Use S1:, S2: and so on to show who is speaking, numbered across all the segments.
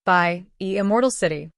S1: By Immortal City.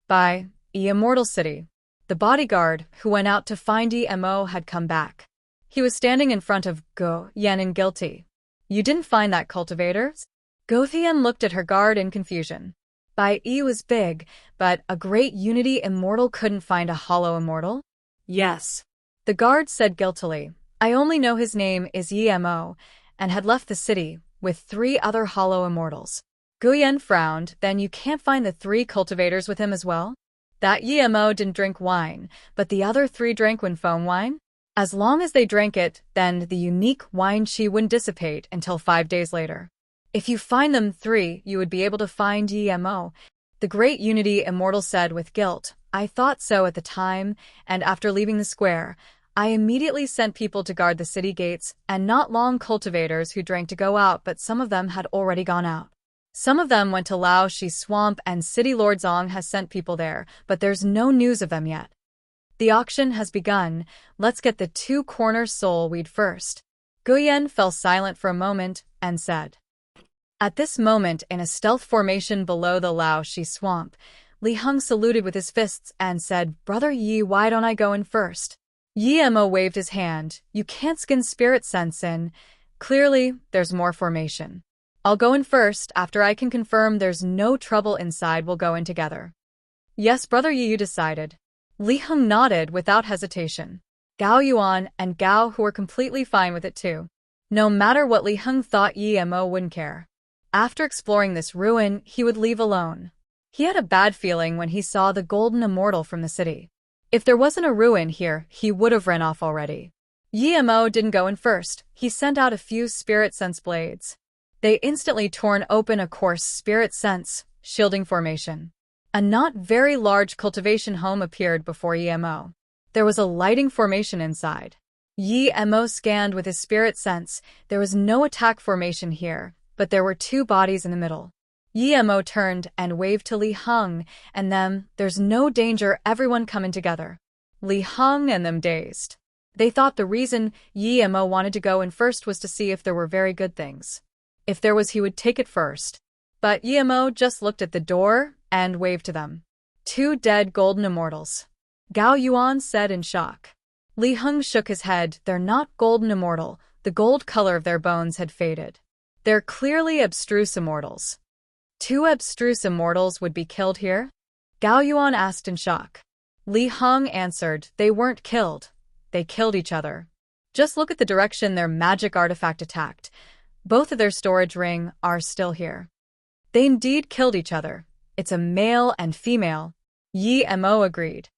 S1: By Immortal City. The bodyguard, who went out to find Emo, had come back. He was standing in front of Go Yen and guilty. You didn't find that cultivators? Go Yen looked at her guard in confusion. Bai was big, but a great unity immortal couldn't find a hollow immortal? Yes. The guard said guiltily. I only know his name is Emo, and had left the city with 3 other hollow immortals. Guyen frowned. Then you can't find the 3 cultivators with him as well? That Emo didn't drink wine, but the other 3 drank foam wine? As long as they drank it, then the unique wine chi wouldn't dissipate until 5 days later. If you find them 3, you would be able to find Emo. The great unity immortal said with guilt. I thought so at the time, and after leaving the square, I immediately sent people to guard the city gates, and not long cultivators who drank to go out, but some of them had already gone out. Some of them went to Lao Shi Swamp, and City Lord Zong has sent people there, but there's no news of them yet. The auction has begun. Let's get the 2 corner soul weed first. Guyen fell silent for a moment, and said. At this moment, in a stealth formation below the Lao Shi Swamp, Li Heng saluted with his fists and said, Brother Yi, why don't I go in first? Emo waved his hand. You can't skin spirit sense in. Clearly, there's more formation. I'll go in first. After I can confirm there's no trouble inside, we'll go in together. Yes, Brother Yi, you decided. Li Heng nodded without hesitation. Gao Yuan and Gao, who were completely fine with it too. No matter what Li Heng thought, Emo wouldn't care. After exploring this ruin, he would leave alone. He had a bad feeling when he saw the golden immortal from the city. If there wasn't a ruin here, he would have run off already. Emo didn't go in first. He sent out a few spirit sense blades. They instantly torn open a coarse spirit sense, shielding formation. A not very large cultivation home appeared before Emo. There was a lighting formation inside. Emo scanned with his spirit sense. There was no attack formation here, but there were 2 bodies in the middle. Emo turned and waved to Li Heng and them. There's no danger, everyone coming together. Li Heng and them dazed. They thought the reason Emo wanted to go in first was to see if there were very good things. If there was, he would take it first. But Emo just looked at the door and waved to them. 2 dead golden immortals. Gao Yuan said in shock. Li Heng shook his head. They're not golden immortal. The gold color of their bones had faded. They're clearly abstruse immortals. 2 abstruse immortals would be killed here? Gao Yuan asked in shock. Li Heng answered, they weren't killed. They killed each other. Just look at the direction their magic artifact attacked. Both of their storage ring are still here. They indeed killed each other. It's a male and female. Emo agreed.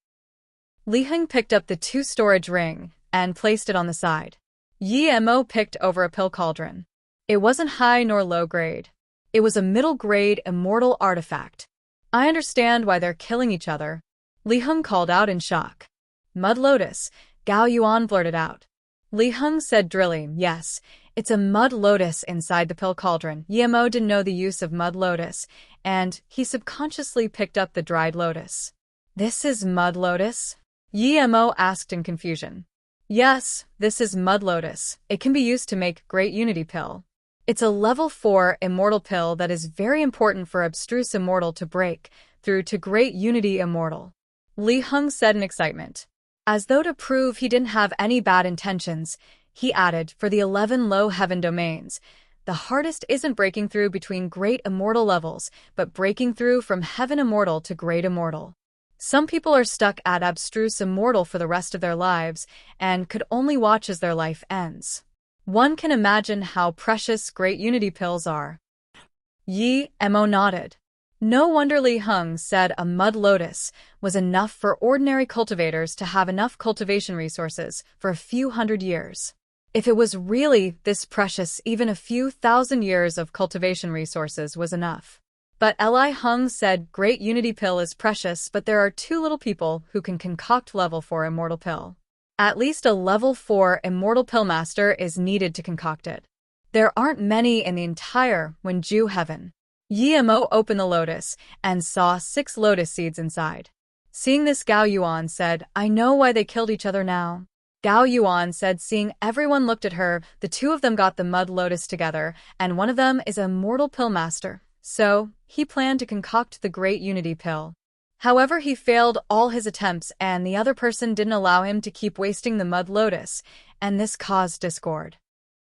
S1: Li Heng picked up the 2 storage ring and placed it on the side. Emo picked over a pill cauldron. It wasn't high nor low grade. It was a middle grade immortal artifact. I understand why they're killing each other. Li Heng called out in shock. Mud lotus, Gao Yuan blurted out. Li Heng said drilling, yes, it's a mud lotus inside the pill cauldron. Emo didn't know the use of mud lotus, and he subconsciously picked up the dried lotus. This is mud lotus? Emo asked in confusion. Yes, this is mud lotus. It can be used to make Great Unity Pill. It's a level 4 immortal pill that is very important for abstruse immortal to break through to Great Unity Immortal. Li Heng said in excitement. As though to prove he didn't have any bad intentions, he added, for the 11 low heaven domains, the hardest isn't breaking through between great immortal levels, but breaking through from heaven immortal to great immortal. Some people are stuck at abstruse immortal for the rest of their lives and could only watch as their life ends. One can imagine how precious Great Unity Pills are. Emo nodded. No wonder Li Heng said a mud lotus was enough for ordinary cultivators to have enough cultivation resources for a few hundred years. If it was really this precious, even a few thousand years of cultivation resources was enough. But Li Heng said Great Unity Pill is precious, but there are 2 little people who can concoct level 4 immortal pill. At least a level 4 immortal pill master is needed to concoct it. There aren't many in the entire Wenju heaven. Emo opened the lotus and saw 6 lotus seeds inside. Seeing this, Gao Yuan said, I know why they killed each other now. Gao Yuan said, seeing everyone looked at her, the 2 of them got the mud lotus together, and one of them is a mortal pill master. So, he planned to concoct the Great Unity Pill. However, he failed all his attempts and the other person didn't allow him to keep wasting the mud lotus, and this caused discord.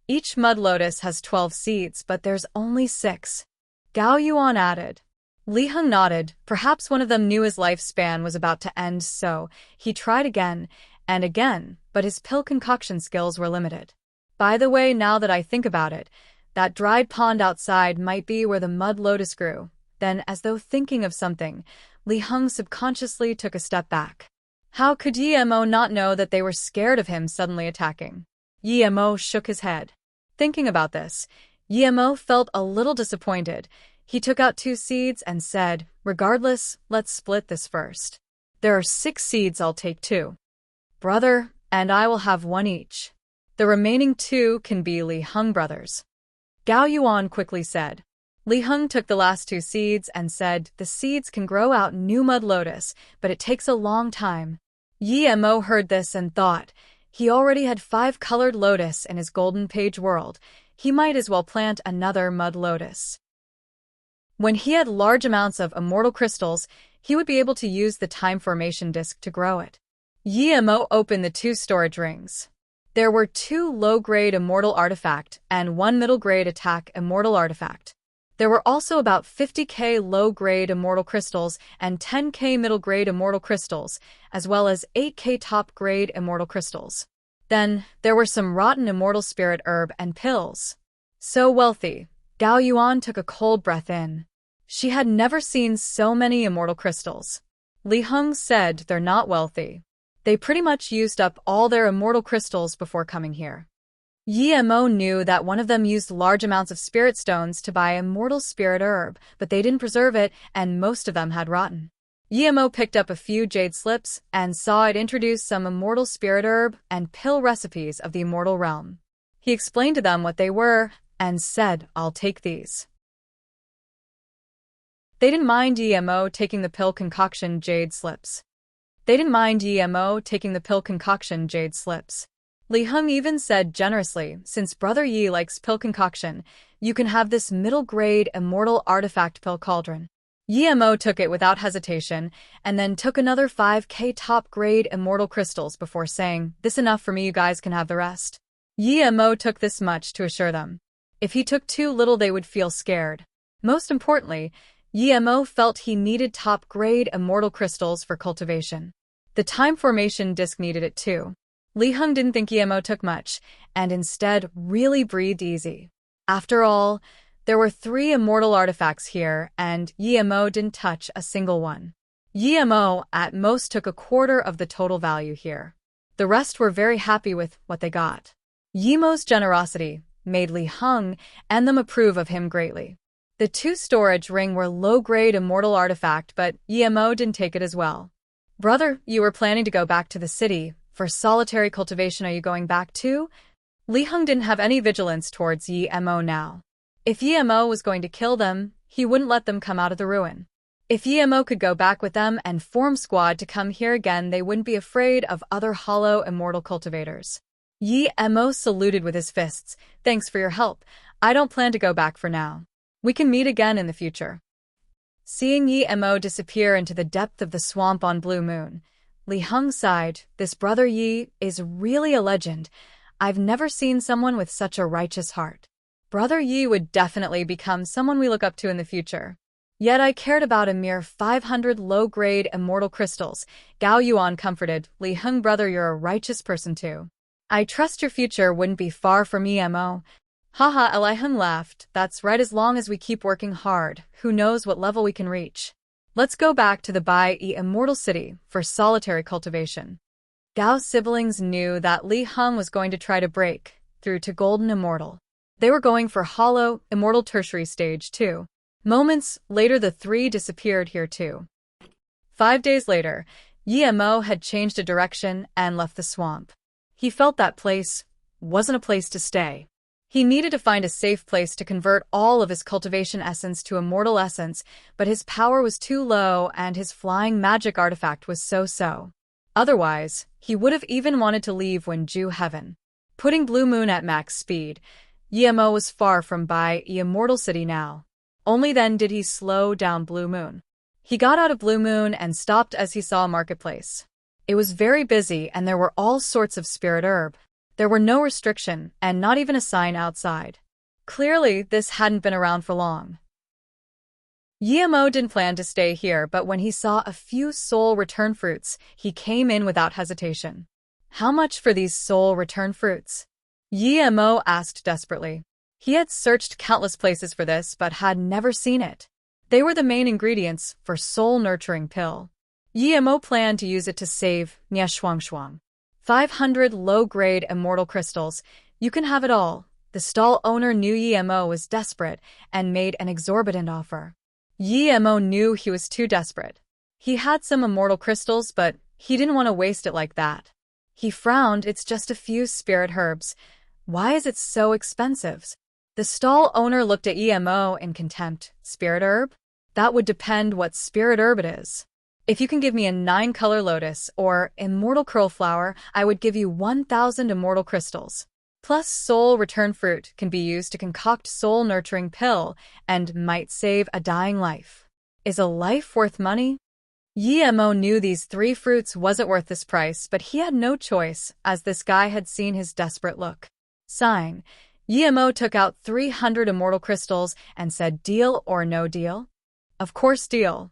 S1: Each mud lotus has 12 seeds, but there's only 6. Gao Yuan added. Li Heng nodded. Perhaps one of them knew his lifespan was about to end, so he tried again and again, but his pill concoction skills were limited. By the way, now that I think about it, that dried pond outside might be where the mud lotus grew. Then, as though thinking of something, Li Heng subconsciously took a step back. How could Yi Mo not know that they were scared of him suddenly attacking? Yi Mo shook his head. Thinking about this, Yi Mo felt a little disappointed. He took out 2 seeds and said, regardless, let's split this first. There are 6 seeds, I'll take 2. Brother, and I will have 1 each. The remaining 2 can be Li Heng brothers. Gao Yuan quickly said. Li Heng took the last 2 seeds and said, the seeds can grow out new mud lotus, but it takes a long time. Yi Mo heard this and thought, he already had 5 colored lotus in his golden page world. He might as well plant another mud lotus. When he had large amounts of immortal crystals, he would be able to use the time formation disc to grow it. Yi Mo opened the 2 storage rings. There were 2 low-grade immortal artifact and 1 middle-grade attack immortal artifact. There were also about 50k low-grade immortal crystals and 10k middle-grade immortal crystals, as well as 8k top-grade immortal crystals. Then, there were some rotten immortal spirit herb and pills. So wealthy, Gao Yuan took a cold breath in. She had never seen so many immortal crystals. Li Heng said they're not wealthy. They pretty much used up all their immortal crystals before coming here. Yi Mo knew that one of them used large amounts of spirit stones to buy immortal spirit herb, but they didn't preserve it, and most of them had rotten. Yi Mo picked up a few jade slips and saw it introduce some immortal spirit herb and pill recipes of the immortal realm. He explained to them what they were and said, I'll take these. They didn't mind Yi Mo taking the pill concoction jade slips. Li Heng even said generously, since Brother Yi likes pill concoction, you can have this middle-grade immortal artifact pill cauldron. Yi Mo took it without hesitation, and then took another 5k top-grade immortal crystals before saying, this enough for me, you guys can have the rest. Yi Mo took this much to assure them. If he took too little they would feel scared. Most importantly, Yi Mo felt he needed top-grade immortal crystals for cultivation. The time formation disc needed it too. Li Heng didn't think Yi Mo took much, and instead really breathed easy. After all, there were 3 immortal artifacts here, and Yi Mo didn't touch a single one. Yi Mo at most took a quarter of the total value here. The rest were very happy with what they got. Yi Mo's generosity made Li Heng and them approve of him greatly. The 2 storage ring were low-grade immortal artifact, but Yi Mo didn't take it as well. Brother, you were planning to go back to the city. For solitary cultivation, are you going back too? Li Heng didn't have any vigilance towards Yi Mo now. If Yi Mo was going to kill them, he wouldn't let them come out of the ruin. If Yi Mo could go back with them and form squad to come here again, they wouldn't be afraid of other hollow immortal cultivators. Yi Mo saluted with his fists. Thanks for your help. I don't plan to go back for now. We can meet again in the future. Seeing Yi Mo disappear into the depth of the swamp on Blue Moon, Li Heng sighed. This Brother Yi is really a legend. I've never seen someone with such a righteous heart. Brother Yi would definitely become someone we look up to in the future. Yet I cared about a mere 500 low-grade immortal crystals. Gao Yuan comforted. Li Heng, brother, you're a righteous person too. I trust your future wouldn't be far from Yi Mo. Haha, Li Heng laughed. That's right, as long as we keep working hard, who knows what level we can reach. Let's go back to the Bai Immortal City for solitary cultivation. Gao's siblings knew that Li Heng was going to try to break through to Golden Immortal. They were going for Hollow Immortal Tertiary Stage 2. Moments later, the 3 disappeared here too. 5 days later, Yi Mo had changed a direction and left the swamp. He felt that place wasn't a place to stay. He needed to find a safe place to convert all of his cultivation essence to immortal essence, but his power was too low and his flying magic artifact was so-so. Otherwise, he would have even wanted to leave when Ju Heaven. Putting Blue Moon at max speed, Yi Mo was far from Bai Immortal City now. Only then did he slow down Blue Moon. He got out of Blue Moon and stopped as he saw a marketplace. It was very busy and there were all sorts of spirit herb. There were no restriction and not even a sign outside. Clearly, this hadn't been around for long. Yemo didn't plan to stay here, but when he saw a few soul return fruits, he came in without hesitation. How much for these soul return fruits? Yemo asked desperately. He had searched countless places for this, but had never seen it. They were the main ingredients for soul-nurturing pill. Yemo planned to use it to save Shuang. 500 low-grade immortal crystals. You can have it all. The stall owner knew Yemo was desperate and made an exorbitant offer. Yemo knew he was too desperate. He had some immortal crystals, but he didn't want to waste it like that. He frowned. It's just a few spirit herbs. Why is it so expensive? The stall owner looked at Yemo in contempt. Spirit herb? That would depend what spirit herb it is. If you can give me a 9-color lotus or immortal curl flower, I would give you 1,000 immortal crystals. Plus, soul return fruit can be used to concoct soul-nurturing pill and might save a dying life. Is a life worth money? Yemo knew these 3 fruits wasn't worth this price, but he had no choice, as this guy had seen his desperate look. Sighing, Yemo took out 300 immortal crystals and said, "Deal or no deal?" Of course, deal.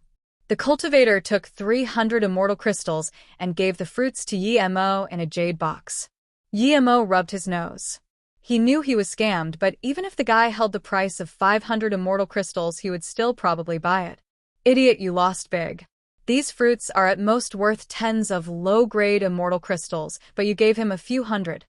S1: The cultivator took 300 immortal crystals and gave the fruits to Yemo in a jade box. Yemo rubbed his nose. He knew he was scammed, but even if the guy held the price of 500 immortal crystals, he would still probably buy it. Idiot, you lost big. These fruits are at most worth tens of low-grade immortal crystals, but you gave him a few hundred.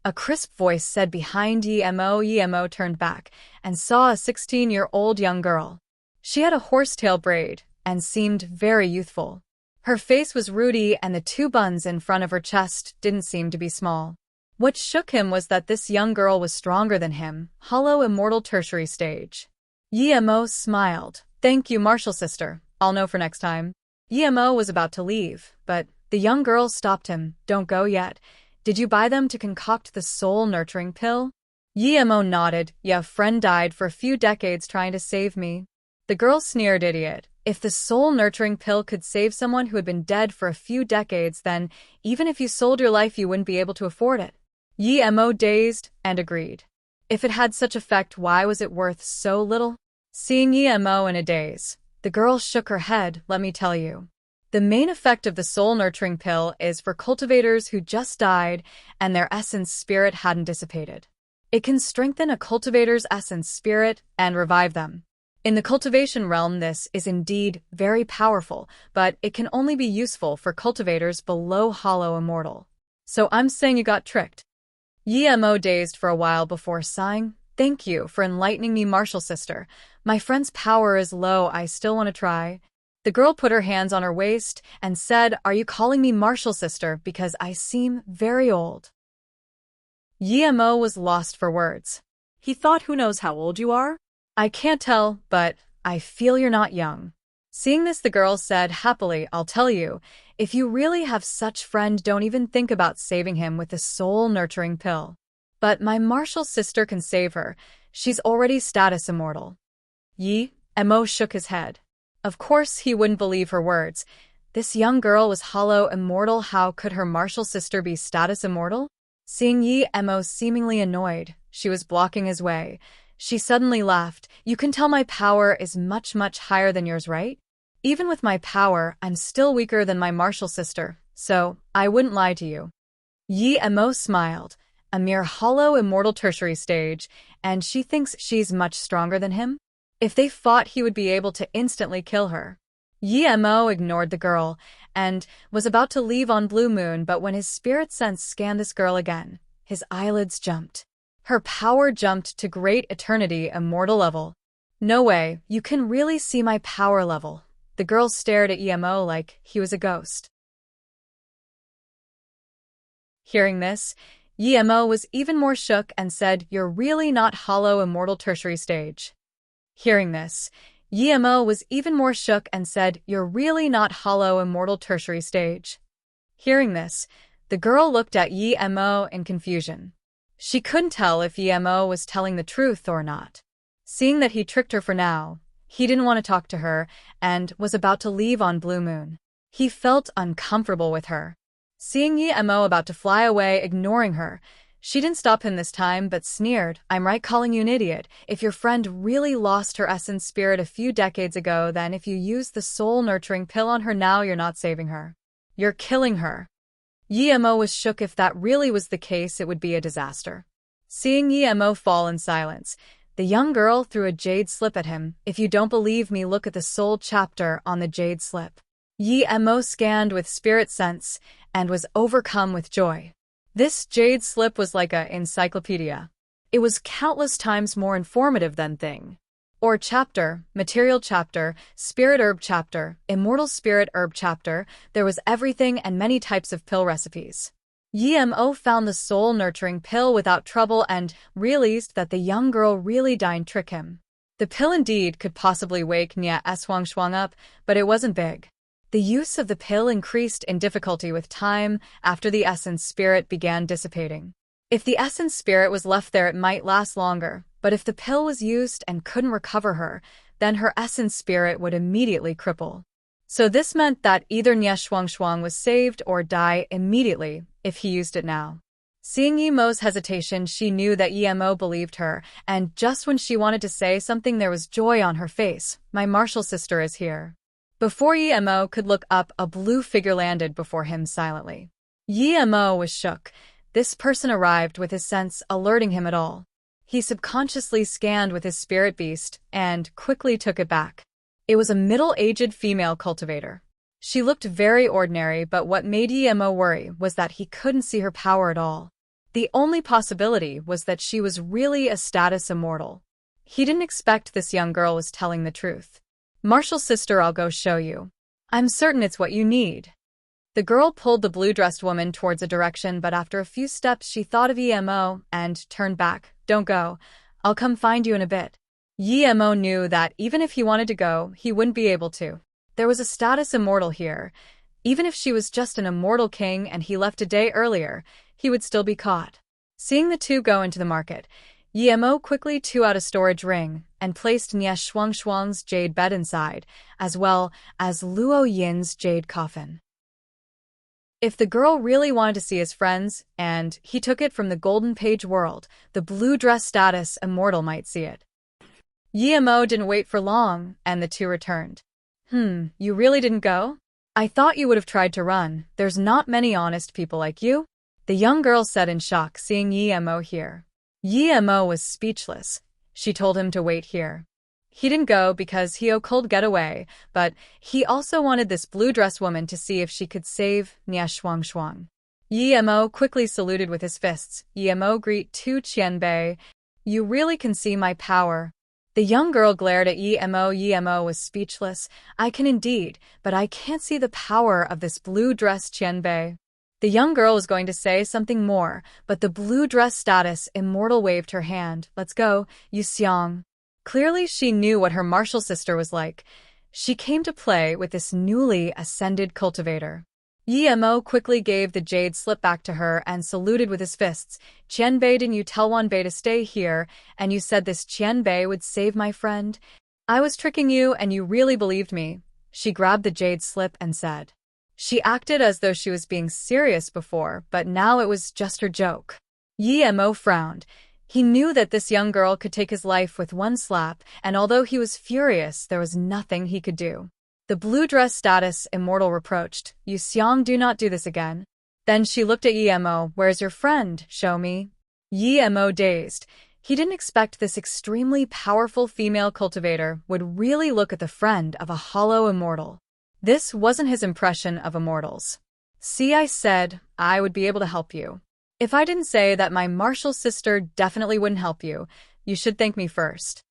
S1: A crisp voice said behind Yemo. Yemo turned back and saw a 16-year-old young girl. She had a horsetail braid and seemed very youthful. Her face was ruddy and the 2 buns in front of her chest didn't seem to be small. What shook him was that this young girl was stronger than him, hollow immortal tertiary stage. Yemo smiled. "Thank you, Martial Sister. I'll know for next time." Yemo was about to leave, but the young girl stopped him. "Don't go yet. Did you buy them to concoct the soul-nurturing pill?" Yemo nodded. "Yeah, a friend died for a few decades trying to save me." The girl sneered. "Idiot. If the soul-nurturing pill could save someone who had been dead for a few decades, then even if you sold your life, you wouldn't be able to afford it." Yemo dazed and agreed. If it had such effect, why was it worth so little? Seeing Yemo in a daze, the girl shook her head. "Let me tell you. The main effect of the soul-nurturing pill is for cultivators who just died and their essence spirit hadn't dissipated. It can strengthen a cultivator's essence spirit and revive them. In the cultivation realm, this is indeed very powerful, but it can only be useful for cultivators below hollow immortal. So I'm saying you got tricked." Yemo dazed for a while before sighing. "Thank you for enlightening me, Martial Sister. My friend's power is low. I still want to try." The girl put her hands on her waist and said, "Are you calling me Martial Sister because I seem very old?" Yemo was lost for words. He thought, "Who knows how old you are? I can't tell, but I feel you're not young." Seeing this, the girl said happily, "I'll tell you, if you really have such friend, don't even think about saving him with the soul-nurturing pill. But my Martial Sister can save her. She's already status immortal." Yemo shook his head. Of course he wouldn't believe her words. This young girl was hollow immortal. How could her Martial Sister be status immortal? Seeing Yemo seemingly annoyed, she was blocking his way. She suddenly laughed. "You can tell my power is much, much higher than yours, right? Even with my power, I'm still weaker than my Martial Sister, so I wouldn't lie to you." Yemo smiled. A mere hollow immortal tertiary stage, and she thinks she's much stronger than him? If they fought, he would be able to instantly kill her. Yemo ignored the girl and was about to leave on Blue Moon, but when his spirit sense scanned this girl again, his eyelids jumped. Her power jumped to great eternity immortal level. "No way, you can really see my power level." The girl stared at Yemo like he was a ghost. Hearing this, Yemo was even more shook and said, "You're really not hollow immortal tertiary stage." Hearing this, Yemo was even more shook and said, "You're really not hollow immortal tertiary stage." Hearing this, the girl looked at Yemo in confusion. She couldn't tell if Yemo was telling the truth or not. Seeing that he tricked her for now, He didn't want to talk to her and was about to leave on Blue Moon. He felt uncomfortable with her. Seeing Yi Mo about to fly away, ignoring her, she didn't stop him this time but sneered, "I'm right calling you an idiot. If your friend really lost her essence spirit a few decades ago, then if you use the soul-nurturing pill on her now, you're not saving her. You're killing her." Yi Mo was shook. If that really was the case, it would be a disaster. Seeing Yi Mo fall in silence, the young girl threw a jade slip at him. "If you don't believe me, look at the soul chapter on the jade slip." Yi Mo scanned with spirit sense and was overcome with joy. This jade slip was like an encyclopedia. It was countless times more informative than thing. Or chapter, material chapter, spirit herb chapter, immortal spirit herb chapter. There was everything and many types of pill recipes. Yi Mo found the soul-nurturing pill without trouble and realized that the young girl really didn't trick him. The pill indeed could possibly wake Nia Shuang up, but it wasn't big. The use of the pill increased in difficulty with time after the essence spirit began dissipating. If the essence spirit was left there, it might last longer, but if the pill was used and couldn't recover her, then her essence spirit would immediately cripple. So this meant that either Nia Shuang was saved or die immediately if he used it now. Seeing Yi Mo's hesitation, she knew that Yi Mo believed her, and just when she wanted to say something, there was joy on her face. "My martial sister is here." Before Yi Mo could look up, a blue figure landed before him silently. Yi Mo was shook. This person arrived with his sense alerting him at all. He subconsciously scanned with his spirit beast and quickly took it back. It was a middle-aged female cultivator. She looked very ordinary, but what made Yi Mo worry was that he couldn't see her power at all. The only possibility was that she was really a status immortal. He didn't expect this young girl was telling the truth. "Martial sister, I'll go show you. I'm certain it's what you need." The girl pulled the blue-dressed woman towards a direction, but after a few steps she thought of Yi Mo and turned back. "Don't go. I'll come find you in a bit." Yi Mo knew that even if he wanted to go, he wouldn't be able to. There was a status immortal here. Even if she was just an immortal king and he left a day earlier, he would still be caught. Seeing the two go into the market, Yi Mo quickly took out a storage ring and placed Nia Shuang's jade bed inside, as well as Luo Yin's jade coffin. If the girl really wanted to see his friends, and he took it from the golden page world, the blue dress status immortal might see it. Yi Mo didn't wait for long, and the two returned. You really didn't go? I thought you would have tried to run. There's not many honest people like you," the young girl said in shock, seeing Yi Mo here. Yi Mo was speechless. She told him to wait here. He didn't go because he could get away, but he also wanted this blue-dress woman to see if she could save Nia Shuang. Yi Mo quickly saluted with his fists. "Yi Mo, greet to Qianbei. You really can see my power." The young girl glared at Yi Mo. Yi Mo was speechless. "I can indeed, but I can't see the power of this blue-dress Qianbei." The young girl was going to say something more, but the blue-dress status immortal waved her hand. "Let's go, Yu Xiang." Clearly she knew what her martial sister was like. She came to play with this newly ascended cultivator. Yi Mo quickly gave the jade slip back to her and saluted with his fists. "Qianbei, didn't you tell Wanbei to stay here, and you said this Qianbei would save my friend? I was tricking you and you really believed me." She grabbed the jade slip and said. She acted as though she was being serious before, but now it was just her joke. Yi Mo frowned. He knew that this young girl could take his life with one slap, and although he was furious, there was nothing he could do. The blue dress status immortal reproached, "Yu Xiang, do not do this again." Then she looked at Yi Mo. "Where's your friend? Show me." Yi Mo dazed. He didn't expect this extremely powerful female cultivator would really look at the friend of a hollow immortal. This wasn't his impression of immortals. "See, I said I would be able to help you. If I didn't say that my martial sister definitely wouldn't help you, you should thank me first,"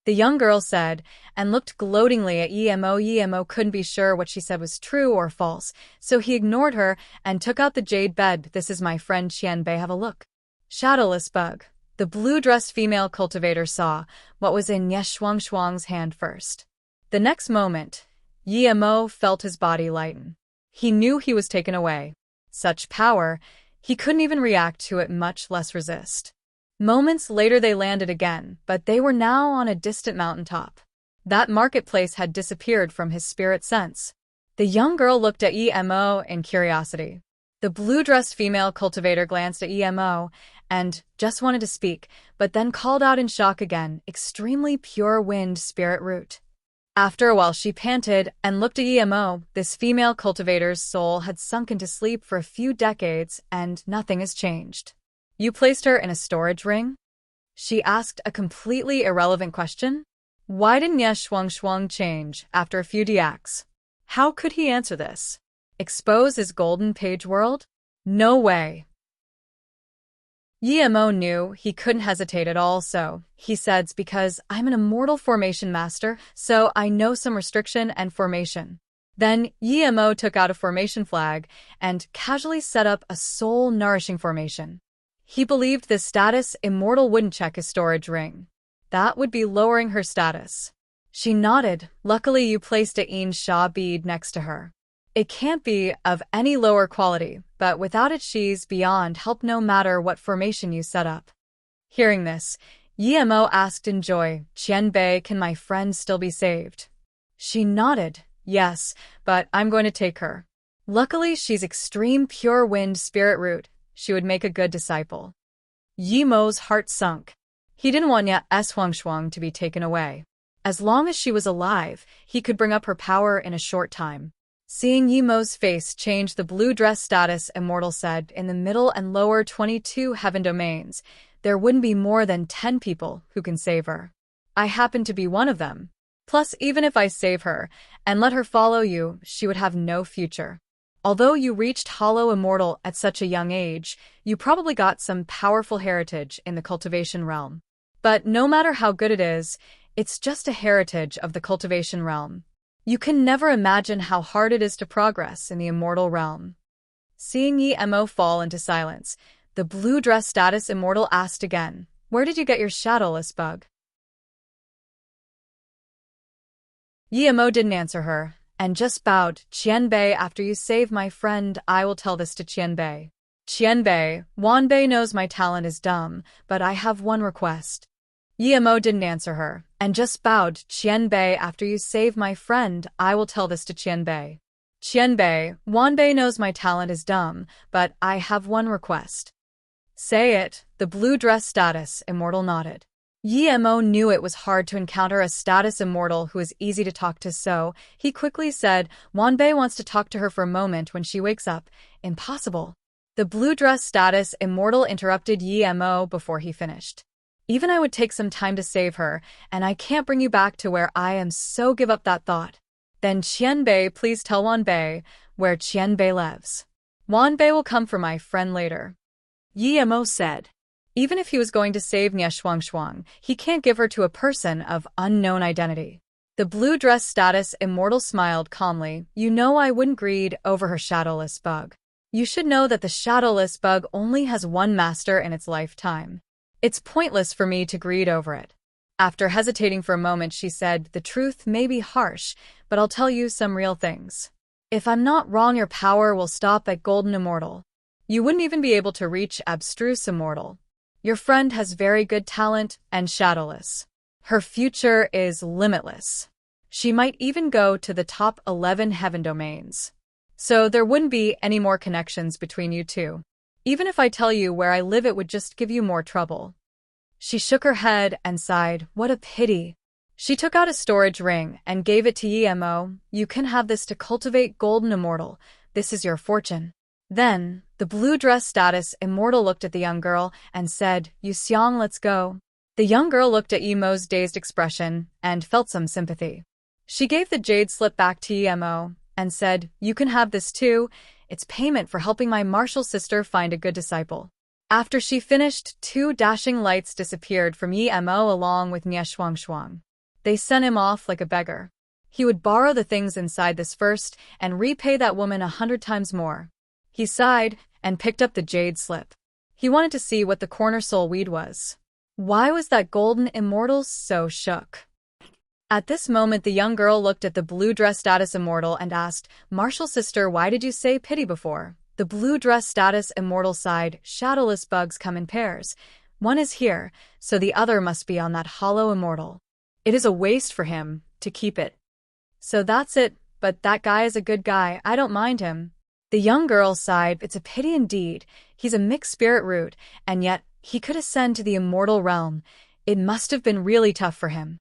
S1: the young girl said, and looked gloatingly at Yi Mo. Yi Mo couldn't be sure what she said was true or false, so he ignored her and took out the jade bed. "This is my friend Qianbei, have a look." Shadowless bug. The blue-dressed female cultivator saw what was in Nia Shuang's hand first. The next moment, Yi Mo felt his body lighten. He knew he was taken away. Such power, he couldn't even react to it, much less resist. Moments later they landed again, but they were now on a distant mountaintop. That marketplace had disappeared from his spirit sense. The young girl looked at Emo in curiosity. The blue-dressed female cultivator glanced at Emo and just wanted to speak, but then called out in shock again, extremely pure wind spirit root. After a while she panted and looked at Emo. This female cultivator's soul had sunk into sleep for a few decades and nothing has changed. You placed her in a storage ring? She asked a completely irrelevant question. Why didn't Ye Shuang change after a few diaks? How could he answer this? Expose his golden page world? No way. Emo knew he couldn't hesitate at all, so he said, because I'm an immortal formation master, so I know some restriction and formation. Then Emo took out a formation flag and casually set up a soul-nourishing formation. He believed this status immortal wouldn't check his storage ring. That would be lowering her status. She nodded. Luckily you placed a Een Sha bead next to her. It can't be of any lower quality, but without it she's beyond help no matter what formation you set up. Hearing this, Emo asked in joy, Qianbei, can my friend still be saved? She nodded. Yes, but I'm going to take her. Luckily she's extreme pure wind spirit root. She would make a good disciple. Emo's heart sunk. He didn't want Ye Shuang to be taken away. As long as she was alive, he could bring up her power in a short time. Seeing Emo's face change, the blue dress status immortal said, in the middle and lower 22 heaven domains, there wouldn't be more than 10 people who can save her. I happen to be one of them. Plus, even if I save her and let her follow you, she would have no future. Although you reached Hollow Immortal at such a young age, you probably got some powerful heritage in the cultivation realm. But no matter how good it is, it's just a heritage of the cultivation realm. You can never imagine how hard it is to progress in the immortal realm. Seeing Emo fall into silence, the blue dress status immortal asked again, where did you get your shadowless bug? Emo didn't answer her, and just bowed. Qianbei, after you save my friend, I will tell this to Qianbei. Qianbei, Wanbei knows my talent is dumb, but I have one request. Emo didn't answer her, and just bowed. Qianbei, after you save my friend, I will tell this to Qianbei. Qianbei, Wanbei knows my talent is dumb, but I have one request. Say it. The blue dress status immortal nodded. Emo knew it was hard to encounter a status immortal who is easy to talk to, so he quickly said, Wanbei wants to talk to her for a moment when she wakes up. Impossible. The blue dress status immortal interrupted Emo before he finished. Even I would take some time to save her, and I can't bring you back to where I am, so give up that thought. Then Qianbei, please tell Wanbei where Qianbei lives. Wanbei will come for my friend later. Emo said. Even if he was going to save Ye Shuang, he can't give her to a person of unknown identity. The blue dress status immortal smiled calmly. You know I wouldn't greed over her shadowless bug. You should know that the shadowless bug only has one master in its lifetime. It's pointless for me to greed over it. After hesitating for a moment, she said, the truth may be harsh, but I'll tell you some real things. If I'm not wrong, your power will stop at Golden Immortal. You wouldn't even be able to reach Abstruse Immortal. Your friend has very good talent and shadowless. Her future is limitless. She might even go to the top 11 heaven domains. So there wouldn't be any more connections between you two. Even if I tell you where I live, it would just give you more trouble. She shook her head and sighed. What a pity. She took out a storage ring and gave it to Emo. You can have this to cultivate Golden Immortal. This is your fortune. Then, the blue dress status immortal looked at the young girl and said, Yu Xiang, let's go. The young girl looked at Emo's dazed expression and felt some sympathy. She gave the jade slip back to Emo and said, you can have this too. It's payment for helping my martial sister find a good disciple. After she finished, 2 dashing lights disappeared from Emo along with Ye Shuang. They sent him off like a beggar. He would borrow the things inside this first and repay that woman 100 times more. He sighed and picked up the jade slip. He wanted to see what the corner soul weed was. Why was that Golden Immortal so shook? At this moment, the young girl looked at the blue dress status immortal and asked, Martial sister, why did you say pity before? The blue dress status immortal sighed, shadowless bugs come in pairs. One is here, so the other must be on that hollow immortal. It is a waste for him. to keep it. So that's it, but that guy is a good guy, I don't mind him. The young girl sighed, it's a pity indeed, he's a mixed spirit root, and yet he could ascend to the immortal realm. It must have been really tough for him.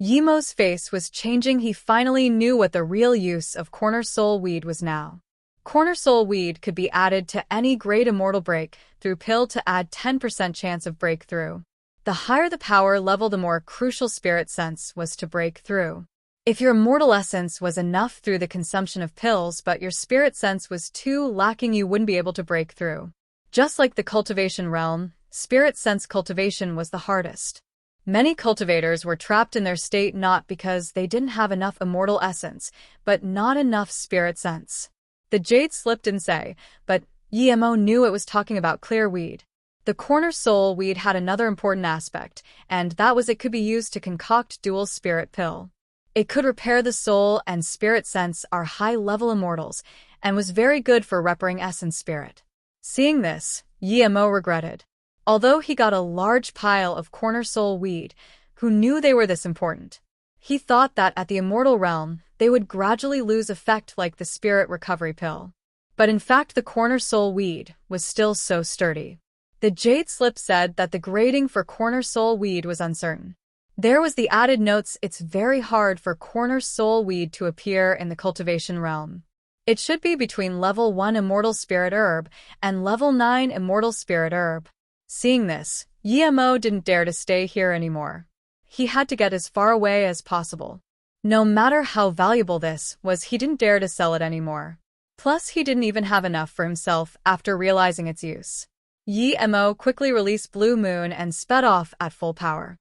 S1: Yemo's face was changing. He finally knew what the real use of corner soul weed was now. Corner soul weed could be added to any great immortal breakthrough pill to add 10% chance of breakthrough. The higher the power level, the more crucial spirit sense was to break through. If your immortal essence was enough through the consumption of pills but your spirit sense was too lacking, you wouldn't be able to break through. Just like the cultivation realm, spirit sense cultivation was the hardest. Many cultivators were trapped in their state not because they didn't have enough immortal essence, but not enough spirit sense. The jade slipped and say, but Yemo knew it was talking about clear weed. The corner soul weed had another important aspect, and that was it could be used to concoct dual spirit pill. It could repair the soul and spirit sense are high-level immortals, and was very good for repairing essence spirit. Seeing this, Yemo regretted. Although he got a large pile of corner soul weed, who knew they were this important? He thought that at the immortal realm, they would gradually lose effect like the spirit recovery pill. But in fact the corner soul weed was still so sturdy. The jade slip said that the grading for corner soul weed was uncertain. There was the added notes, it's very hard for corner soul weed to appear in the cultivation realm. It should be between level 1 immortal spirit herb and level 9 immortal spirit herb. Seeing this, Yemo didn't dare to stay here anymore. He had to get as far away as possible. No matter how valuable this was, he didn't dare to sell it anymore. Plus, he didn't even have enough for himself after realizing its use. Yemo quickly released Blue Moon and sped off at full power.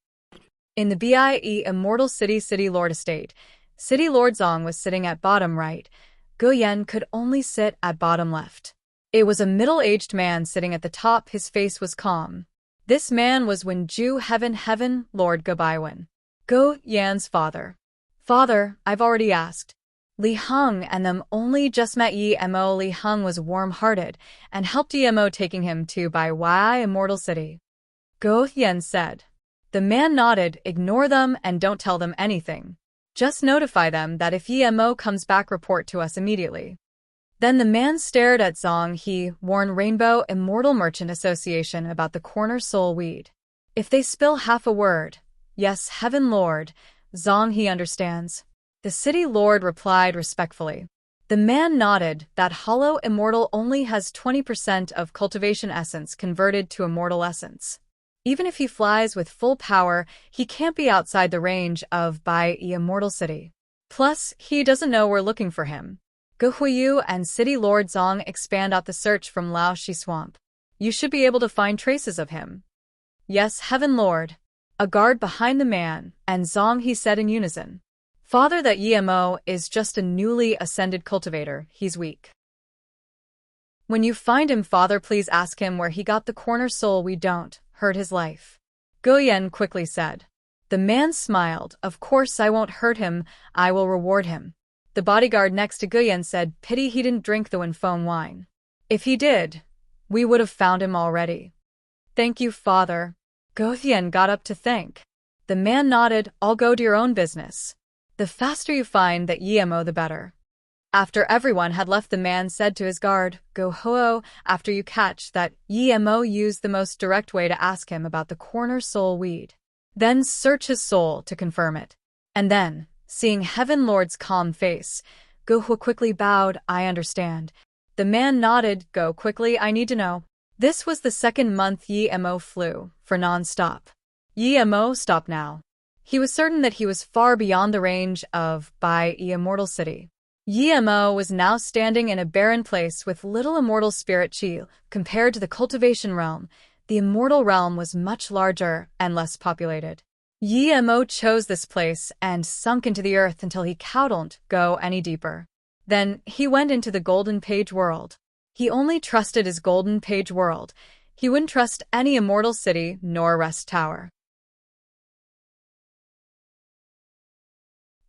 S1: In the BIE Immortal City Lord Estate, City Lord Zong was sitting at bottom right. Guyen could only sit at bottom left. It was a middle-aged man sitting at the top. His face was calm. This man was Wenju Heaven Lord Gobaiwen, Go Yan's father. Father, I've already asked. Li Heng and them only just met Yemo. Li Heng was warm-hearted and helped Yemo taking him to Bai Immortal City. Go Yan said. The man nodded, ignore them and don't tell them anything. Just notify them that if Yemo comes back, report to us immediately. Then the man stared at Zong. He warned Rainbow Immortal Merchant Association about the corner soul weed. If they spill half a word, yes, Heaven Lord, Zong he understands. The city lord replied respectfully. The man nodded. That hollow immortal only has 20% of cultivation essence converted to immortal essence. Even if he flies with full power, he can't be outside the range of Bai Immortal City. Plus, he doesn't know we're looking for him. Guhuyu and City Lord Zong expand out the search from Lao Shi Swamp. You should be able to find traces of him. Yes, Heaven Lord. A guard behind the man, and Zong he said in unison. Father, that Yemo is just a newly ascended cultivator, he's weak. When you find him, Father, please ask him where he got the corner soul we don't hurt his life. Guyen quickly said. The man smiled. Of course I won't hurt him, I will reward him. The bodyguard next to Guyen said, pity he didn't drink the Wenfeng wine. If he did, we would have found him already. Thank you, Father. Guyen got up to thank. The man nodded, I'll go to your own business. The faster you find that Yemo, the better. After everyone had left, the man said to his guard, Go ho, after you catch that Yemo, use the most direct way to ask him about the corner soul weed. Then search his soul to confirm it. And then, seeing Heaven Lord's calm face, Go Hu quickly bowed, I understand. The man nodded, Go quickly, I need to know. This was the second month Yemo flew, for non-stop. Yemo stopped now. He was certain that he was far beyond the range of Bai Immortal City. Yemo was now standing in a barren place with little immortal spirit chi. Compared to the cultivation realm, the immortal realm was much larger and less populated. Yemo chose this place and sunk into the earth until he couldn't go any deeper. Then he went into the Golden Page world. He only trusted his Golden Page world. He wouldn't trust any immortal city nor rest tower.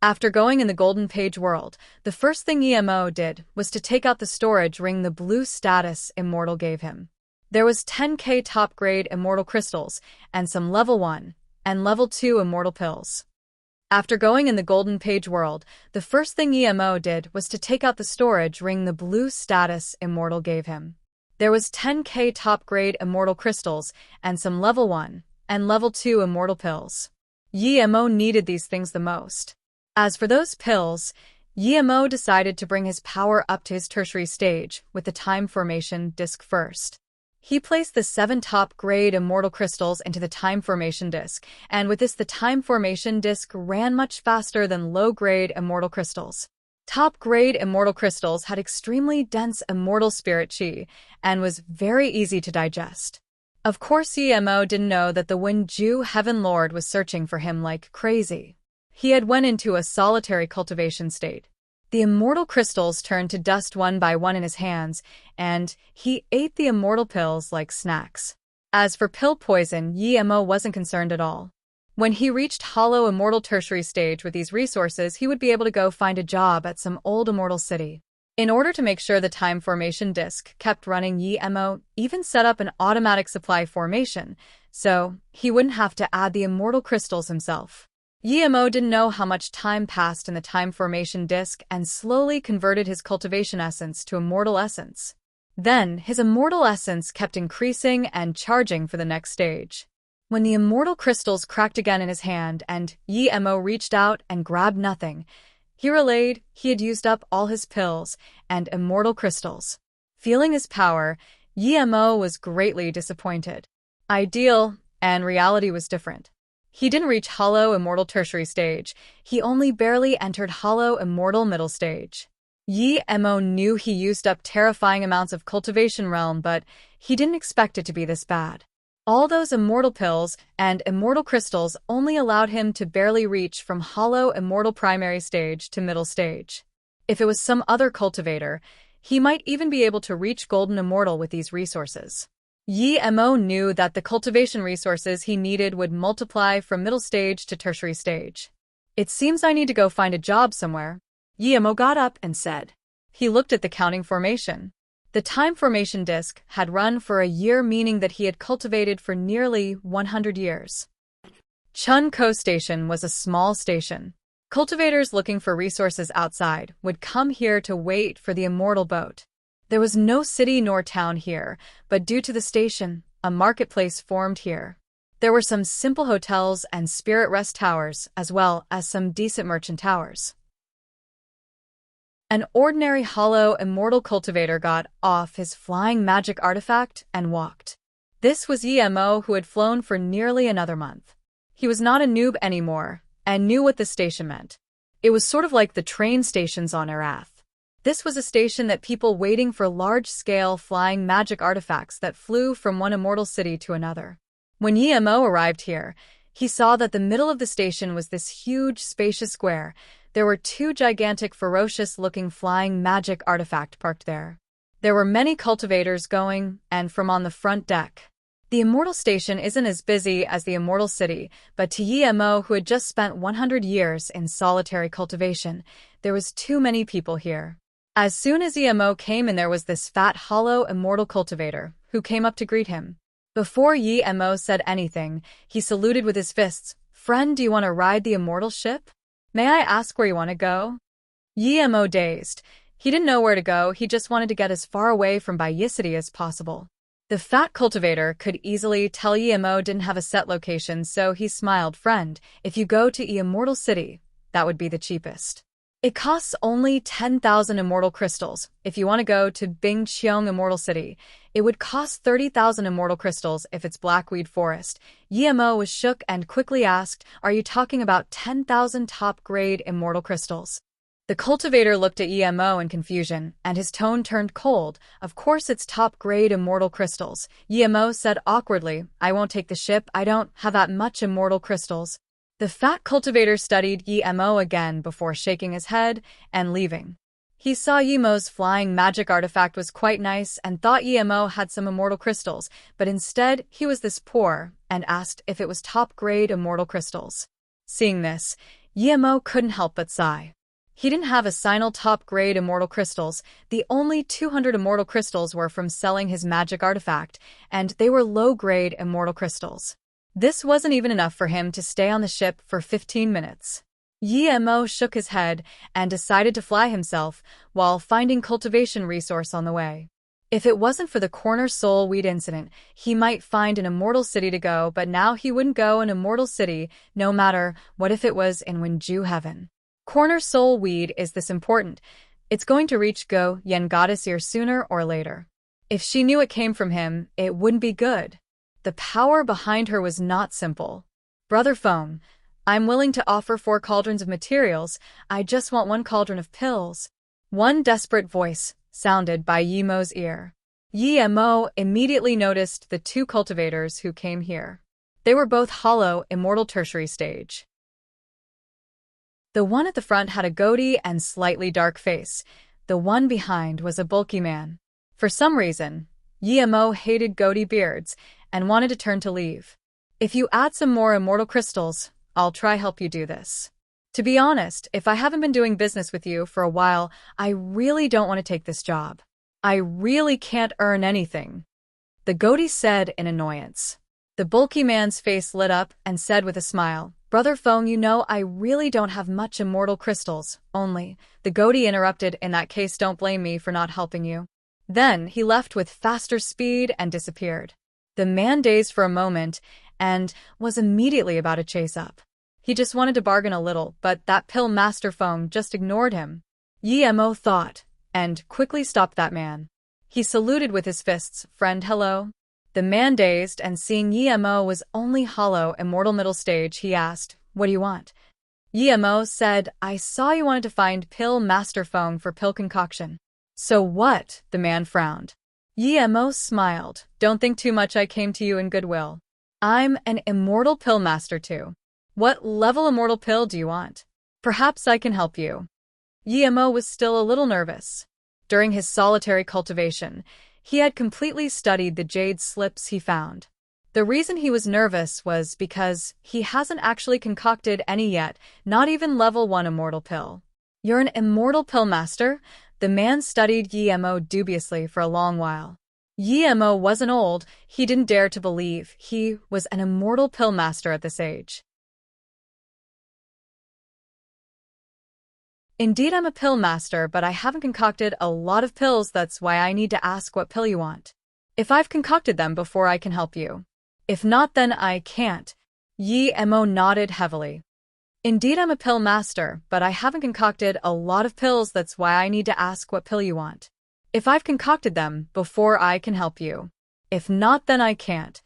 S1: After going in the Golden Page world, the first thing Yemo did was to take out the storage ring the blue status immortal gave him. There was 10k top-grade immortal crystals and some level 1 and level 2 immortal pills. After going in the Golden Page world, the first thing EMO did was to take out the storage ring the blue status Immortal gave him. There was 10k top-grade Immortal crystals and some level 1 and level 2 Immortal pills. EMO needed these things the most. As for those pills, EMO decided to bring his power up to his tertiary stage with the Time Formation Disc first. He placed the 7 top-grade Immortal crystals into the Time Formation Disc, and with this the Time Formation Disc ran much faster than low-grade Immortal crystals. Top-grade Immortal crystals had extremely dense Immortal Spirit Chi, and was very easy to digest. Of course EMO didn't know that the Wenju Heaven Lord was searching for him like crazy. He had went into a solitary cultivation state. The Immortal crystals turned to dust one by one in his hands, and he ate the Immortal pills like snacks. As for pill poison, EMO wasn't concerned at all. When he reached Hollow Immortal Tertiary stage with these resources, he would be able to go find a job at some old Immortal city. In order to make sure the Time Formation Disc kept running, EMO even set up an automatic supply formation, so he wouldn't have to add the Immortal crystals himself. EMO didn't know how much time passed in the Time Formation Disc and slowly converted his cultivation essence to Immortal essence. Then, his Immortal essence kept increasing and charging for the next stage. When the Immortal crystals cracked again in his hand and EMO reached out and grabbed nothing, he relayed he had used up all his pills and Immortal crystals. Feeling his power, EMO was greatly disappointed. Ideal and reality was different. He didn't reach Hollow Immortal Tertiary stage, he only barely entered Hollow Immortal Middle stage. EMO knew he used up terrifying amounts of cultivation realm, but he didn't expect it to be this bad. All those Immortal pills and Immortal crystals only allowed him to barely reach from Hollow Immortal Primary stage to Middle stage. If it was some other cultivator, he might even be able to reach Golden Immortal with these resources. EMO knew that the cultivation resources he needed would multiply from middle stage to tertiary stage. It seems I need to go find a job somewhere. EMO got up and said. He looked at the counting formation. The Time Formation Disc had run for a year, meaning that he had cultivated for nearly 100 years. Chun-Ko Station was a small station. Cultivators looking for resources outside would come here to wait for the Immortal boat. There was no city nor town here, but due to the station, a marketplace formed here. There were some simple hotels and spirit rest towers, as well as some decent merchant towers. An ordinary Hollow Immortal cultivator got off his flying magic artifact and walked. This was EMO, who had flown for nearly another month. He was not a noob anymore, and knew what the station meant. It was sort of like the train stations on Arath. This was a station that people waiting for large-scale flying magic artifacts that flew from one Immortal city to another. When EMO arrived here, he saw that the middle of the station was this huge, spacious square. There were 2 gigantic, ferocious-looking flying magic artifacts parked there. There were many cultivators going and from on the front deck. The Immortal Station isn't as busy as the Immortal City, but to EMO, who had just spent 100 years in solitary cultivation, there was too many people here. As soon as EMO came in, there was this fat Hollow Immortal cultivator, who came up to greet him. Before EMO said anything, he saluted with his fists. "Friend, do you want to ride the Immortal ship? May I ask where you want to go?" EMO dazed. He didn't know where to go, he just wanted to get as far away from Bai City as possible. The fat cultivator could easily tell EMO didn't have a set location, so he smiled. "Friend, if you go to Immortal City, that would be the cheapest. It costs only 10,000 Immortal crystals. If you want to go to Bingqiong Immortal City, it would cost 30,000 Immortal crystals if it's Blackweed Forest." EMO was shook and quickly asked, "Are you talking about 10,000 top-grade Immortal crystals?" The cultivator looked at EMO in confusion, and his tone turned cold. "Of course it's top-grade Immortal crystals." EMO said awkwardly, "I won't take the ship, I don't have that much Immortal crystals." The fat cultivator studied EMO again before shaking his head and leaving. He saw EMO's flying magic artifact was quite nice and thought EMO had some Immortal crystals, but instead he was this poor and asked if it was top-grade Immortal crystals. Seeing this, EMO couldn't help but sigh. He didn't have a single top-grade Immortal crystals. The only 200 Immortal crystals were from selling his magic artifact, and they were low-grade Immortal crystals. This wasn't even enough for him to stay on the ship for 15 minutes. Yemo shook his head and decided to fly himself while finding cultivation resource on the way. If it wasn't for the corner soul weed incident, he might find an immortal city to go, but now he wouldn't go an immortal city, no matter what if it was in Wenju heaven. Corner soul weed is this important. It's going to reach Go Yen goddess ear sooner or later. If she knew it came from him, it wouldn't be good. The power behind her was not simple. Brother Feng, I'm willing to offer 4 cauldrons of materials, I just want 1 cauldron of pills. One desperate voice sounded by Yemo's ear. Yemo immediately noticed the 2 cultivators who came here. They were both hollow, immortal tertiary stage. The one at the front had a goatee and slightly dark face. The one behind was a bulky man. For some reason, Yemo hated goatee beards and wanted to turn to leave. If you add some more immortal crystals, I'll try help you do this. To be honest, if I haven't been doing business with you for a while, I really don't want to take this job. I really can't earn anything. The goatee said in annoyance. The bulky man's face lit up and said with a smile, Brother Feng, you know I really don't have much immortal crystals, only. The goatee interrupted, in that case don't blame me for not helping you. Then he left with faster speed and disappeared. The man dazed for a moment and was immediately about to chase up. He just wanted to bargain a little, but that pill master Feng just ignored him. Yemo thought, and quickly stopped that man. He saluted with his fists, friend, hello. The man dazed and seeing Yemo was only hollow immortal middle stage, he asked, what do you want? Yemo said, I saw you wanted to find pill master Feng for pill concoction. So what? The man frowned. Yemo smiled, don't think too much, I came to you in goodwill. I'm an immortal pill master too. What level immortal pill do you want? Perhaps I can help you. Yemo was still a little nervous. During his solitary cultivation, he had completely studied the jade slips he found. The reason he was nervous was because he hasn't actually concocted any yet, not even level 1 immortal pill. You're an immortal pill master? The man studied Yemo dubiously for a long while. Yemo wasn't old, he didn't dare to believe he was an immortal pill master at this age. Indeed, I'm a pill master, but I haven't concocted a lot of pills, that's why I need to ask what pill you want. If I've concocted them before, I can help you. If not, then I can't. Yemo nodded heavily. Indeed, I'm a pill master, but I haven't concocted a lot of pills, that's why I need to ask what pill you want. If I've concocted them before, I can help you. If not, then I can't.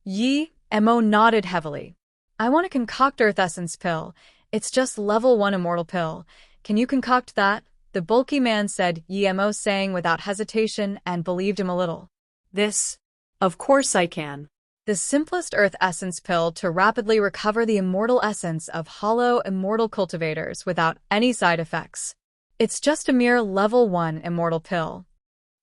S1: Yemo nodded heavily. I want to concoct Earth Essence pill. It's just level 1 immortal pill. Can you concoct that? The bulky man said, Yemo saying without hesitation, and believed him a little. This? Of course I can. The simplest Earth Essence pill to rapidly recover the immortal essence of hollow immortal cultivators without any side effects. It's just a mere level 1 immortal pill.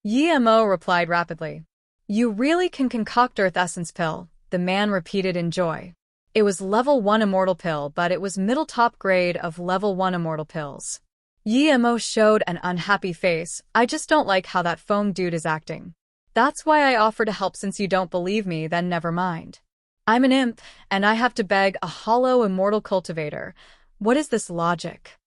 S1: Yemo replied rapidly. You really can concoct Earth Essence pill, the man repeated in joy. It was level 1 immortal pill, but it was middle top grade of level 1 immortal pills. Yemo showed an unhappy face. I just don't like how that Feng dude is acting. That's why I offer to help. Since you don't believe me, then never mind. I'm an imp, and I have to beg a hollow immortal cultivator. What is this logic?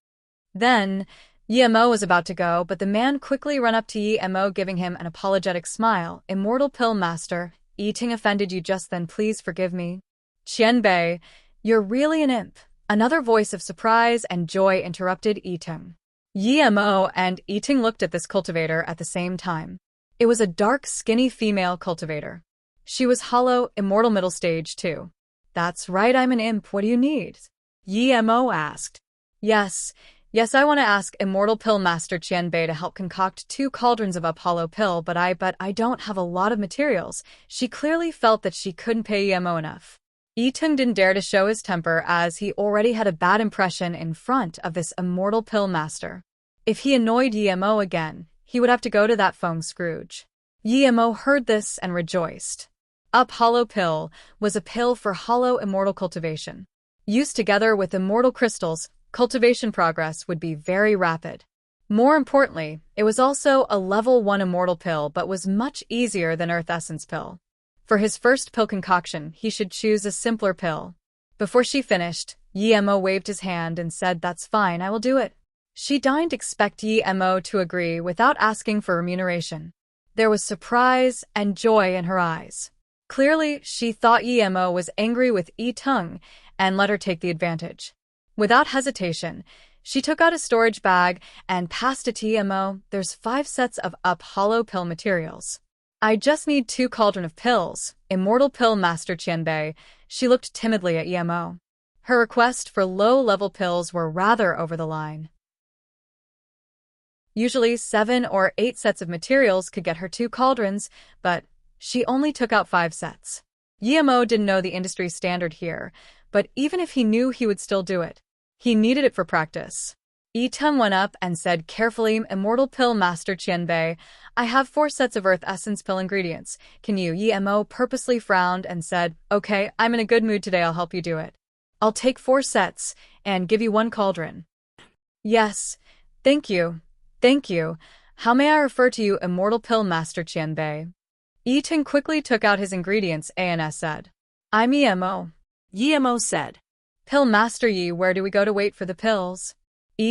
S1: Then, Yemo was about to go, but the man quickly ran up to Yemo, giving him an apologetic smile. Immortal pill master, Yiting offended you just then, please forgive me. Qianbei, you're really an imp. Another voice of surprise and joy interrupted Yiting. Yemo and Yiting looked at this cultivator at the same time. It was a dark, skinny female cultivator. She was hollow, immortal middle stage too. That's right, I'm an imp. What do you need? Yemo asked. Yes, I want to ask Immortal Pill Master Qianbei to help concoct 2 cauldrons of Apollo pill, but I don't have a lot of materials. She clearly felt that she couldn't pay Yemo enough. Yiting didn't dare to show his temper, as he already had a bad impression in front of this Immortal Pill Master. If he annoyed Yemo again, he would have to go to that Feng Scrooge. Yemo heard this and rejoiced. Hollow pill was a pill for hollow immortal cultivation. Used together with immortal crystals, cultivation progress would be very rapid. More importantly, it was also a level 1 immortal pill, but was much easier than Earth Essence pill. For his first pill concoction, he should choose a simpler pill. Before she finished, Yemo waved his hand and said, "That's fine, I will do it." She didn't expect Yemo to agree without asking for remuneration. There was surprise and joy in her eyes. Clearly, she thought Yemo was angry with Tung and let her take the advantage. Without hesitation, she took out a storage bag and passed it to Yemo. "There's 5 sets of hollow pill materials. I just need 2 cauldron of pills, immortal pill master Qianbei." She looked timidly at Yemo. Her request for low-level pills were rather over the line. Usually 7 or 8 sets of materials could get her 2 cauldrons, but she only took out 5 sets. Yemo didn't know the industry standard here, but even if he knew, he would still do it. He needed it for practice. Tung went up and said carefully, "Immortal pill master Qianbei, I have 4 sets of earth essence pill ingredients. Can you?" Yemo purposely frowned and said, "Okay, I'm in a good mood today, I'll help you do it. I'll take 4 sets and give you 1 cauldron." "Yes, thank you. Thank you. How may I refer to you, immortal pill master Qianbei?" Tung quickly took out his ingredients and said, "I'm Yemo."
S2: Yemo said,
S1: "Pill master Yi, where do we go to wait for the pills?"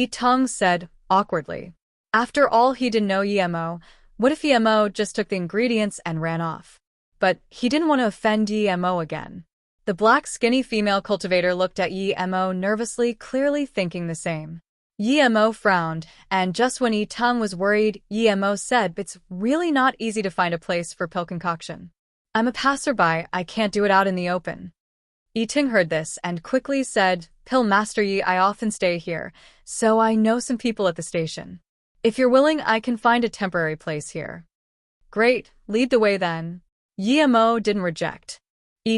S1: Tung said, awkwardly. After all, he didn't know Yemo. What if Yemo just took the ingredients and ran off? But he didn't want to offend Yemo again. The black skinny female cultivator looked at Yemo nervously, clearly thinking the same. Yemo frowned, and just when Tung was worried, Yemo said, "It's really not easy to find a place for pill concoction. I'm a passerby, I can't do it out in the open." Tung heard this and quickly said, "Pill master Yi, I often stay here, so I know some people at the station. If you're willing, I can find a temporary place here." "Great, lead the way then." Yemo didn't reject.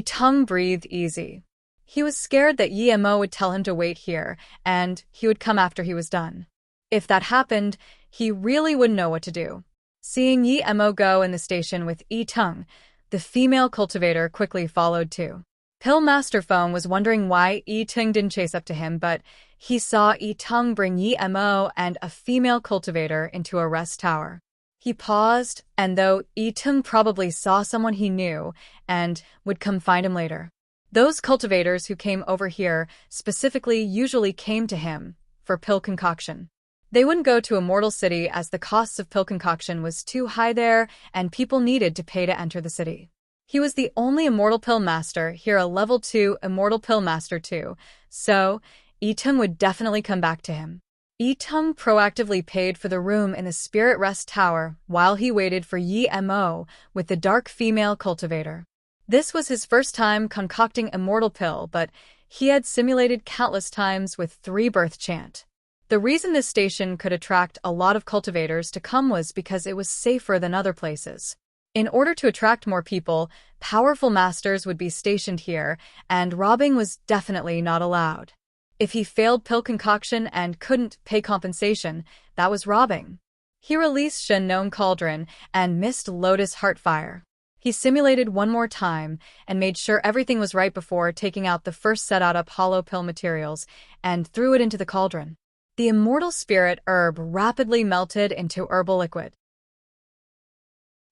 S1: Tung breathed easy. He was scared that Yemo would tell him to wait here, and he would come after he was done. If that happened, he really wouldn't know what to do. Seeing Yemo go in the station with Tung, the female cultivator quickly followed too. Pill Master Phone was wondering why Tung didn't chase up to him, but he saw Tung bring Yemo and a female cultivator into a rest tower. He paused, and though Tung probably saw someone he knew and would come find him later. Those cultivators who came over here specifically usually came to him for pill concoction. They wouldn't go to Immortal City as the costs of pill concoction was too high there and people needed to pay to enter the city. He was the only Immortal Pill Master here, a level 2 Immortal Pill Master too, so Tung would definitely come back to him. Tung proactively paid for the room in the Spirit Rest Tower while he waited for Yemo with the dark female cultivator. This was his first time concocting Immortal Pill, but he had simulated countless times with 3 birth chant. The reason this station could attract a lot of cultivators to come was because it was safer than other places. In order to attract more people, powerful masters would be stationed here, and robbing was definitely not allowed. If he failed pill concoction and couldn't pay compensation, that was robbing. He released Shen Cauldron and missed Lotus Heartfire. He simulated one more time and made sure everything was right before taking out the first set out of hollow pill materials and threw it into the cauldron. The immortal spirit herb rapidly melted into herbal liquid.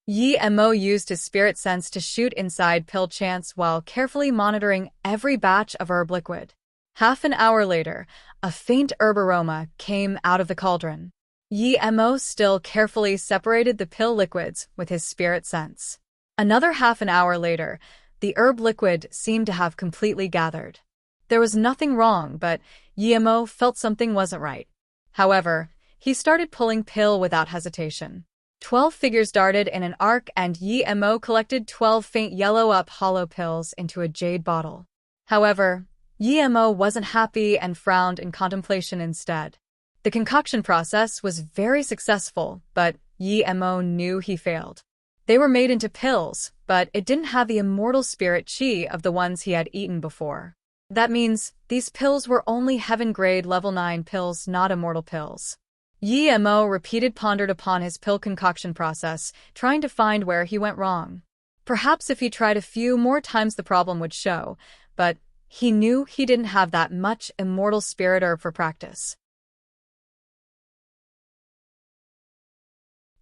S1: Yemo used his spirit sense to shoot inside pill chants while carefully monitoring every batch of herb liquid. Half an hour later, a faint herb aroma came out of the cauldron. Yemo still carefully separated the pill liquids with his spirit sense. Another half an hour later, the herb liquid seemed to have completely gathered. There was nothing wrong, but Yemo felt something wasn't right. However, he started pulling pill without hesitation. 12 figures darted in an arc and Yemo collected 12 faint yellow hollow pills into a jade bottle. However, Yemo wasn't happy and frowned in contemplation instead. The concoction process was very successful, but Yemo knew he failed. They were made into pills, but it didn't have the immortal spirit chi of the ones he had eaten before. That means these pills were only heaven-grade level 9 pills, not immortal pills. Yemo pondered upon his pill concoction process, trying to find where he went wrong. Perhaps if he tried a few more times the problem would show, but he knew he didn't have that much immortal spirit herb for practice.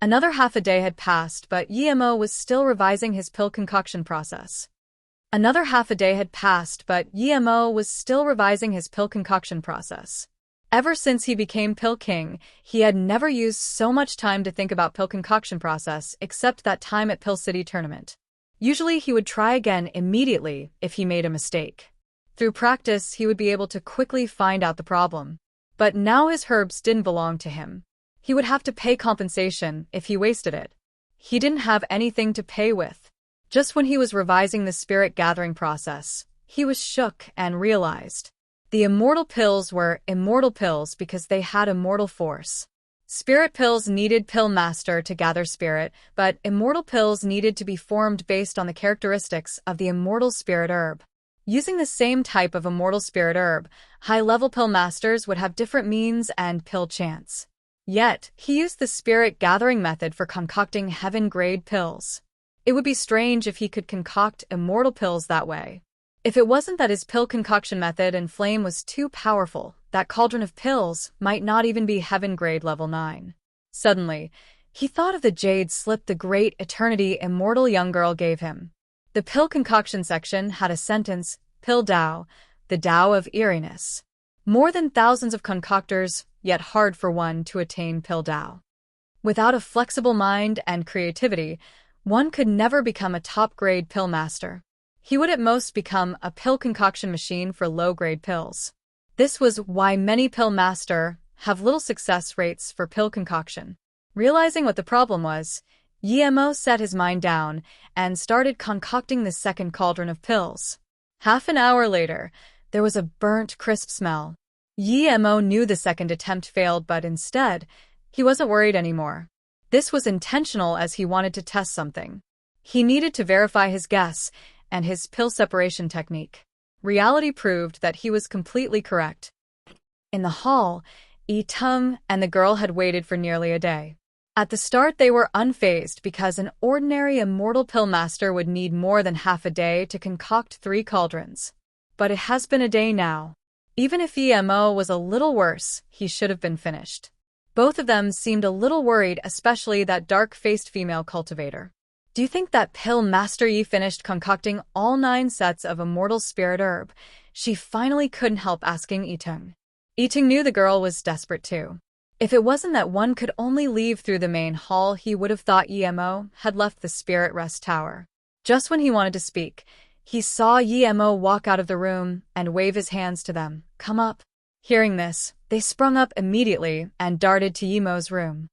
S1: Another half a day had passed, but Yemo was still revising his pill concoction process. Another half a day had passed, but Yemo was still revising his pill concoction process. Ever since he became Pill King, he had never used so much time to think about pill concoction process except that time at Pill City tournament. Usually he would try again immediately if he made a mistake. Through practice, he would be able to quickly find out the problem. But now his herbs didn't belong to him. He would have to pay compensation if he wasted it. He didn't have anything to pay with. Just when he was revising the spirit gathering process, he was shook and realized the immortal pills were immortal pills because they had immortal force. Spirit pills needed Pill Master to gather spirit, but immortal pills needed to be formed based on the characteristics of the immortal spirit herb. Using the same type of immortal spirit herb, high-level Pill Masters would have different means and pill chance. Yet, he used the spirit gathering method for concocting heaven-grade pills. It would be strange if he could concoct immortal pills that way. If it wasn't that his pill concoction method and flame was too powerful, that cauldron of pills might not even be heaven-grade level 9. Suddenly, he thought of the jade slip the great eternity immortal young girl gave him. The pill concoction section had a sentence, Pill Tao, the Tao of eeriness. More than thousands of concoctors, yet hard for one to attain Pill Tao. Without a flexible mind and creativity, one could never become a top-grade pill master. He would at most become a pill concoction machine for low-grade pills. This was why many pill master have little success rates for pill concoction. Realizing what the problem was, Yemo set his mind down and started concocting the second cauldron of pills. Half an hour later, there was a burnt, crisp smell. Yemo knew the second attempt failed, but instead, he wasn't worried anymore. This was intentional as he wanted to test something. He needed to verify his guess and his pill separation technique. Reality proved that he was completely correct. In the hall, Yi-tung and the girl had waited for nearly a day. At the start, they were unfazed because an ordinary immortal pill master would need more than half a day to concoct 3 cauldrons. But it has been a day now. Even if Yemo was a little worse, he should have been finished. Both of them seemed a little worried, especially that dark-faced female cultivator. Do you think that Pill Master Yi finished concocting all 9 sets of immortal spirit herb? She finally couldn't help asking Yi-tung. Yi-tung knew the girl was desperate too. If it wasn't that one could only leave through the main hall, he would have thought Yemo had left the spirit rest tower. Just when he wanted to speak, he saw Yemo walk out of the room and wave his hands to them. Come up. Hearing this, they sprung up immediately and darted to Yemo's room.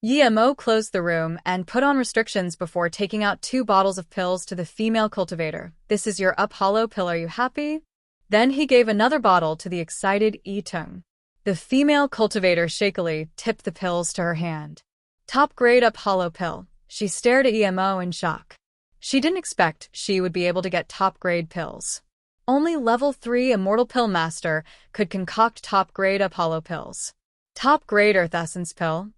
S1: Yemo closed the room and put on restrictions before taking out 2 bottles of pills to the female cultivator. This is your up hollow pill, are you happy? Then he gave another bottle to the excited Yi-tung. The female cultivator shakily tipped the pills to her hand. Top grade up hollow pill. She stared at Yemo in shock. She didn't expect she would be able to get top grade pills. Only level 3 immortal pill master could concoct top grade up hollow pills. Top grade earth essence pill?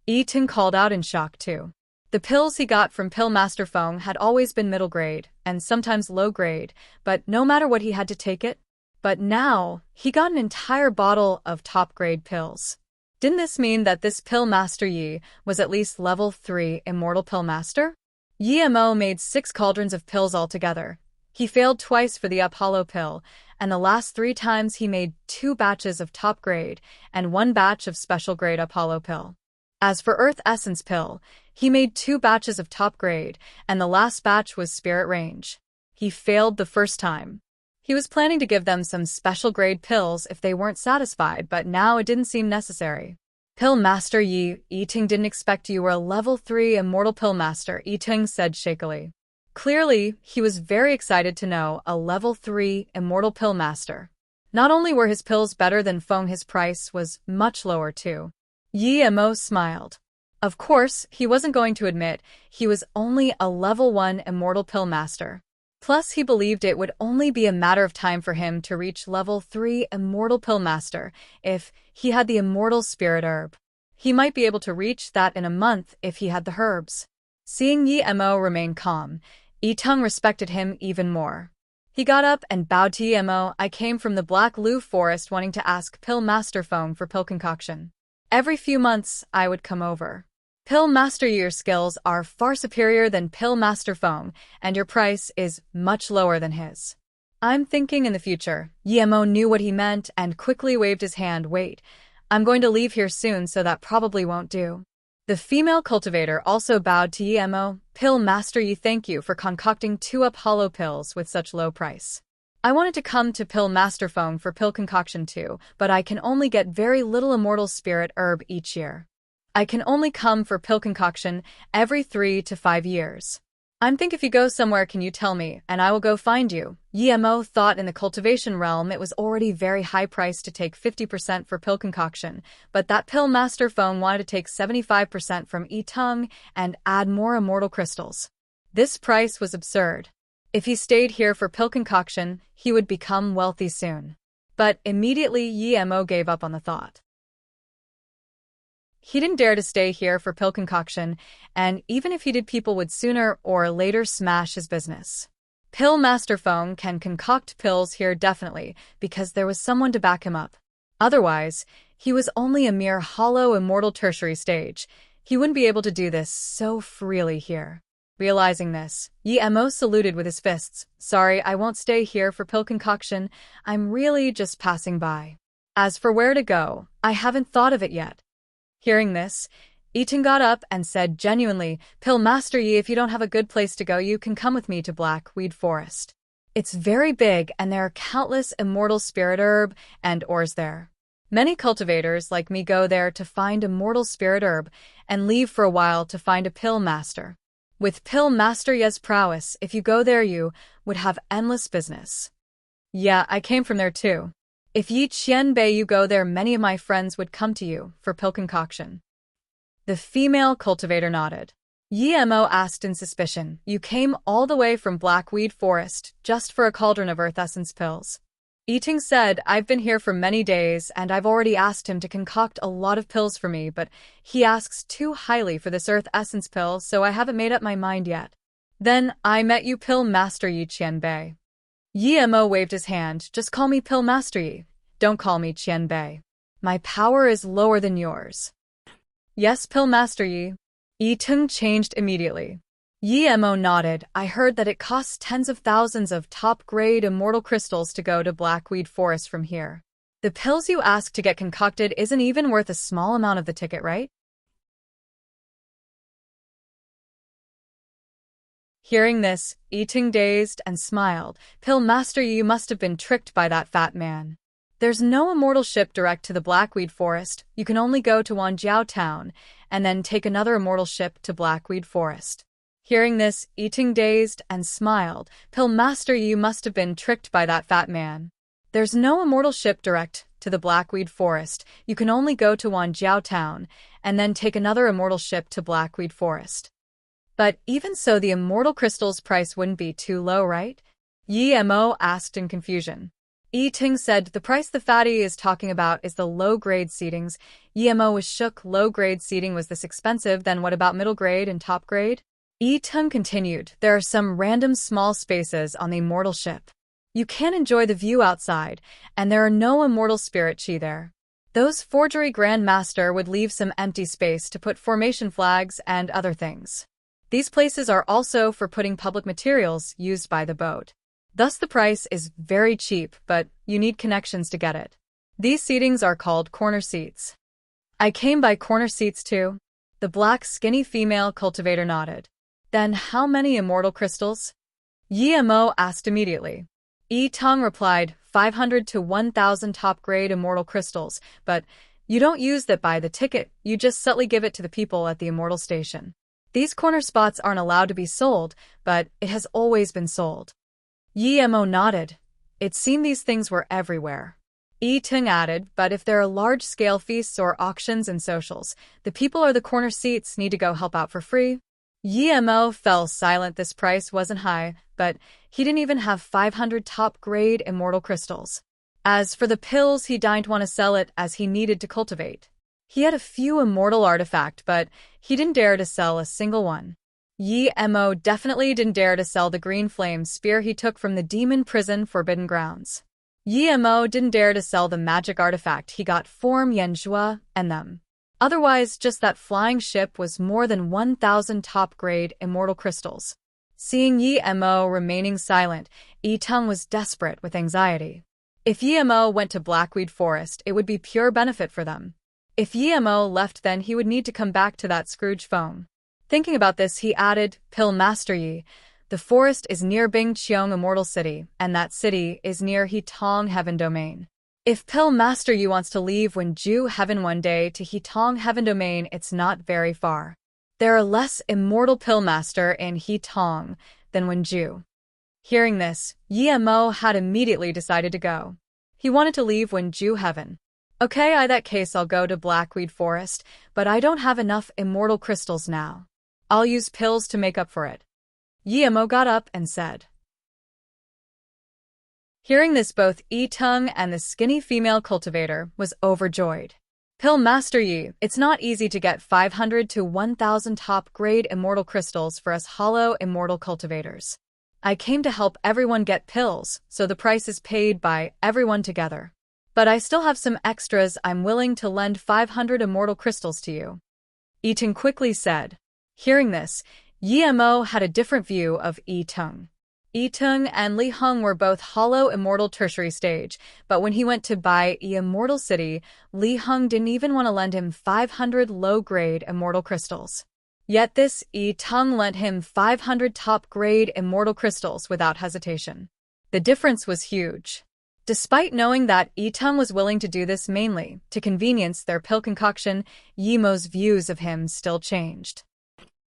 S1: Yi-tung called out in shock too. The pills he got from Pill Master Feng had always been middle grade, and sometimes low grade, but no matter what he had to take it. But now, he got an entire bottle of top grade pills. Didn't this mean that this Pill Master Yi was at least level 3 immortal pill master? Yemo made 6 cauldrons of pills altogether. He failed twice for the up hollow pill, and the last 3 times he made 2 batches of top grade and 1 batch of special grade up hollow pill. As for Earth Essence Pill, he made 2 batches of top grade, and the last batch was spirit range. He failed the first time. He was planning to give them some special grade pills if they weren't satisfied, but now it didn't seem necessary. Pill Master Yi-tung didn't expect you were a level 3 immortal pill master, Yi-tung said shakily. Clearly, he was very excited to know a level 3 immortal pill master. Not only were his pills better than Feng, his price was much lower too. Yemo smiled. Of course, he wasn't going to admit he was only a level 1 immortal pill master. Plus, he believed it would only be a matter of time for him to reach level 3 immortal pill master if he had the immortal spirit herb. He might be able to reach that in a month if he had the herbs. Seeing Yemo remain calm, Yi-tung respected him even more. He got up and bowed to Yemo. I came from the Black Lu Forest wanting to ask Pill Master Feng for pill concoction. Every few months, I would come over. Pill Master Yi, your skills are far superior than Pill Master Feng, and your price is much lower than his. I'm thinking in the future. Yemo knew what he meant and quickly waved his hand. Wait, I'm going to leave here soon, so that probably won't do. The female cultivator also bowed to Yemo. Pill Master Yi, thank you for concocting 2-up hollow pills with such low price. I wanted to come to Pill Master Feng for pill concoction too, but I can only get very little immortal spirit herb each year. I can only come for pill concoction every 3 to 5 years. I'm think if you go somewhere, can you tell me, and I will go find you. Yemo thought in the cultivation realm it was already very high price to take 50% for pill concoction, but that Pill Master Feng wanted to take 75% from Yi-Tung and add more immortal crystals. This price was absurd. If he stayed here for pill concoction, he would become wealthy soon. But immediately Yemo gave up on the thought. He didn't dare to stay here for pill concoction, and even if he did, people would sooner or later smash his business. Pill Master Feng can concoct pills here definitely, because there was someone to back him up. Otherwise, he was only a mere hollow immortal tertiary stage. He wouldn't be able to do this so freely here. Realizing this, Yemo saluted with his fists. Sorry, I won't stay here for pill concoction. I'm really just passing by. As for where to go, I haven't thought of it yet. Hearing this, Yi-Tung got up and said genuinely, Pill Master Yi, if you don't have a good place to go, you can come with me to Blackweed Forest. It's very big and there are countless immortal spirit herb and ores there. Many cultivators like me go there to find immortal spirit herb and leave for a while to find a pill master. With Pill Master Yi's prowess, if you go there you would have endless business. Yeah, I came from there too. If Yi Qianbei you go there, many of my friends would come to you for pill concoction. The female cultivator nodded. Yemo asked in suspicion, you came all the way from Blackweed Forest just for a cauldron of earth essence pills? Yi-Tung said, I've been here for many days and I've already asked him to concoct a lot of pills for me, but he asks too highly for this earth essence pill, so I haven't made up my mind yet. Then I met you, Pill Master Yi Qianbei. Yemo waved his hand, just call me Pill Master Yi. Don't call me Qianbei. My power is lower than yours. Yes, Pill Master Yi. Yi-Tung changed immediately. Yemo nodded. I heard that it costs tens of thousands of top-grade immortal crystals to go to Blackweed Forest from here. The pills you ask to get concocted isn't even worth a small amount of the ticket, right? Hearing this, Yi-Tung dazed and smiled. Pill Master, you must have been tricked by that fat man. There's no immortal ship direct to the Blackweed Forest. You can only go to Wanjiao Town and then take another immortal ship to Blackweed Forest. Hearing this, Yi-Tung dazed and smiled. Pill Master, you must have been tricked by that fat man. There's no immortal ship direct to the Blackweed Forest. You can only go to Wanjiao Town and then take another immortal ship to Blackweed Forest. But even so, the immortal crystal's price wouldn't be too low, right? Yemo asked in confusion. Yi-Tung said, the price the fatty is talking about is the low-grade seedings. Yemo was shook. Low-grade seeding was this expensive, then what about middle grade and top grade? Yi-Tung continued, there are some random small spaces on the immortal ship. You can't enjoy the view outside, and there are no immortal spirit chi there. Those forgery grandmaster would leave some empty space to put formation flags and other things. These places are also for putting public materials used by the boat. Thus the price is very cheap, but you need connections to get it. These seatings are called corner seats. I came by corner seats too. The black skinny female cultivator nodded. Then how many immortal crystals? Yemo asked immediately. Yi-Tung replied, 500 to 1,000 top-grade immortal crystals, but you don't use that by the ticket, you just subtly give it to the people at the immortal station. These corner spots aren't allowed to be sold, but it has always been sold. Yemo nodded. It seemed these things were everywhere. Yi-Tung added, but if there are large-scale feasts or auctions and socials, the people or the corner seats need to go help out for free. Yemo fell silent. This price wasn't high, but he didn't even have 500 top-grade immortal crystals. As for the pills, he didn't want to sell it as he needed to cultivate. He had a few immortal artifacts, but he didn't dare to sell a single one. Yemo definitely didn't dare to sell the green flame spear he took from the demon prison Forbidden Grounds. Yemo didn't dare to sell the magic artifact he got from Yanzhua and them. Otherwise, just that flying ship was more than 1,000 top-grade immortal crystals. Seeing Yi Mo remaining silent, Yi Tung was desperate with anxiety. If Yi Mo went to Blackweed Forest, it would be pure benefit for them. If Yi Mo left, then he would need to come back to that Scrooge phone. Thinking about this, he added, Pill Master Yi, the forest is near Bing Cheong Immortal City, and that city is near He Tong Heaven Domain. If Pill Master Yi wants to leave Wenju Heaven one day to He Tong Heaven Domain, it's not very far. There are less immortal Pill Master in He Tong than Wenju. Hearing this, Yi Mo had immediately decided to go. He wanted to leave Wenju Heaven. Okay, in that case I'll go to Blackweed Forest, but I don't have enough immortal crystals now. I'll use pills to make up for it. Yi Mo got up and said. Hearing this, both Yi Tung and the skinny female cultivator was overjoyed. Pill Master Yi, it's not easy to get 500 to 1,000 top-grade immortal crystals for us hollow immortal cultivators. I came to help everyone get pills, so the price is paid by everyone together. But I still have some extras. I'm willing to lend 500 immortal crystals to you. Yi Tung quickly said. Hearing this, Yi Mo had a different view of Yi Tung. Yi Tung and Li Hung were both hollow immortal tertiary stage, but when he went to buy Immortal City, Li Hung didn't even want to lend him 500 low-grade immortal crystals. Yet this Yi Tung lent him 500 top-grade immortal crystals without hesitation. The difference was huge. Despite knowing that Yi Tung was willing to do this mainly to convenience their pill concoction, Yi Mo's views of him still changed.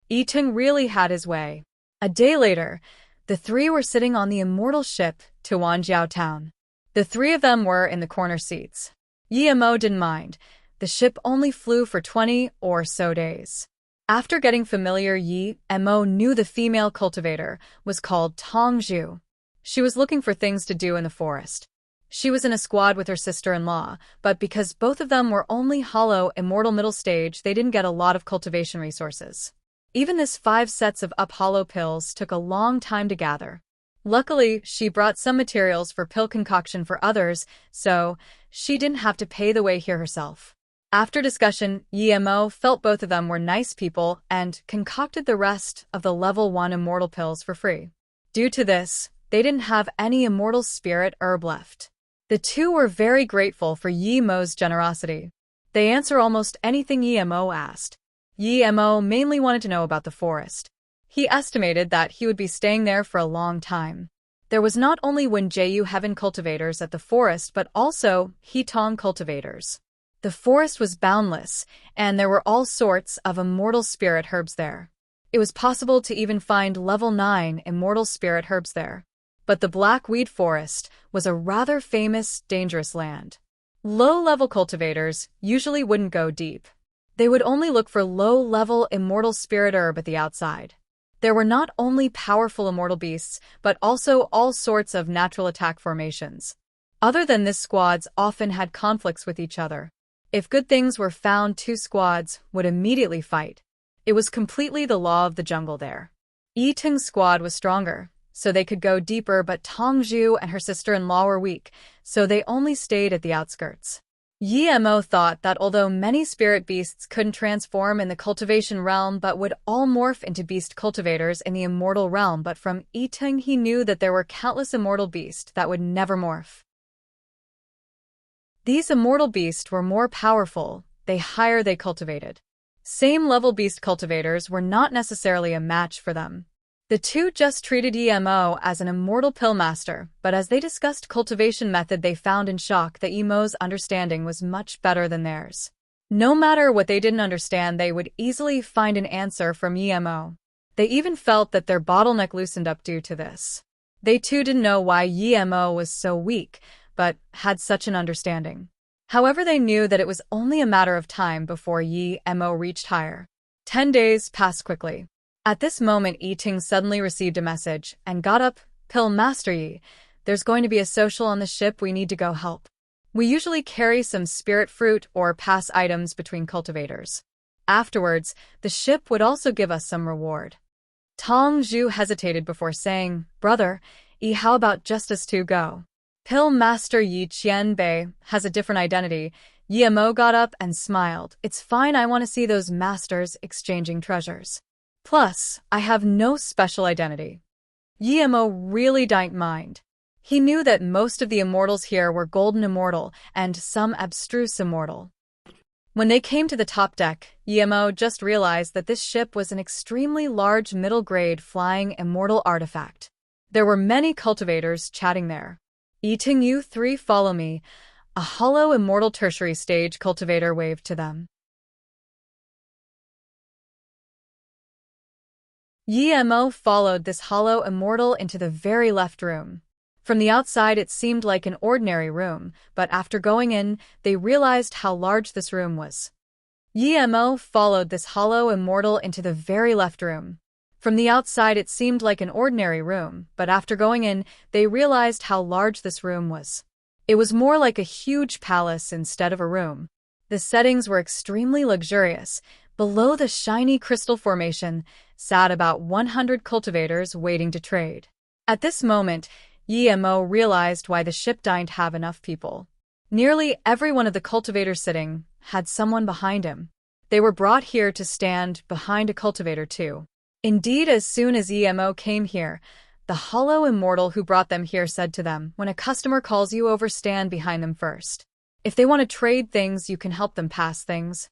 S1: Yi Tung really had his way. A day later, the three were sitting on the immortal ship to Wanjiao Town. The three of them were in the corner seats. Yi Mo didn't mind. The ship only flew for 20 or so days. After getting familiar, Yi Mo knew the female cultivator was called Tong Zhu. She was looking for things to do in the forest. She was in a squad with her sister-in-law, but because both of them were only hollow immortal middle stage, they didn't get a lot of cultivation resources. Even this 5 sets of hollow pills took a long time to gather. Luckily, she brought some materials for pill concoction for others, so she didn't have to pay the way here herself. After discussion, Yi Mo felt both of them were nice people and concocted the rest of the level 1 immortal pills for free. Due to this, they didn't have any immortal spirit herb left. The two were very grateful for Yi Mo's generosity. They answer almost anything Yi Mo asked. Yi Mo mainly wanted to know about the forest. He estimated that he would be staying there for a long time. There was not only Wenju Heaven cultivators at the forest, but also He Tong cultivators. The forest was boundless, and there were all sorts of immortal spirit herbs there. It was possible to even find level 9 immortal spirit herbs there. But the Blackweed Forest was a rather famous, dangerous land. Low-level cultivators usually wouldn't go deep. They would only look for low-level immortal spirit herb at the outside. There were not only powerful immortal beasts, but also all sorts of natural attack formations. Other than this, squads often had conflicts with each other. If good things were found, 2 squads would immediately fight. It was completely the law of the jungle there. Yi Tung's squad was stronger, so they could go deeper, but Tong Zhu and her sister-in-law were weak, so they only stayed at the outskirts. Yi Mo thought that although many spirit beasts couldn't transform in the cultivation realm but would all morph into beast cultivators in the immortal realm, but from Yi Tung he knew that there were countless immortal beasts that would never morph. These immortal beasts were more powerful the higher they cultivated. Same level beast cultivators were not necessarily a match for them. The two just treated Yi Mo as an immortal pill master, but as they discussed cultivation method, they found in shock that Yi Mo's understanding was much better than theirs. No matter what they didn't understand, they would easily find an answer from Yi Mo. They even felt that their bottleneck loosened up due to this. They too didn't know why Yi Mo was so weak, but had such an understanding. However, they knew that it was only a matter of time before Yi Mo reached higher. 10 days passed quickly. At this moment, Yi Tung suddenly received a message and got up. Pill Master Yi, there's going to be a social on the ship. We need to go help. We usually carry some spirit fruit or pass items between cultivators. Afterwards, the ship would also give us some reward. Tong Zhu hesitated before saying, Brother, Yi, how about just us two go? Pill Master Yi Qianbei has a different identity. Yemo got up and smiled. It's fine, I want to see those masters exchanging treasures. Plus, I have no special identity. Yemo really didn't mind. He knew that most of the immortals here were golden immortal and some abstruse immortal. When they came to the top deck, Yemo just realized that this ship was an extremely large middle-grade flying immortal artifact. There were many cultivators chatting there. Eating you three follow me, a hollow immortal tertiary stage cultivator waved to them. Yemo followed this hollow immortal into the very left room. From the outside it seemed like an ordinary room, but after going in, they realized how large this room was. Yemo followed this hollow immortal into the very left room. From the outside it seemed like an ordinary room, but after going in, they realized how large this room was. It was more like a huge palace instead of a room. The settings were extremely luxurious. Below the shiny crystal formation sat about 100 cultivators waiting to trade. At this moment, Yemo realized why the ship didn't have enough people. Nearly every one of the cultivators sitting had someone behind him. They were brought here to stand behind a cultivator too. Indeed, as soon as Yemo came here, the hollow immortal who brought them here said to them, when a customer calls you over, stand behind them first. If they want to trade things, you can help them pass things.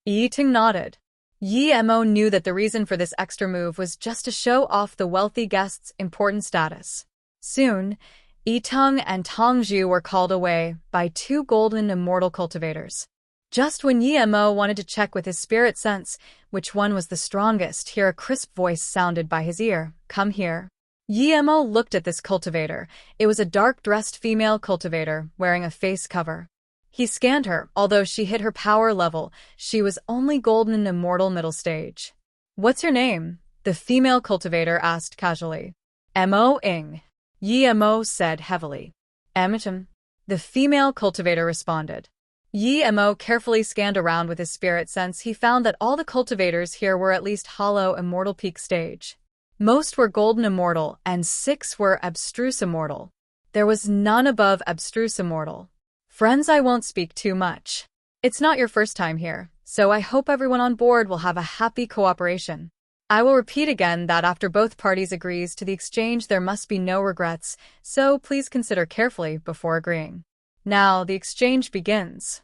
S1: Ting nodded. Yemo knew that the reason for this extra move was just to show off the wealthy guest's important status. Soon, Yitung and Tongju were called away by two golden immortal cultivators. Just when Yemo wanted to check with his spirit sense which one was the strongest, here a crisp voice sounded by his ear. Come here. Yemo looked at this cultivator. It was a dark-dressed female cultivator wearing a face cover. He scanned her. Although she hit her power level, she was only golden immortal middle stage. What's your name? The female cultivator asked casually. Mo-ing. Yemo said heavily. Emitum. The female cultivator responded. Yemo carefully scanned around with his spirit sense. He found that all the cultivators here were at least hollow immortal peak stage. Most were golden immortal, and 6 were abstruse immortal. There was none above abstruse immortal. Friends, I won't speak too much. It's not your first time here, so I hope everyone on board will have a happy cooperation. I will repeat again that after both parties agrees to the exchange, there must be no regrets, so please consider carefully before agreeing. Now the exchange begins.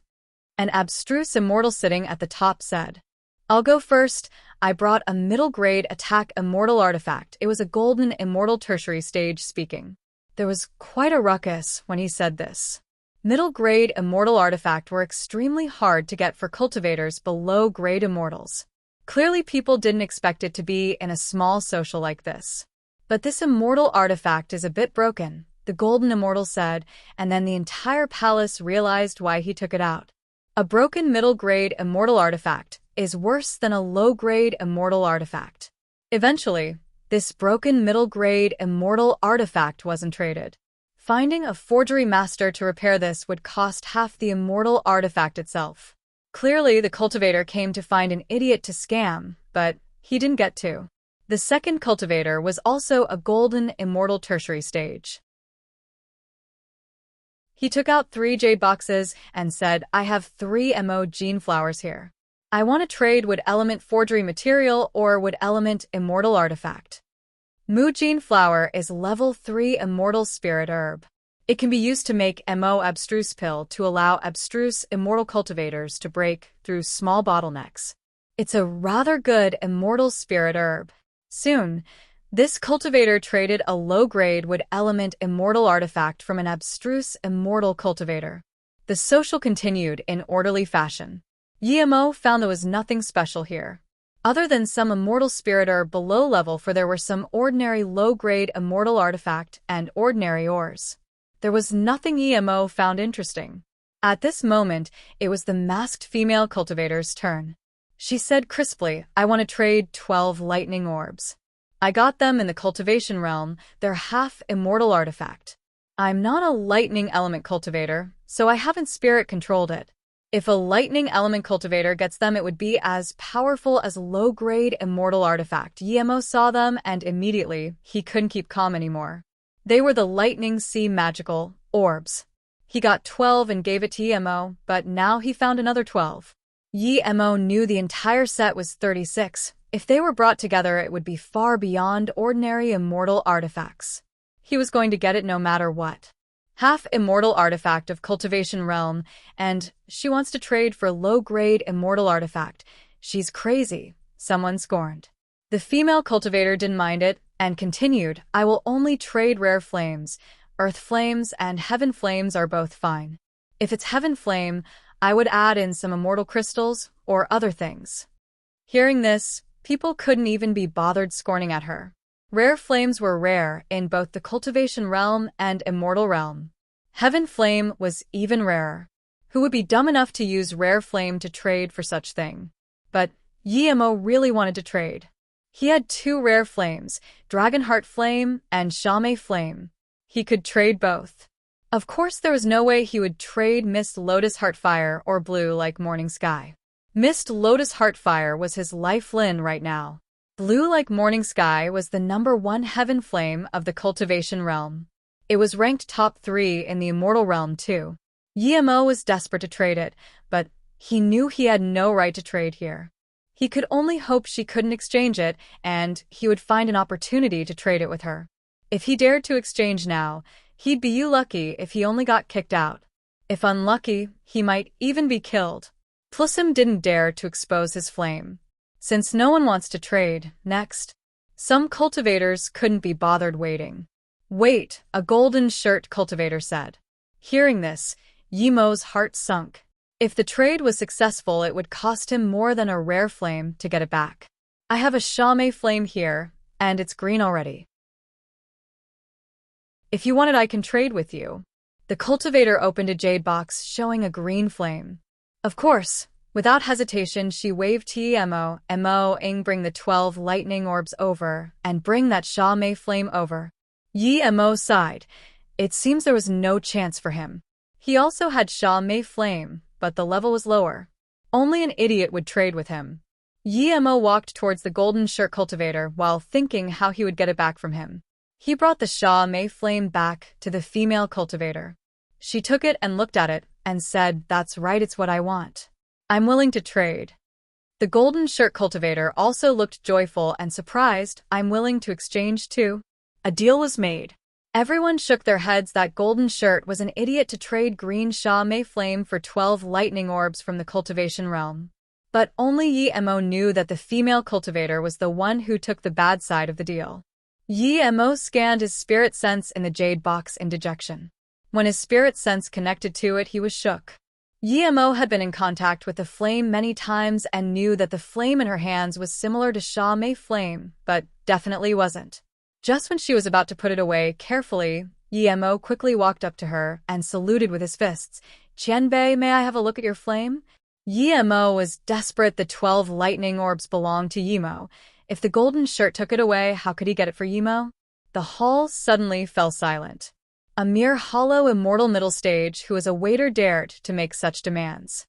S1: An abstruse immortal sitting at the top said, I'll go first. I brought a middle-grade attack immortal artifact. It was a golden immortal tertiary stage speaking. There was quite a ruckus when he said this. Middle-grade immortal artifact were extremely hard to get for cultivators below grade immortals. Clearly people didn't expect it to be in a small social like this. But this immortal artifact is a bit broken, the golden immortal said, and then the entire palace realized why he took it out. A broken middle-grade immortal artifact is worse than a low-grade immortal artifact. Eventually, this broken middle-grade immortal artifact wasn't traded. Finding a forgery master to repair this would cost half the immortal artifact itself. Clearly, the cultivator came to find an idiot to scam, but he didn't get to. The second cultivator was also a golden immortal tertiary stage. He took out 3 jade boxes and said, I have 3 Mo gene flowers here. I want to trade wood element forgery material or wood element immortal artifact. Mu gene flower is level 3 immortal spirit herb. It can be used to make Mo abstruse pill to allow abstruse immortal cultivators to break through small bottlenecks. It's a rather good immortal spirit herb. Soon, this cultivator traded a low-grade wood element immortal artifact from an abstruse immortal cultivator. The social continued in orderly fashion. Yemo found there was nothing special here, other than some immortal spirit herb below level, for there were some ordinary low-grade immortal artifact and ordinary ores. There was nothing Yemo found interesting. At this moment, it was the masked female cultivator's turn. She said crisply, I want to trade 12 lightning orbs. I got them in the cultivation realm. They're half immortal artifact. I'm not a lightning element cultivator, so I haven't spirit controlled it. If a lightning element cultivator gets them, it would be as powerful as low-grade immortal artifact. Yemo saw them, and immediately, he couldn't keep calm anymore. They were the lightning sea magical orbs. He got 12 and gave it to Emo, but now he found another 12. Emo knew the entire set was 36. If they were brought together, it would be far beyond ordinary immortal artifacts. He was going to get it no matter what. Half immortal artifact of cultivation realm, and she wants to trade for low-grade immortal artifact. She's crazy, someone scorned. The female cultivator didn't mind it, and continued, I will only trade rare flames. Earth flames and heaven flames are both fine. If it's heaven flame, I would add in some immortal crystals or other things. Hearing this, people couldn't even be bothered scorning at her. Rare flames were rare in both the cultivation realm and immortal realm. Heaven flame was even rarer. Who would be dumb enough to use rare flame to trade for such thing? But Emo really wanted to trade. He had 2 rare flames, Dragonheart Flame and Shame Flame. He could trade both. Of course, there was no way he would trade Mist Lotus Heartfire or Blue like Morning Sky. Mist Lotus Heartfire was his lifeline right now. Blue like Morning Sky was the #1 heaven flame of the cultivation realm. It was ranked top 3 in the immortal realm too. Emo was desperate to trade it, but he knew he had no right to trade here. He could only hope she couldn't exchange it, and he would find an opportunity to trade it with her. If he dared to exchange now, he'd be lucky if he only got kicked out. If unlucky, he might even be killed. Plusum didn't dare to expose his flame. Since no one wants to trade, next. Some cultivators couldn't be bothered waiting. Wait, a golden shirt cultivator said. Hearing this, Emo's heart sunk. If the trade was successful, it would cost him more than a rare flame to get it back. I have a Shame flame here, and it's green already. If you want it, I can trade with you. The cultivator opened a jade box showing a green flame. Of course, without hesitation, she waved to Emo, bring the 12 lightning orbs over, and bring that Shame flame over. Emo sighed. It seems there was no chance for him. He also had Shame flame, but the level was lower. Only an idiot would trade with him. Emo walked towards the golden shirt cultivator while thinking how he would get it back from him. He brought the Shame flame back to the female cultivator. She took it and looked at it and said, That's right, it's what I want. I'm willing to trade. The golden shirt cultivator also looked joyful and surprised. I'm willing to exchange too. A deal was made. Everyone shook their heads that golden shirt was an idiot to trade green Shame flame for 12 lightning orbs from the cultivation realm. But only Emo knew that the female cultivator was the one who took the bad side of the deal. Emo scanned his spirit sense in the jade box in dejection. When his spirit sense connected to it, he was shook. Emo had been in contact with the flame many times and knew that the flame in her hands was similar to Shame flame, but definitely wasn't. Just when she was about to put it away carefully, Emo quickly walked up to her and saluted with his fists. Qianbei, may I have a look at your flame? Emo was desperate. The 12 lightning orbs belonged to Emo. If the golden shirt took it away, how could he get it for Emo? The hall suddenly fell silent. A mere hollow immortal middle stage who as a waiter dared to make such demands.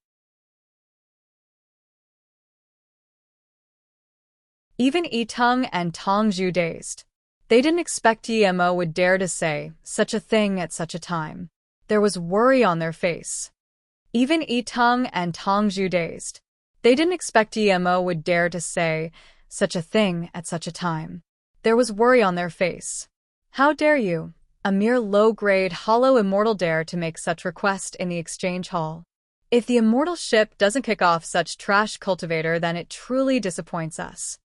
S1: Even Yitung and Tongzhu dazed. They didn't expect Emo would dare to say such a thing at such a time. There was worry on their face. Even Yitung and Tongzhu dazed. They didn't expect Emo would dare to say such a thing at such a time. There was worry on their face. How dare you, a mere low-grade hollow immortal, dare to make such request in the exchange hall? If the immortal ship doesn't kick off such trash cultivator, then it truly disappoints us.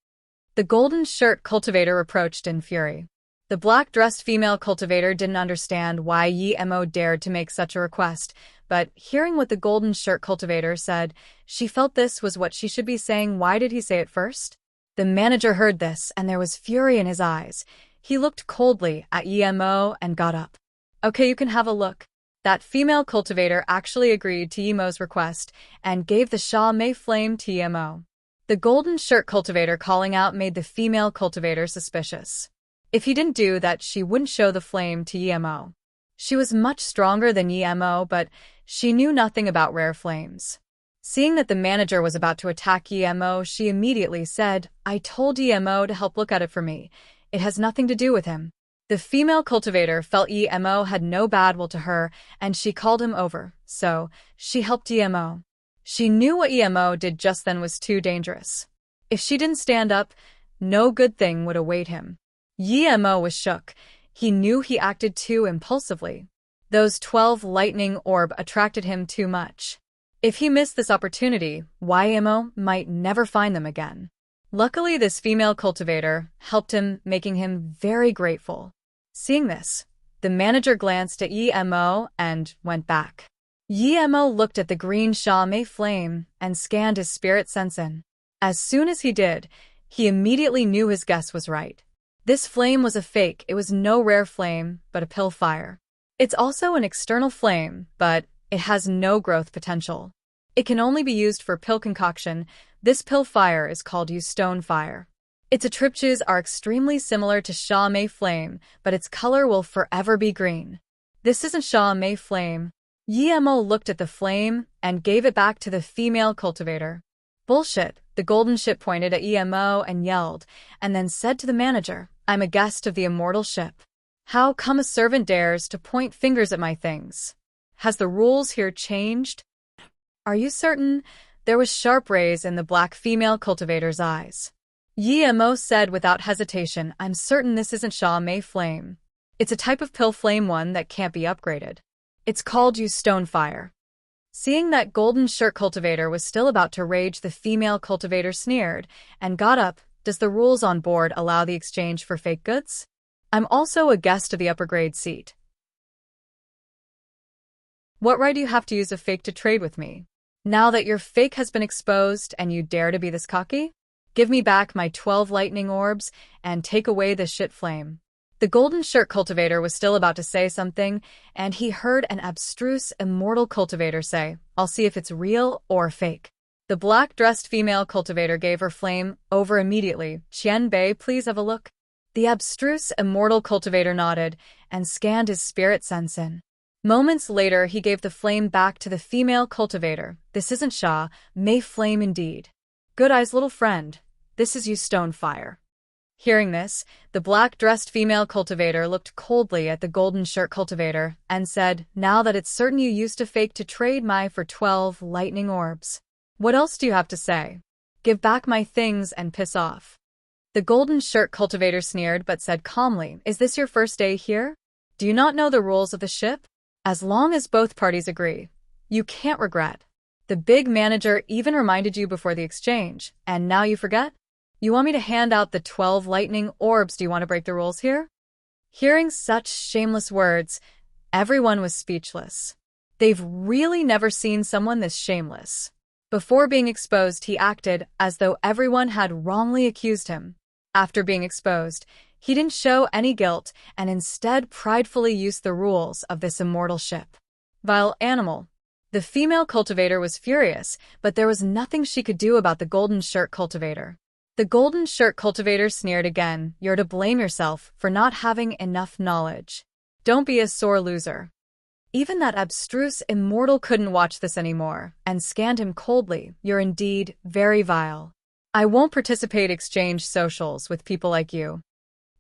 S1: The golden shirt cultivator approached in fury. The black-dressed female cultivator didn't understand why Emo dared to make such a request, but hearing what the golden shirt cultivator said, she felt this was what she should be saying. Why did he say it first? The manager heard this, and there was fury in his eyes. He looked coldly at Emo and got up. Okay, you can have a look. That female cultivator actually agreed to Emo's request and gave the Shame flame to Emo. The golden shirt cultivator calling out made the female cultivator suspicious. If he didn't do that, she wouldn't show the flame to Emo. She was much stronger than Emo, but she knew nothing about rare flames. Seeing that the manager was about to attack Emo, she immediately said, I told Emo to help look at it for me. It has nothing to do with him. The female cultivator felt Emo had no bad will to her, and she called him over, so she helped Emo. She knew what Emo did just then was too dangerous. If she didn't stand up, no good thing would await him. Emo was shook. He knew he acted too impulsively. Those 12 lightning orb attracted him too much. If he missed this opportunity, Emo might never find them again. Luckily, this female cultivator helped him, making him very grateful. Seeing this, the manager glanced at Emo and went back. Emo looked at the green Sha-Mei flame and scanned his spirit sense in. As soon as he did, he immediately knew his guess was right. This flame was a fake. It was no rare flame, but a pill fire. It's also an external flame, but it has no growth potential. It can only be used for pill concoction. This pill fire is called stone fire. Its attributes are extremely similar to Sha-Mei flame, but its color will forever be green. This isn't Sha-Mei flame. Emo looked at the flame and gave it back to the female cultivator. Bullshit. The golden ship pointed at Emo and yelled, and then said to the manager, I'm a guest of the immortal ship. How come a servant dares to point fingers at my things? Has the rules here changed? Are you certain? There was sharp rays in the black female cultivator's eyes. Emo said without hesitation, I'm certain this isn't Sha-Mei flame. It's a type of pill flame, one that can't be upgraded. It's called stone fire. Seeing that golden shirt cultivator was still about to rage, the female cultivator sneered and got up. Does the rules on board allow the exchange for fake goods? I'm also a guest of the upper grade seat. What right do you have to use a fake to trade with me? Now that your fake has been exposed and you dare to be this cocky? Give me back my 12 lightning orbs and take away the shit flame. The golden shirt cultivator was still about to say something, and he heard an abstruse immortal cultivator say, I'll see if it's real or fake. The black-dressed female cultivator gave her flame over immediately. Qian Bei, please have a look. The abstruse immortal cultivator nodded and scanned his spirit sense in. Moments later, he gave the flame back to the female cultivator. This isn't Sha-Mei flame indeed. Good eyes, little friend. This is stone fire. Hearing this, the black-dressed female cultivator looked coldly at the golden shirt cultivator and said, now that it's certain you used a fake to trade my for 12 lightning orbs. What else do you have to say? Give back my things and piss off. The golden shirt cultivator sneered but said calmly, is this your first day here? Do you not know the rules of the ship? As long as both parties agree, you can't regret. The big manager even reminded you before the exchange, and now you forget? You want me to hand out the 12 lightning orbs? Do you want to break the rules here? Hearing such shameless words, everyone was speechless. They've really never seen someone this shameless. Before being exposed, he acted as though everyone had wrongly accused him. After being exposed, he didn't show any guilt and instead pridefully used the rules of this immortal ship. Vile animal. The female cultivator was furious, but there was nothing she could do about the golden shirt cultivator. The golden shirt cultivator sneered again. You're to blame yourself for not having enough knowledge. Don't be a sore loser. Even that abstruse immortal couldn't watch this anymore and scanned him coldly. You're indeed very vile. I won't participate exchange socials with people like you.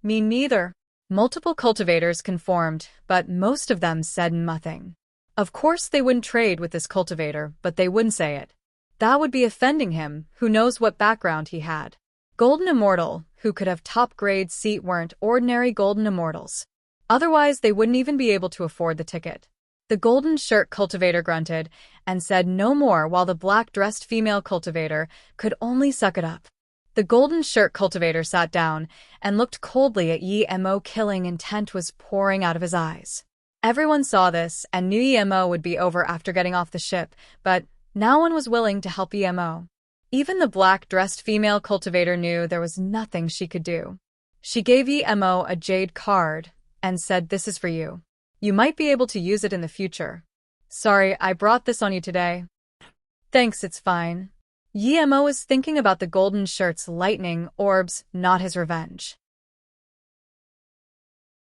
S1: Me neither. Multiple cultivators conformed, but most of them said nothing. Of course they wouldn't trade with this cultivator, but they wouldn't say it. That would be offending him. Who knows what background he had. Golden Immortal, who could have top-grade seat, weren't ordinary Golden Immortals. Otherwise, they wouldn't even be able to afford the ticket. The golden shirt cultivator grunted and said no more while the black-dressed female cultivator could only suck it up. The golden shirt cultivator sat down and looked coldly at Emo. Killing intent was pouring out of his eyes. Everyone saw this and knew Emo would be over after getting off the ship, but no one was willing to help Emo. Even the black-dressed female cultivator knew there was nothing she could do. She gave Emo a jade card and said, this is for you. You might be able to use it in the future. Sorry, I brought this on you today. Thanks, it's fine. Emo was thinking about the golden shirt's lightning orbs, not his revenge.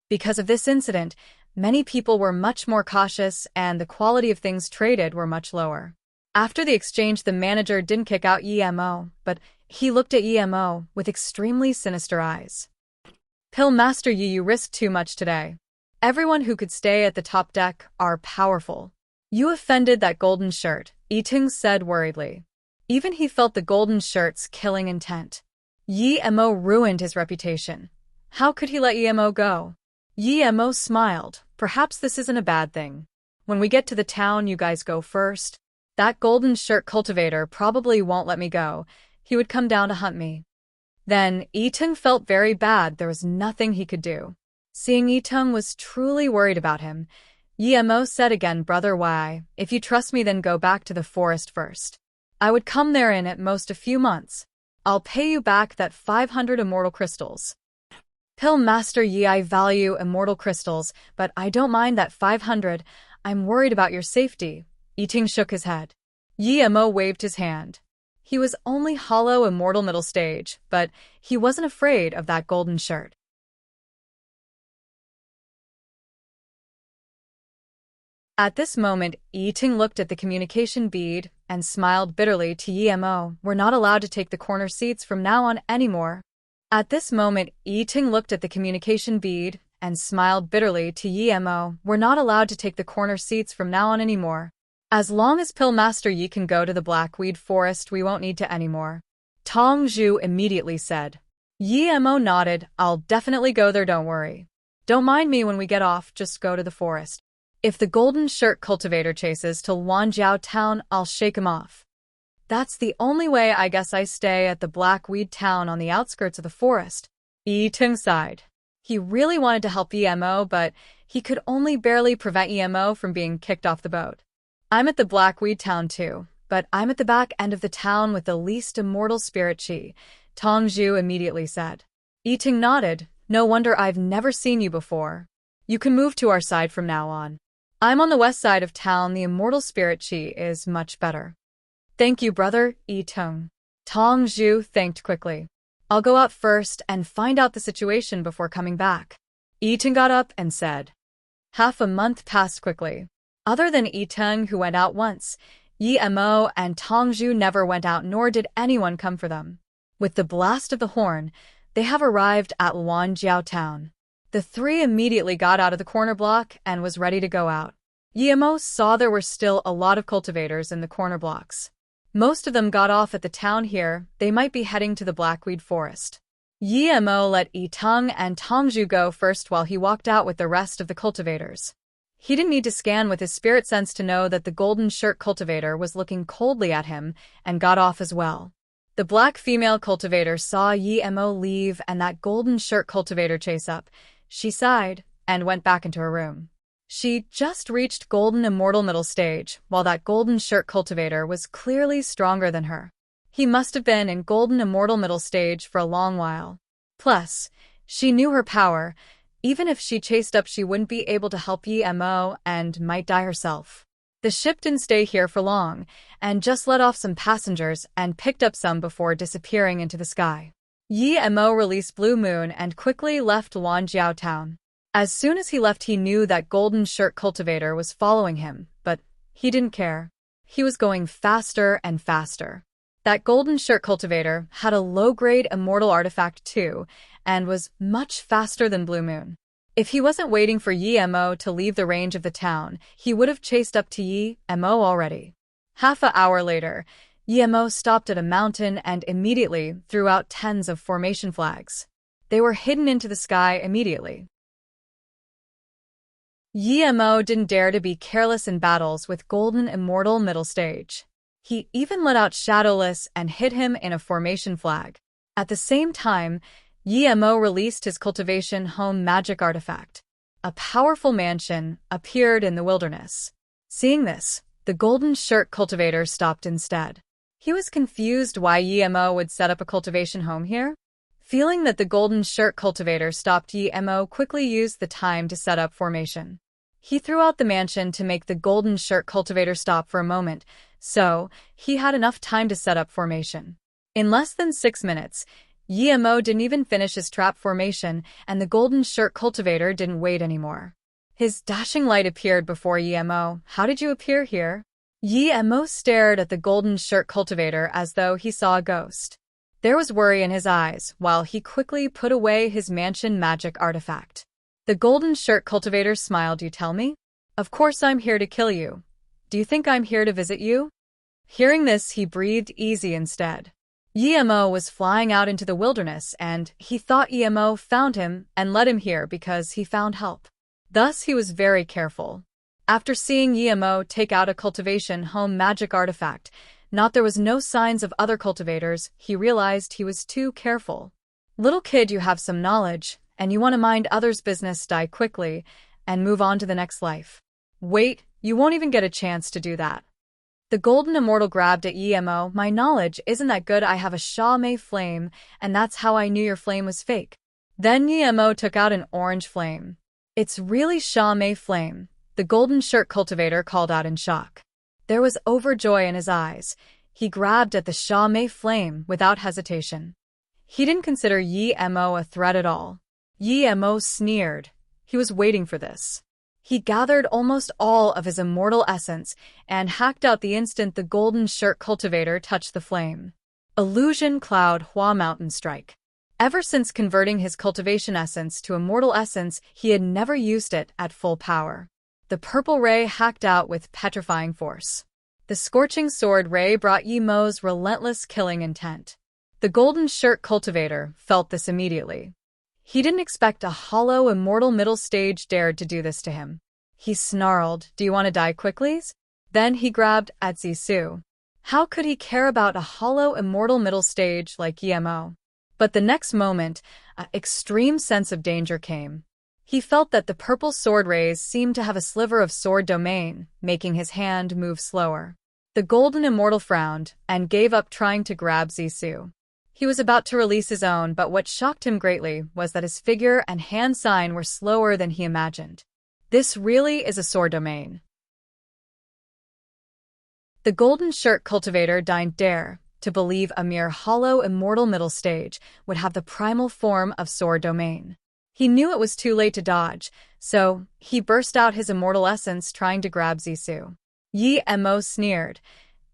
S1: Because of this incident, many people were much more cautious and the quality of things traded were much lower. After the exchange, the manager didn't kick out Emo, but he looked at Emo with extremely sinister eyes. Pill Master Yi, you risked too much today. Everyone who could stay at the top deck are powerful. You offended that golden shirt, Yiting said worriedly. Even he felt the golden shirt's killing intent. Yi Mo ruined his reputation. How could he let Yi Mo go? Yi Mo smiled. Perhaps this isn't a bad thing. When we get to the town, you guys go first. That golden shirt cultivator probably won't let me go. He would come down to hunt me. Then Yiting felt very bad. There was nothing he could do. Seeing Yiting was truly worried about him, Yi Mo said again, brother, why? If you trust me, then go back to the forest first. I would come there in at most a few months. I'll pay you back that 500 immortal crystals. Pill Master Yi, I value immortal crystals, but I don't mind that 500. I'm worried about your safety. Yiting shook his head. Yi Mo waved his hand. He was only hollow immortal middle stage, but he wasn't afraid of that golden shirt. At this moment, Yiting looked at the communication bead and smiled bitterly to Yi Mo. We're not allowed to take the corner seats from now on anymore. At this moment, Yiting looked at the communication bead and smiled bitterly to Yi Mo. We're not allowed to take the corner seats from now on anymore. As long as Pill Master Yi can go to the Blackweed Forest, we won't need to anymore. Tong Zhu immediately said. Yi Mo nodded. I'll definitely go there, don't worry. Don't mind me when we get off, just go to the forest. If the golden shirt cultivator chases to Wanjiao town, I'll shake him off. That's the only way. I guess I stay at the Blackweed town on the outskirts of the forest. Yiting sighed. He really wanted to help Yi Mo, but he could only barely prevent Yi Mo from being kicked off the boat. I'm at the Blackweed town too, but I'm at the back end of the town with the least immortal spirit chi, Tong Zhu immediately said. Yiting nodded. No wonder I've never seen you before. You can move to our side from now on. I'm on the west side of town. The immortal spirit chi is much better. Thank you, brother, Yiting. Tong Zhu thanked quickly. I'll go out first and find out the situation before coming back. Yiting got up and said. Half a month passed quickly. Other than Yiting, who went out once, Yi Mo and Tong Zhu never went out, nor did anyone come for them. With the blast of the horn, they have arrived at Wanjiao town. The three immediately got out of the corner block and was ready to go out. Yi Mo saw there were still a lot of cultivators in the corner blocks. Most of them got off at the town here. They might be heading to the Blackweed Forest. Yi Mo let Yiting and Tong Zhu go first while he walked out with the rest of the cultivators. He didn't need to scan with his spirit sense to know that the golden shirt cultivator was looking coldly at him and got off as well. The black female cultivator saw Yi Mo leave and that golden shirt cultivator chase up. She sighed and went back into her room. She just reached golden immortal middle stage, while that golden shirt cultivator was clearly stronger than her. He must have been in golden immortal middle stage for a long while. Plus, she knew her power. Even if she chased up, she wouldn't be able to help Yi Mo and might die herself. The ship didn't stay here for long, and just let off some passengers and picked up some before disappearing into the sky. Yi Mo released Blue Moon and quickly left Wanjiao town. As soon as he left, he knew that golden shirt cultivator was following him, but he didn't care. He was going faster and faster. That golden shirt cultivator had a low-grade immortal artifact too, and was much faster than Blue Moon. If he wasn't waiting for Yi Mo to leave the range of the town, he would have chased up to Yi Mo already. Half an hour later, Yi Mo stopped at a mountain and immediately threw out tens of formation flags. They were hidden into the sky immediately. Yi Mo didn't dare to be careless in battles with golden immortal middle stage. He even let out Shadowless and hid him in a formation flag. At the same time, Yi Mo released his cultivation home magic artifact. A powerful mansion appeared in the wilderness. Seeing this, the golden shirt cultivator stopped instead. He was confused why Yi Mo would set up a cultivation home here. Feeling that the golden shirt cultivator stopped, Yi Mo quickly used the time to set up formation. He threw out the mansion to make the golden shirt cultivator stop for a moment, so he had enough time to set up formation. In less than 6 minutes, Yi Mo didn't even finish his trap formation, and the golden shirt cultivator didn't wait anymore. His dashing light appeared before Yi Mo. How did you appear here? Yi Mo stared at the golden shirt cultivator as though he saw a ghost. There was worry in his eyes while he quickly put away his mansion magic artifact. The golden shirt cultivator smiled. You tell me? Of course I'm here to kill you. Do you think I'm here to visit you? Hearing this, he breathed easy instead. Emo was flying out into the wilderness, and he thought Emo found him and led him here because he found help. Thus, he was very careful. After seeing Emo take out a cultivation home magic artifact, there was no signs of other cultivators, he realized he was too careful. Little kid, you have some knowledge, and you want to mind others' business, die quickly, and move on to the next life. Wait, you won't even get a chance to do that. The golden immortal grabbed at Emo. My knowledge isn't that good. I have a Sha Mei flame, and that's how I knew your flame was fake. Then Emo took out an orange flame. It's really Sha Mei flame, the golden shirt cultivator called out in shock. There was overjoy in his eyes. He grabbed at the Sha Mei flame without hesitation. He didn't consider Emo a threat at all. Emo sneered. He was waiting for this. He gathered almost all of his immortal essence and hacked out the instant the golden shirt cultivator touched the flame. Illusion Cloud Hua Mountain Strike. Ever since converting his cultivation essence to immortal essence, he had never used it at full power. The purple ray hacked out with petrifying force. The scorching sword ray brought Emo's relentless killing intent. The golden shirt cultivator felt this immediately. He didn't expect a hollow immortal middle stage dared to do this to him. He snarled, do you want to die quickly? Then he grabbed at Zisu. How could he care about a hollow immortal middle stage like Emo? But the next moment, an extreme sense of danger came. He felt that the purple sword rays seemed to have a sliver of sword domain, making his hand move slower. The golden immortal frowned and gave up trying to grab Zisu. He was about to release his own, but what shocked him greatly was that his figure and hand sign were slower than he imagined. This really is a sword domain. The golden shirt cultivator didn't dare to believe a mere hollow immortal middle stage would have the primal form of sword domain. He knew it was too late to dodge, so he burst out his immortal essence trying to grab Zisu. Emo sneered.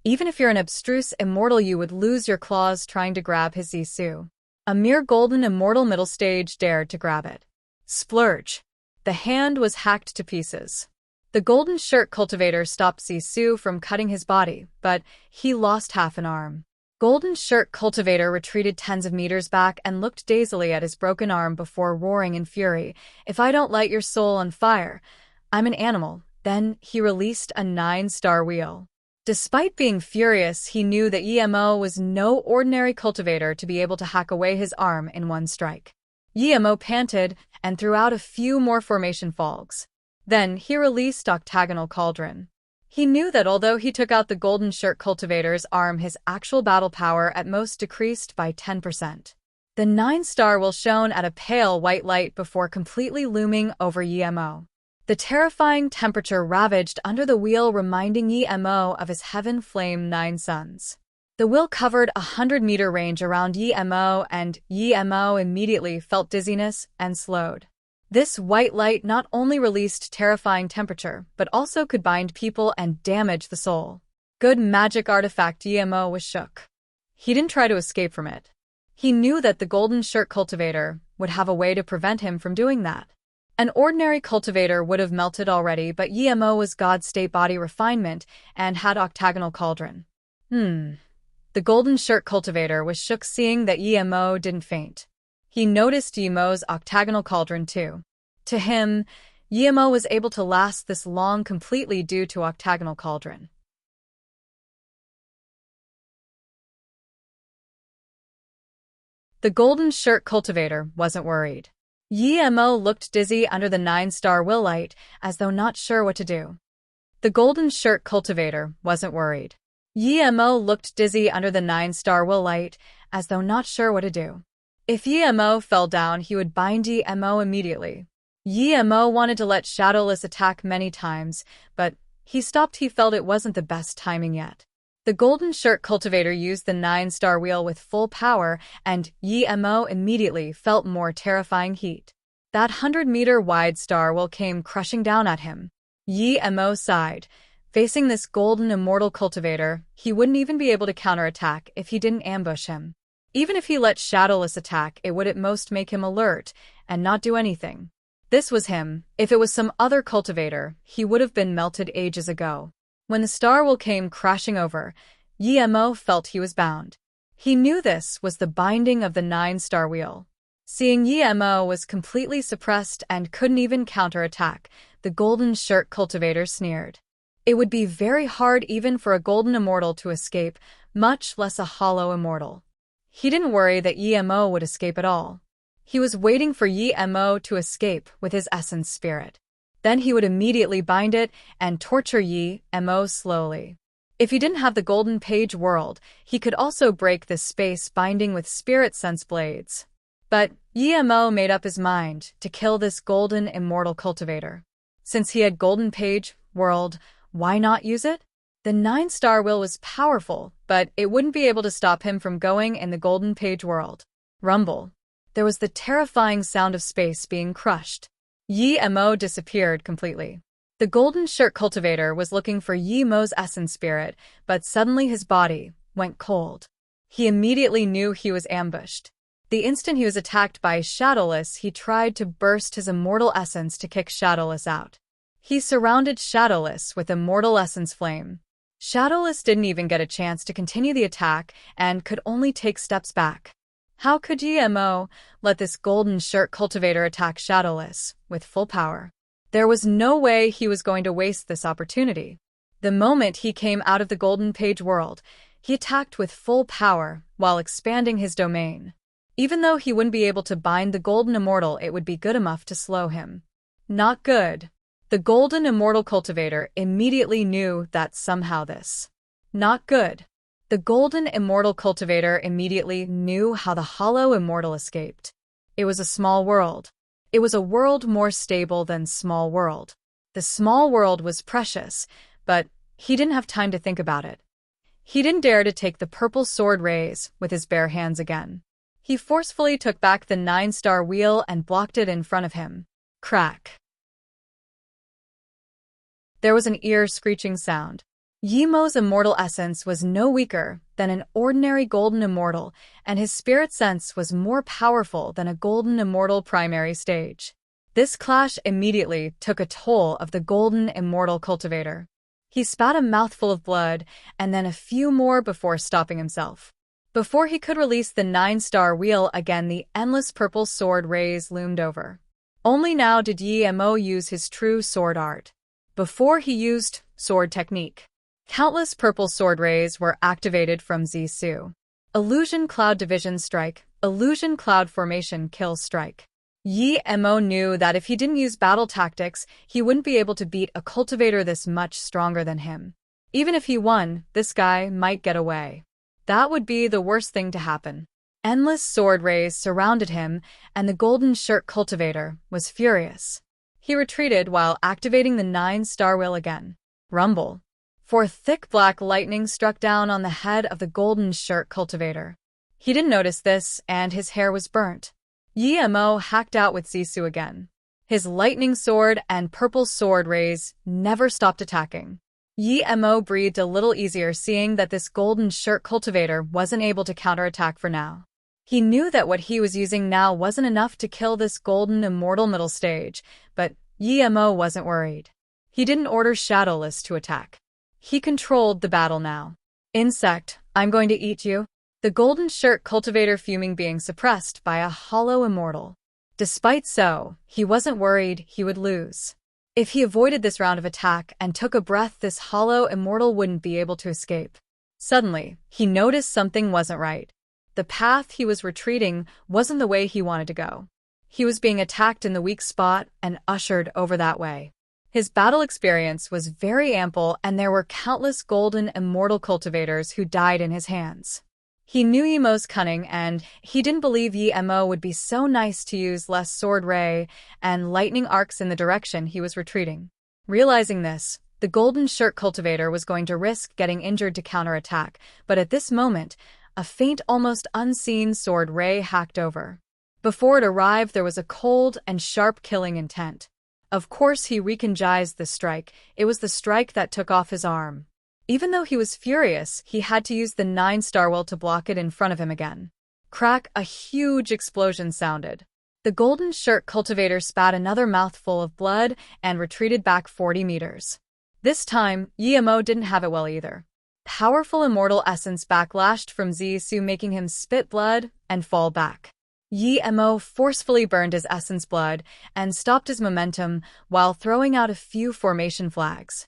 S1: Even if you're an abstruse immortal, you would lose your claws trying to grab his Zisu. A mere golden immortal middle stage dared to grab it. Splurge. The hand was hacked to pieces. The golden shirt cultivator stopped Zisu from cutting his body, but he lost half an arm. Golden shirt cultivator retreated tens of meters back and looked dazedly at his broken arm before roaring in fury. If I don't light your soul on fire, I'm an animal. Then he released a 9-star wheel. Despite being furious, he knew that Emo was no ordinary cultivator to be able to hack away his arm in one strike. Emo panted and threw out a few more formation fogs. Then he released Octagonal Cauldron. He knew that although he took out the golden shirt cultivator's arm, his actual battle power at most decreased by 10%. The 9-star will shone at a pale white light before completely looming over Emo. The terrifying temperature ravaged under the wheel, reminding Emo of his heaven flame 9 suns. The wheel covered 100-meter range around Emo, and Emo immediately felt dizziness and slowed. This white light not only released terrifying temperature, but also could bind people and damage the soul. Good magic artifact. Emo was shook. He didn't try to escape from it. He knew that the golden shirt cultivator would have a way to prevent him from doing that. An ordinary cultivator would have melted already, but Emo was God's state body refinement and had Octagonal Cauldron. The golden shirt cultivator was shook seeing that Emo didn't faint. He noticed Emo's Octagonal Cauldron too. To him, Emo was able to last this long completely due to Octagonal Cauldron. The golden shirt cultivator wasn't worried. Emo looked dizzy under the 9-star will light, as though not sure what to do. The golden shirt cultivator wasn't worried. Emo looked dizzy under the 9-star will light, as though not sure what to do. If Emo fell down, he would bind Emo immediately. Emo wanted to let Shadowless attack many times, but he stopped. He felt it wasn't the best timing yet. The golden shirt cultivator used the 9-star wheel with full power, and Emo immediately felt more terrifying heat. That 100-meter wide star wheel came crushing down at him. Emo sighed. Facing this golden immortal cultivator, he wouldn't even be able to counterattack if he didn't ambush him. Even if he let Shadowless attack, it would at most make him alert and not do anything. This was him. If it was some other cultivator, he would have been melted ages ago. When the star wheel came crashing over, Yemo felt he was bound. He knew this was the binding of the 9-star wheel. Seeing Yemo was completely suppressed and couldn't even counterattack, the golden shirt cultivator sneered. It would be very hard even for a golden immortal to escape, much less a hollow immortal. He didn't worry that Yemo would escape at all. He was waiting for Yemo to escape with his essence spirit. Then he would immediately bind it and torture Yemo slowly. If he didn't have the golden page world, he could also break this space binding with spirit sense blades. But Yemo made up his mind to kill this golden immortal cultivator. Since he had golden page world, why not use it? The 9-star wheel was powerful, but it wouldn't be able to stop him from going in the golden page world. Rumble. There was the terrifying sound of space being crushed. Yemo disappeared completely. The golden shirt cultivator was looking for Yemo's essence spirit, but suddenly his body went cold. He immediately knew he was ambushed. The instant he was attacked by Shadowless, he tried to burst his immortal essence to kick Shadowless out. He surrounded Shadowless with immortal essence flame. Shadowless didn't even get a chance to continue the attack and could only take steps back. How could Yemo let this golden shirt cultivator attack Shadowless with full power? There was no way he was going to waste this opportunity. The moment he came out of the golden page world, he attacked with full power while expanding his domain. Even though he wouldn't be able to bind the golden immortal, it would be good enough to slow him. Not good. The golden immortal cultivator immediately knew that somehow this. Not good. The golden immortal cultivator immediately knew how the hollow immortal escaped. It was a small world. It was a world more stable than small world. The small world was precious, but he didn't have time to think about it. He didn't dare to take the purple sword rays with his bare hands again. He forcefully took back the 9-star wheel and blocked it in front of him. Crack. There was an ear-screeching sound. Yemo's immortal essence was no weaker than an ordinary golden immortal, and his spirit sense was more powerful than a golden immortal primary stage. This clash immediately took a toll of the golden immortal cultivator. He spat a mouthful of blood, and then a few more before stopping himself. Before he could release the 9-star wheel again, the endless purple sword rays loomed over. Only now did Yemo use his true sword art. Before he used sword technique. Countless purple sword rays were activated from Zisu. Illusion Cloud Division Strike, Illusion Cloud Formation Kill Strike. Yemo knew that if he didn't use battle tactics, he wouldn't be able to beat a cultivator this much stronger than him. Even if he won, this guy might get away. That would be the worst thing to happen. Endless sword rays surrounded him, and the golden shirt cultivator was furious. He retreated while activating the 9-star wheel again. Rumble. For thick black lightning struck down on the head of the golden shirt cultivator. He didn't notice this, and his hair was burnt. Yemo hacked out with Zisu again. His lightning sword and purple sword rays never stopped attacking. Yemo breathed a little easier seeing that this golden shirt cultivator wasn't able to counterattack for now. He knew that what he was using now wasn't enough to kill this golden immortal middle stage, but Yemo wasn't worried. He didn't order Shadowless to attack. He controlled the battle now. Insect, I'm going to eat you. The golden shirt cultivator fuming being suppressed by a hollow immortal. Despite so, he wasn't worried he would lose. If he avoided this round of attack and took a breath, this hollow immortal wouldn't be able to escape. Suddenly, he noticed something wasn't right. The path he was retreating wasn't the way he wanted to go. He was being attacked in the weak spot and ushered over that way. His battle experience was very ample, and there were countless golden immortal cultivators who died in his hands. He knew Yemo's cunning, and he didn't believe Yemo would be so nice to use less sword ray and lightning arcs in the direction he was retreating. Realizing this, the golden shirt cultivator was going to risk getting injured to counterattack, but at this moment, a faint, almost unseen sword ray hacked over. Before it arrived, there was a cold and sharp killing intent. Of course, he recognized the strike. It was the strike that took off his arm. Even though he was furious, he had to use the 9-star wheel to block it in front of him again. crack, a huge explosion sounded. The golden shirt cultivator spat another mouthful of blood and retreated back 40 meters. This time, Yemo didn't have it well either. Powerful immortal essence backlashed from Zisu, making him spit blood and fall back. Yemo forcefully burned his essence blood and stopped his momentum while throwing out a few formation flags.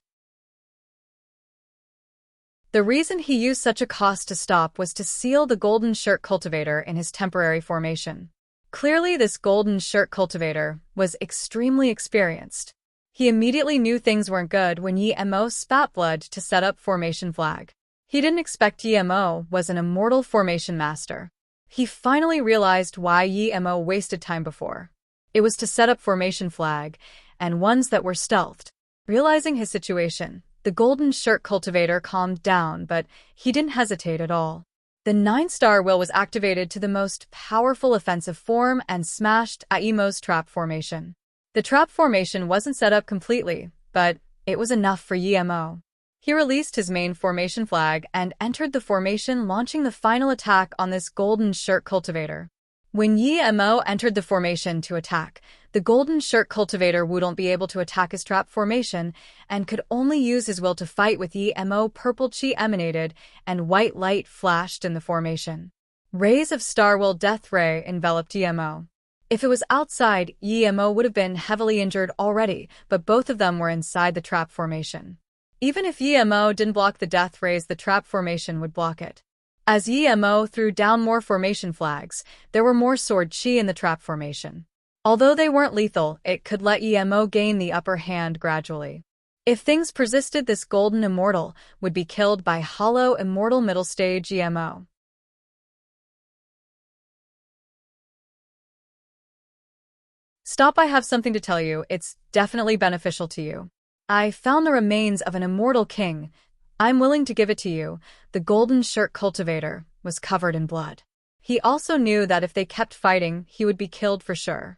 S1: The reason he used such a cost to stop was to seal the golden shirt cultivator in his temporary formation. Clearly, this golden shirt cultivator was extremely experienced. He immediately knew things weren't good when Yemo spat blood to set up formation flag. He didn't expect Yemo was an immortal formation master. He finally realized why Yemo wasted time before. It was to set up formation flag, and ones that were stealthed. Realizing his situation, the golden shirt cultivator calmed down, but he didn't hesitate at all. The 9-star will was activated to the most powerful offensive form and smashed Yemo's trap formation. The trap formation wasn't set up completely, but it was enough for Yemo. He released his main formation flag and entered the formation, launching the final attack on this golden shirt cultivator. When Yemo entered the formation to attack, the golden shirt cultivator wouldn't be able to attack his trap formation and could only use his will to fight with Yemo. Purple chi emanated and white light flashed in the formation. Rays of Star Will Death Ray enveloped Yemo. If it was outside, Yemo would have been heavily injured already, but both of them were inside the trap formation. Even if Yemo didn't block the death rays, the trap formation would block it. As Yemo threw down more formation flags, there were more sword chi in the trap formation. Although they weren't lethal, it could let Yemo gain the upper hand gradually. If things persisted, this golden immortal would be killed by hollow immortal middle stage Yemo. Stop, I have something to tell you. It's definitely beneficial to you. I found the remains of an immortal king. I'm willing to give it to you. The golden shirt cultivator was covered in blood. He also knew that if they kept fighting, he would be killed for sure.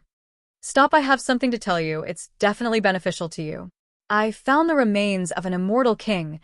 S1: Stop, I have something to tell you. It's definitely beneficial to you. I found the remains of an immortal king.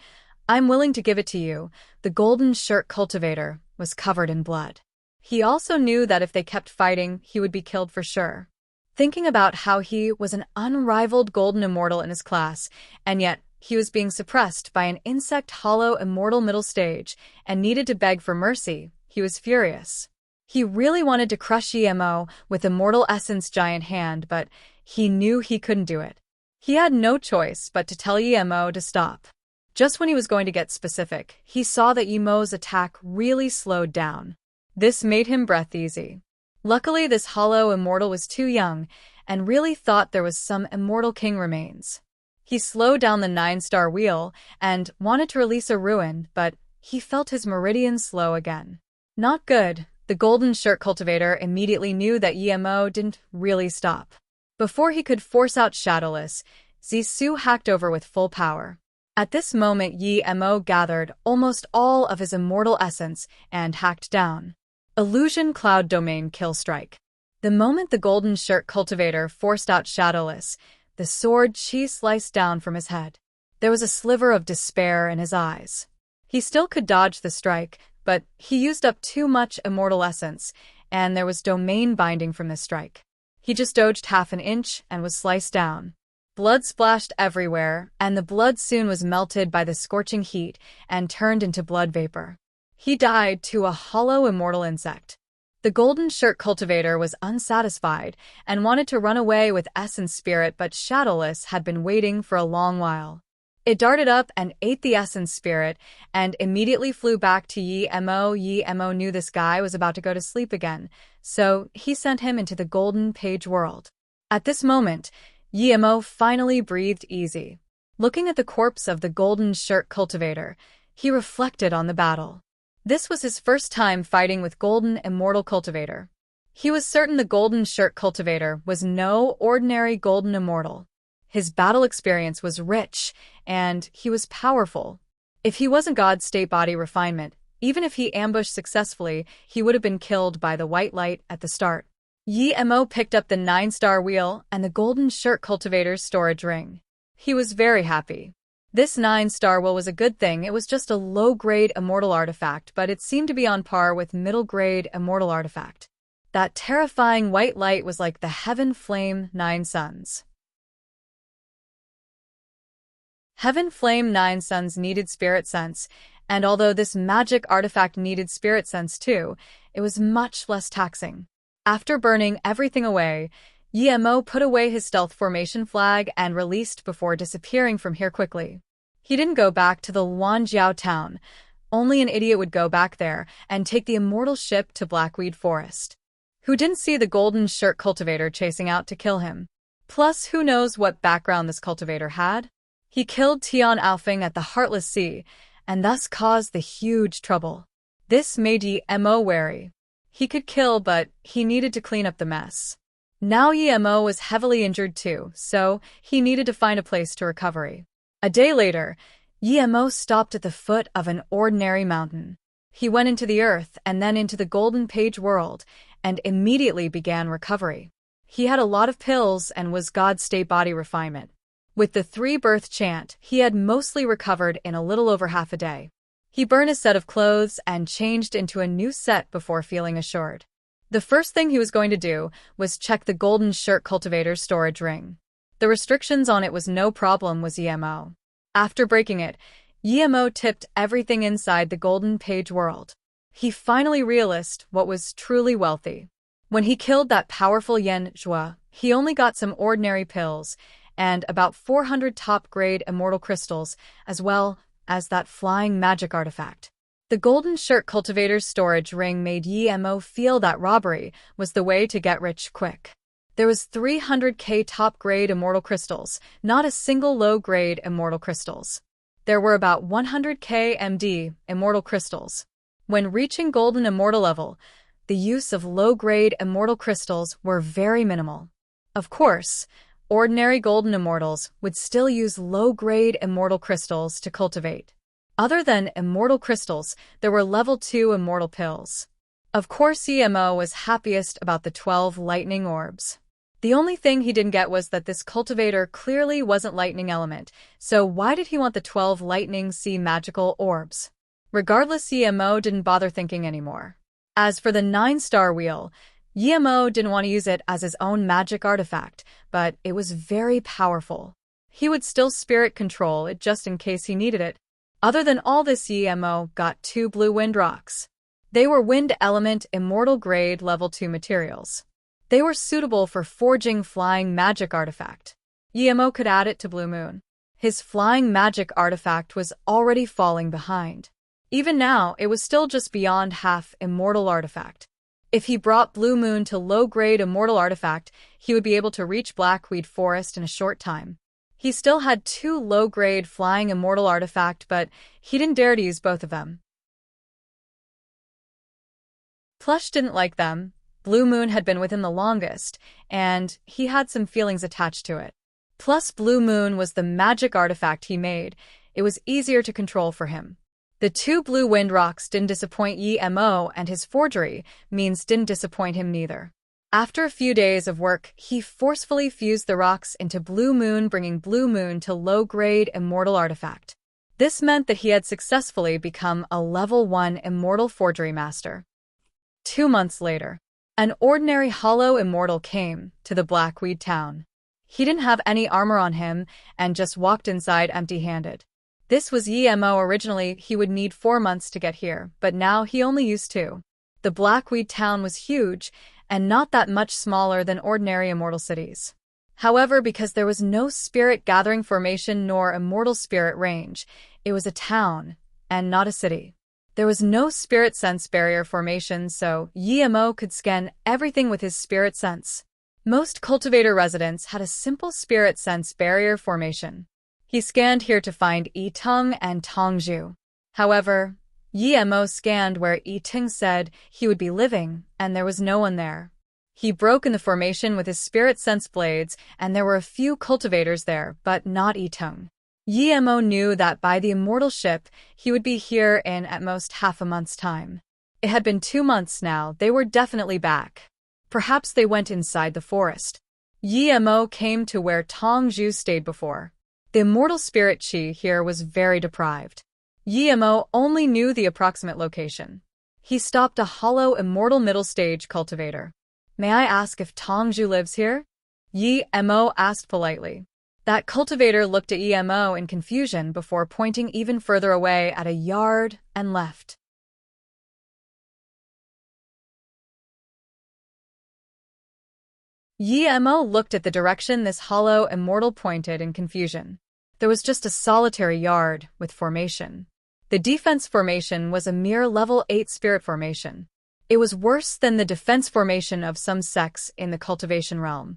S1: I'm willing to give it to you. The golden shirt cultivator was covered in blood. He also knew that if they kept fighting, he would be killed for sure. Thinking about how he was an unrivaled golden immortal in his class, and yet he was being suppressed by an insect hollow immortal middle stage and needed to beg for mercy, he was furious. He really wanted to crush Yemo with immortal essence giant hand, but he knew he couldn't do it. He had no choice but to tell Yemo to stop. Just when he was going to get specific, he saw that Yemo's attack really slowed down. This made him breathe easy. Luckily, this hollow immortal was too young and really thought there was some immortal king remains. He slowed down the 9-star wheel and wanted to release a ruin, but he felt his meridian slow again. Not good. The golden shirt cultivator immediately knew that Yemo didn't really stop. Before he could force out Shadowless, Zisu hacked over with full power. At this moment, Yemo gathered almost all of his immortal essence and hacked down. Illusion Cloud Domain Kill Strike. The moment the golden shirt cultivator forced out Shadowless, the sword chi sliced down from his head. There was a sliver of despair in his eyes. He still could dodge the strike, but he used up too much immortal essence, and there was domain binding from this strike. He just dodged half an inch and was sliced down. Blood splashed everywhere, and the blood soon was melted by the scorching heat and turned into blood vapor. He died to a hollow immortal insect. The golden shirt cultivator was unsatisfied and wanted to run away with Essence Spirit, but Shadowless had been waiting for a long while. It darted up and ate the Essence Spirit and immediately flew back to Yemo. Yemo knew this guy was about to go to sleep again, so he sent him into the golden page world. At this moment, Yemo finally breathed easy. Looking at the corpse of the golden shirt cultivator, he reflected on the battle. This was his first time fighting with Golden Immortal Cultivator. He was certain the Golden Shirt Cultivator was no ordinary Golden Immortal. His battle experience was rich, and he was powerful. If he wasn't God's state body refinement, even if he ambushed successfully, he would have been killed by the white light at the start. Yemo picked up the 9-star wheel and the Golden Shirt Cultivator's storage ring. He was very happy. This 9-star will was a good thing. It was just a low-grade immortal artifact, but it seemed to be on par with middle-grade immortal artifact. That terrifying white light was like the heaven flame 9 suns. Heaven Flame 9 Suns needed Spirit Sense, and although this magic artifact needed Spirit Sense too, it was much less taxing. After burning everything away, Yemo put away his stealth formation flag and released before disappearing from here quickly. He didn't go back to the Wanjiao town. Only an idiot would go back there and take the immortal ship to Blackweed Forest. Who didn't see the golden shirt cultivator chasing out to kill him? Plus, who knows what background this cultivator had? He killed Tian Alfing at the Heartless Sea, and thus caused the huge trouble. This made Yemo wary. He could kill, but he needed to clean up the mess. Now Yemo was heavily injured too, so he needed to find a place to recovery. A day later, Yemo stopped at the foot of an ordinary mountain. He went into the earth and then into the Golden Page world, and immediately began recovery. He had a lot of pills and was God's state body refinement. With the 3-birth chant, he had mostly recovered in a little over half a day. He burned a set of clothes and changed into a new set before feeling assured. The first thing he was going to do was check the golden shirt cultivator's storage ring. The restrictions on it was no problem, was Yemo. After breaking it, Yemo tipped everything inside the Golden Page world. He finally realized what was truly wealthy. When he killed that powerful Yen Zhua, he only got some ordinary pills and about 400 top-grade immortal crystals, as well as that flying magic artifact. The golden shirt cultivator's storage ring made Yemo feel that robbery was the way to get rich quick. There was 300k top-grade immortal crystals, not a single low-grade immortal crystals. There were about 100k MD immortal crystals. When reaching golden immortal level, the use of low-grade immortal crystals were very minimal. Of course, ordinary golden immortals would still use low-grade immortal crystals to cultivate. Other than immortal crystals, there were level 2 immortal pills. Of course, Yemo was happiest about the 12 lightning orbs. The only thing he didn't get was that this cultivator clearly wasn't lightning element, so why did he want the 12 lightning sea magical orbs? Regardless, Yemo didn't bother thinking anymore. As for the 9-star wheel, Yemo didn't want to use it as his own magic artifact, but it was very powerful. He would still spirit control it just in case he needed it. Other than all this, Yemo got 2 blue wind rocks. They were wind element immortal grade level 2 materials. They were suitable for forging flying magic artifact. Yemo could add it to Blue Moon. His flying magic artifact was already falling behind. Even now, it was still just beyond half immortal artifact. If he brought Blue Moon to low-grade immortal artifact, he would be able to reach Blackweed Forest in a short time. He still had 2 low-grade flying immortal artifact, but he didn't dare to use both of them. Plush didn't like them. Blue Moon had been with him the longest, and he had some feelings attached to it. Plus, Blue Moon was the magic artifact he made. It was easier to control for him. The 2 blue wind rocks didn't disappoint Yemo, and his forgery means didn't disappoint him neither. After a few days of work, he forcefully fused the rocks into Blue Moon, bringing Blue Moon to low-grade immortal artifact. This meant that he had successfully become a level 1 immortal forgery master. 2 months later, an ordinary hollow immortal came to the Blackweed town. He didn't have any armor on him and just walked inside empty-handed. This was Yemo. Originally, he would need 4 months to get here, but now he only used 2. The Blackweed town was huge, and not that much smaller than ordinary immortal cities. However, because there was no spirit gathering formation nor immortal spirit range, it was a town, and not a city. There was no spirit sense barrier formation, so Yemo could scan everything with his spirit sense. Most cultivator residents had a simple spirit sense barrier formation. He scanned here to find Yitung and Tongzhu. However, Yemo scanned where Yitung said he would be living, and there was no one there. He broke in the formation with his spirit sense blades, and there were a few cultivators there, but not Yitung. Yemo knew that by the immortal ship, he would be here in at most half a month's time. It had been 2 months now. They were definitely back. Perhaps they went inside the forest. Yemo came to where Tongzhu stayed before. The immortal spirit chi here was very deprived. Yi Mo only knew the approximate location. He stopped a hollow immortal middle stage cultivator. May I ask if Tongju lives here? Yi Mo asked politely. That cultivator looked at Yi Mo in confusion before pointing even further away at a yard and left. Yi Mo looked at the direction this hollow immortal pointed in confusion. There was just a solitary yard with formation. The defense formation was a mere level 8 spirit formation. It was worse than the defense formation of some sects in the cultivation realm.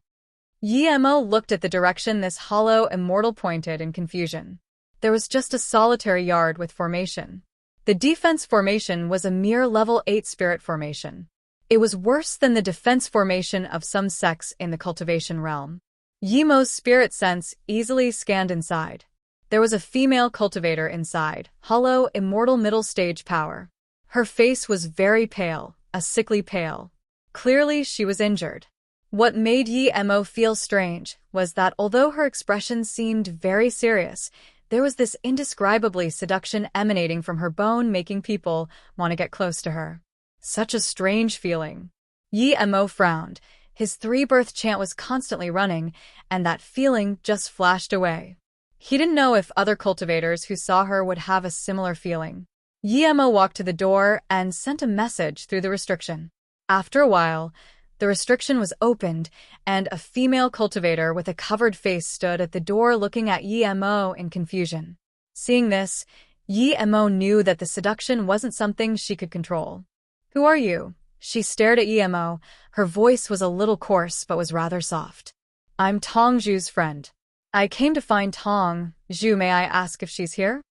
S1: Yi Mo looked at the direction this hollow immortal pointed in confusion. There was just a solitary yard with formation. The defense formation was a mere level 8 spirit formation. It was worse than the defense formation of some sects in the cultivation realm. Yi Mo's spirit sense easily scanned inside. There was a female cultivator inside, hollow, immortal middle stage power. Her face was very pale, a sickly pale. Clearly she was injured. What made Yi Mo feel strange was that although her expression seemed very serious, there was this indescribably seduction emanating from her bone, making people want to get close to her. Such a strange feeling. Yi Mo frowned. His three-birth chant was constantly running, and that feeling just flashed away. He didn't know if other cultivators who saw her would have a similar feeling. Yi Mo walked to the door and sent a message through the restriction. After a while, the restriction was opened, and a female cultivator with a covered face stood at the door looking at Yi Mo in confusion. Seeing this, Yi Mo knew that the seduction wasn't something she could control. Who are you? She stared at Yi Mo. Her voice was a little coarse but was rather soft. I'm Tongju's friend. I came to find Tongju. May I ask if she's here?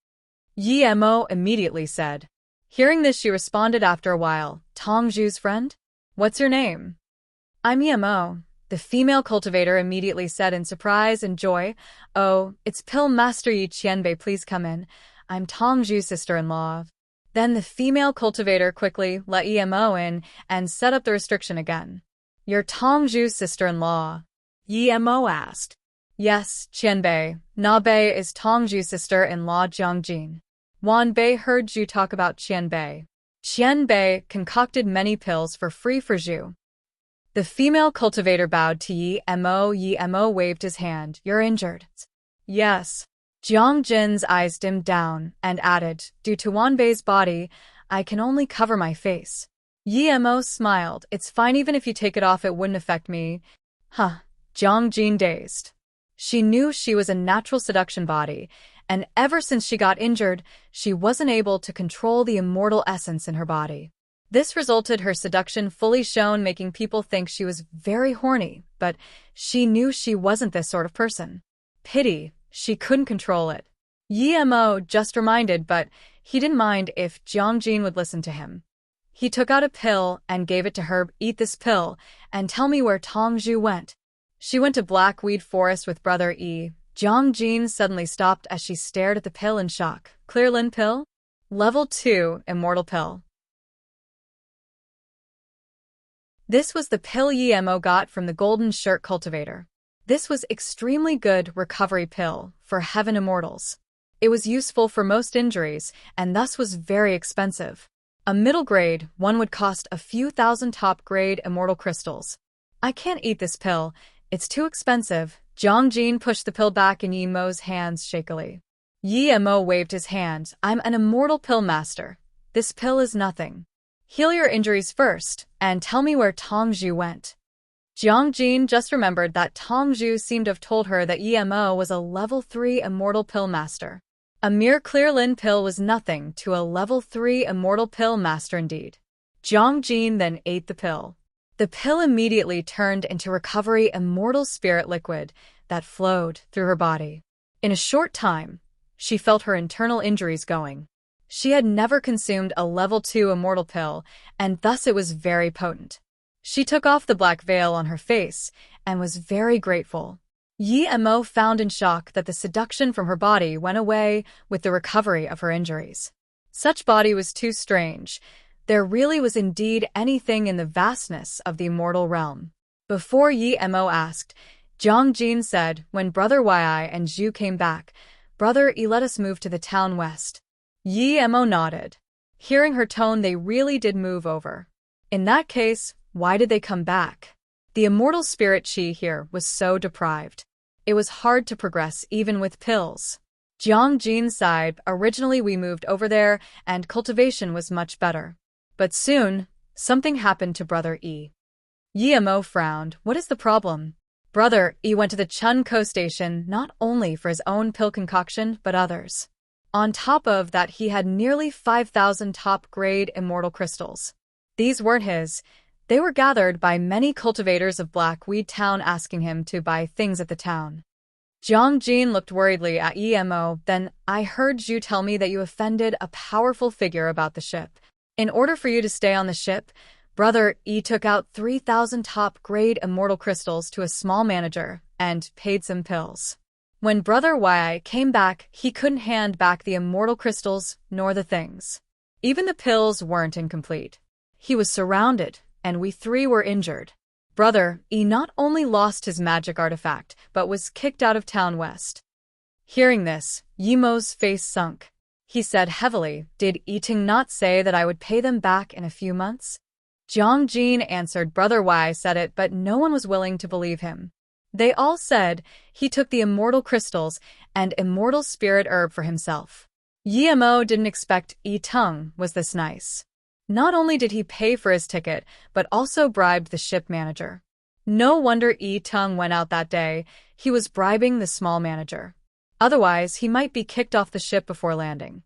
S1: Yi Mo immediately said. Hearing this, she responded after a while. Tongju's friend? What's your name? I'm Yi Mo. The female cultivator immediately said in surprise and joy. Oh, it's Pill Master Yi Qianbei, please come in. I'm Tongju's sister-in-law. Then the female cultivator quickly let Yi Mo in and set up the restriction again. You're Tongju's sister-in-law? Yi Mo asked. Yes, Qianbei. Na Bei is Tongju's sister-in-law Jiangjin. Wan Bei heard Zhu talk about Qianbei. Qianbei concocted many pills for free for Zhu. The female cultivator bowed to Yi Mo. Yi Mo waved his hand. You're injured? Yes. Jiang Jin's eyes dimmed down and added, due to Wanbei's body, I can only cover my face. Yi Mo smiled. It's fine, even if you take it off it wouldn't affect me. Huh. Jiang Jin dazed. She knew she was a natural seduction body, and ever since she got injured, she wasn't able to control the immortal essence in her body. This resulted her seduction fully shown, making people think she was very horny, but she knew she wasn't this sort of person. Pity. She couldn't control it. Yi Mo just reminded, but he didn't mind if Jiang Jin would listen to him. He took out a pill and gave it to her. Eat this pill and tell me where Tongju went. She went to Blackweed Forest with Brother Yi. Jiang Jin suddenly stopped as she stared at the pill in shock. Clear Lin pill? Level 2 Immortal pill. This was the pill Yi Mo got from the Golden Shirt cultivator. This was extremely good recovery pill for Heaven Immortals. It was useful for most injuries and thus was very expensive. A middle grade one would cost a few thousand top grade immortal crystals. I can't eat this pill. It's too expensive. Jiang Jin pushed the pill back in Yi Mo's hands shakily. Yi Mo waved his hand. I'm an immortal pill master. This pill is nothing. Heal your injuries first and tell me where Tongju went. Jiang Jin just remembered that Tongju seemed to have told her that Yi Mo was a level 3 immortal pill master. A mere clear Lin pill was nothing to a level 3 immortal pill master indeed. Jiang Jin then ate the pill. The pill immediately turned into recovery immortal spirit liquid that flowed through her body. In a short time, she felt her internal injuries going. She had never consumed a level 2 immortal pill, and thus it was very potent. She took off the black veil on her face and was very grateful. Yi Mo found in shock that the seduction from her body went away with the recovery of her injuries. Such body was too strange. There really was indeed anything in the vastness of the immortal realm. Before Yi Mo asked, Jiang Jin said when Brother Yi and Zhu came back. Brother Yi let us move to the town west. Yi Mo nodded. Hearing her tone, they really did move over. In that case, why did they come back? The immortal spirit Qi here was so deprived. It was hard to progress even with pills. Jiang Jin sighed. Originally we moved over there and cultivation was much better. But soon, something happened to Brother Yi. Yi Mo frowned. What is the problem? Brother Yi went to the Chunko station not only for his own pill concoction but others. On top of that, he had nearly 5,000 top-grade immortal crystals. These weren't his. They were gathered by many cultivators of Blackweed Town asking him to buy things at the town. Jiang Jin looked worriedly at Yi Mo. Then, I heard Zhu tell me that you offended a powerful figure about the ship. In order for you to stay on the ship, Brother Yi took out 3,000 top-grade immortal crystals to a small manager and paid some pills. When Brother Yi came back, he couldn't hand back the immortal crystals nor the things. Even the pills weren't incomplete. He was surrounded, and we three were injured. Brother Yi not only lost his magic artifact, but was kicked out of town west. Hearing this, Yi Mo's face sunk. He said heavily, Did Yiting not say that I would pay them back in a few months? Jiang Jin answered. Brother Yi said it, but no one was willing to believe him. They all said he took the immortal crystals and immortal spirit herb for himself. Yi Mo didn't expect Yi Tung was this nice. Not only did he pay for his ticket, but also bribed the ship manager. No wonder Yi Tung went out that day. He was bribing the small manager. Otherwise, he might be kicked off the ship before landing.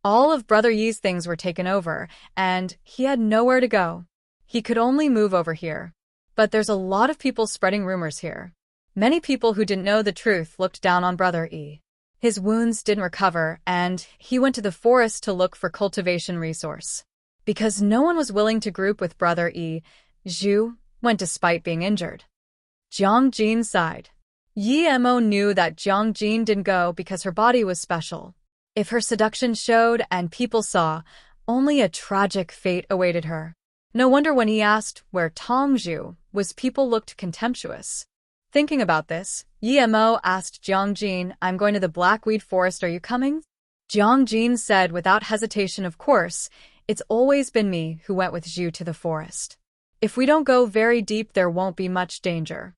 S1: All of Brother Yi's things were taken over, and he had nowhere to go. He could only move over here. But there's a lot of people spreading rumors here. Many people who didn't know the truth looked down on Brother Yi. His wounds didn't recover, and he went to the forest to look for cultivation resource. Because no one was willing to group with Brother Yi, Zhu went despite being injured. Jiang Jin sighed. Yi Mo knew that Jiang Jin didn't go because her body was special. If her seduction showed and people saw, only a tragic fate awaited her. No wonder when he asked where Tongzhu was, people looked contemptuous. Thinking about this, Yi Mo asked Jiang Jin, I'm going to the Blackweed Forest, are you coming? Jiang Jin said without hesitation, of course, it's always been me who went with Zhu to the forest. If we don't go very deep, there won't be much danger.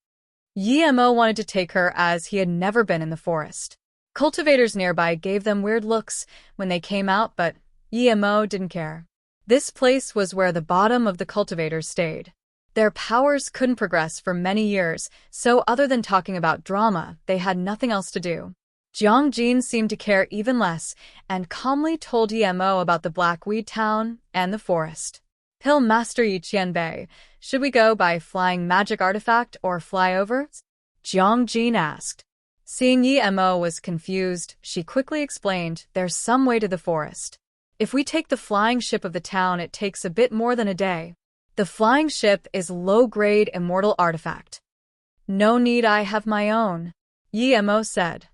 S1: Yi Mo wanted to take her as he had never been in the forest. Cultivators nearby gave them weird looks when they came out, but Yi Mo didn't care. This place was where the bottom of the cultivators stayed. Their powers couldn't progress for many years, so other than talking about drama, they had nothing else to do. Jiang Jin seemed to care even less, and calmly told Yi Mo about the Blackweed Town and the forest. Pill Master Yi Qianbei, should we go by flying magic artifact or fly over? Jiang Jin asked. Seeing Yi Mo was confused, she quickly explained, there's some way to the forest. If we take the flying ship of the town, it takes a bit more than a day. The flying ship is low-grade immortal artifact. No need, I have my own, Yi Mo said.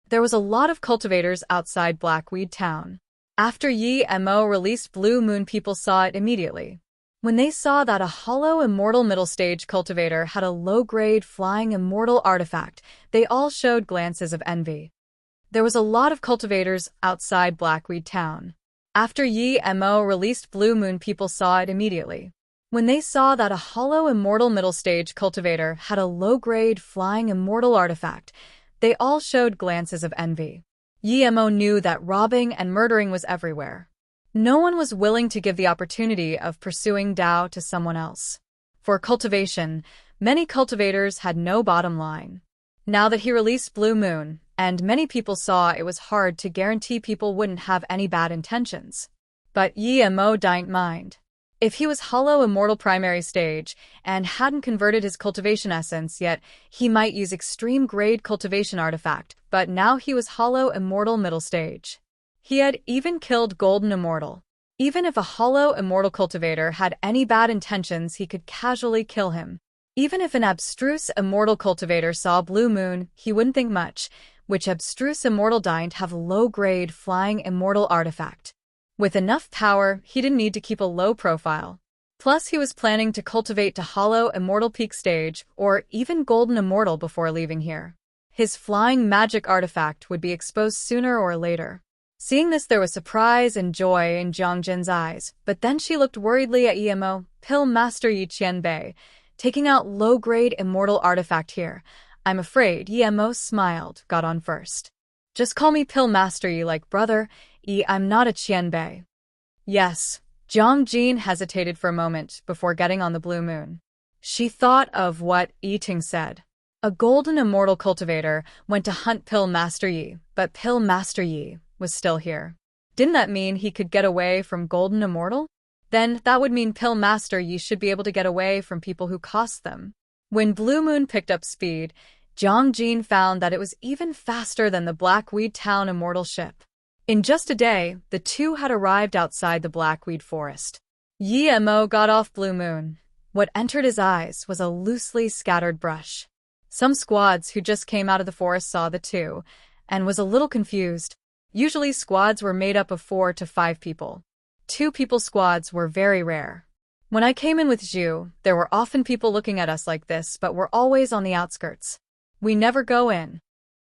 S1: There was a lot of cultivators outside Blackweed Town. After Yi Mo released Blue Moon, people saw it immediately. When they saw that a hollow immortal middle-stage cultivator had a low-grade flying immortal artifact, they all showed glances of envy. There was a lot of cultivators outside Blackweed Town. After Yi Mo released Blue Moon, people saw it immediately. When they saw that a hollow immortal middle-stage cultivator had a low-grade flying immortal artifact, they all showed glances of envy. Yi Mo knew that robbing and murdering was everywhere. No one was willing to give the opportunity of pursuing Dao to someone else. For cultivation, many cultivators had no bottom line. Now that he released Blue Moon, and many people saw, it was hard to guarantee people wouldn't have any bad intentions. But Yi Mo didn't mind. If he was hollow immortal primary stage and hadn't converted his cultivation essence yet, he might use extreme grade cultivation artifact, but now he was hollow immortal middle stage. He had even killed Golden Immortal. Even if a hollow immortal cultivator had any bad intentions, he could casually kill him. Even if an abstruse immortal cultivator saw Blue Moon, he wouldn't think much. which abstruse immortal didn't have low-grade flying immortal artifact. With enough power, he didn't need to keep a low profile. Plus, he was planning to cultivate to hollow immortal peak stage or even golden immortal before leaving here. His flying magic artifact would be exposed sooner or later. Seeing this, there was surprise and joy in Jiang Jin's eyes, but then she looked worriedly at Emo, Pill Master Yi Qianbei, taking out low-grade immortal artifact here. I'm afraid, Emo smiled, got on first. Just call me Pill Master Yi like brother, I'm not a Qianbei. Yes. Jiang Jin hesitated for a moment before getting on the blue moon. She thought of what Ting said. A golden immortal cultivator went to hunt Pill Master Yi, but Pill Master Yi was still here. Didn't that mean he could get away from golden immortal? Then that would mean Pill Master Yi should be able to get away from people who cost them. When Blue Moon picked up speed, Jiang Jin found that it was even faster than the Blackweed Town immortal ship. In just a day, the two had arrived outside the Blackweed Forest. Yi Mo got off Blue Moon. What entered his eyes was a loosely scattered brush. Some squads who just came out of the forest saw the two, and was a little confused. Usually squads were made up of 4 to 5 people. 2-people squads were very rare. When I came in with Zhu, there were often people looking at us like this, but we're always on the outskirts. We never go in.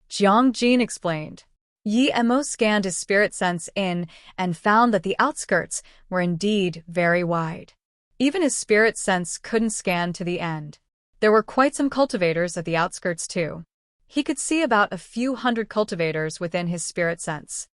S1: Jiang Jin explained. Yi Mo scanned his spirit sense in and found that the outskirts were indeed very wide. Even his spirit sense couldn't scan to the end. There were quite some cultivators at the outskirts too. He could see about a few hundred cultivators within his spirit sense.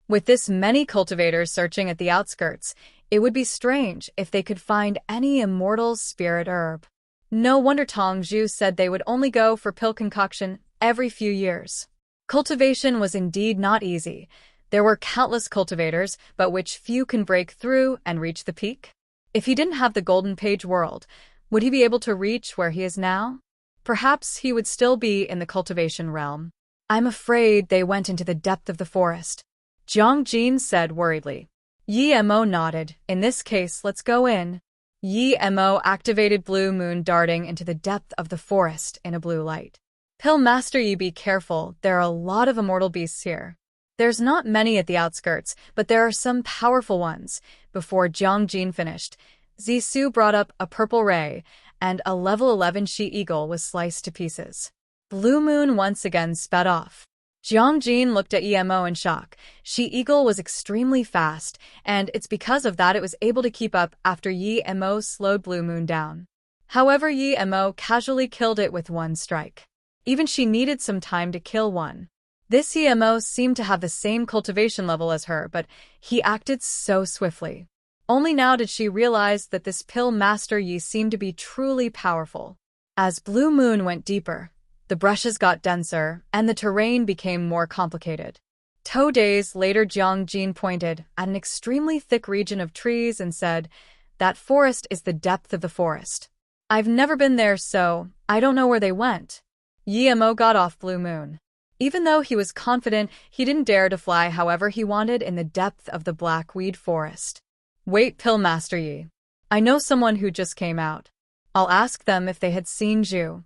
S1: With this many cultivators searching at the outskirts, it would be strange if they could find any immortal spirit herb. No wonder Tong Zhu said they would only go for pill concoction every few years. Cultivation was indeed not easy. There were countless cultivators, but which few can break through and reach the peak? If he didn't have the Golden Page world, would he be able to reach where he is now? Perhaps he would still be in the cultivation realm. I'm afraid they went into the depth of the forest, Jiang Jin said worriedly. Yi Mo nodded. In this case, let's go in. Yi Mo activated Blue Moon, darting into the depth of the forest in a blue light. Pill Master Yi, be careful, there are a lot of immortal beasts here. There's not many at the outskirts, but there are some powerful ones. Before Jiang Jin finished, Zixu brought up a purple ray, and a level 11 she-eagle was sliced to pieces. Blue Moon once again sped off. Jiang Jin looked at Emo in shock. She-eagle was extremely fast, and it's because of that it was able to keep up after Emo slowed Blue Moon down. However, Emo casually killed it with one strike. Even she needed some time to kill one. This Emo seemed to have the same cultivation level as her, but he acted so swiftly. Only now did she realize that this Pill Master Yi seemed to be truly powerful. As Blue Moon went deeper, the brushes got denser, and the terrain became more complicated. 2 days later, Jiang Jin pointed at an extremely thick region of trees and said, "That forest is the depth of the forest. I've never been there, so I don't know where they went." Yi Mo got off Blue Moon. Even though he was confident, he didn't dare to fly however he wanted in the depth of the Blackweed Forest. Wait, Pill Master Yi. I know someone who just came out. I'll ask them if they had seen Zhu.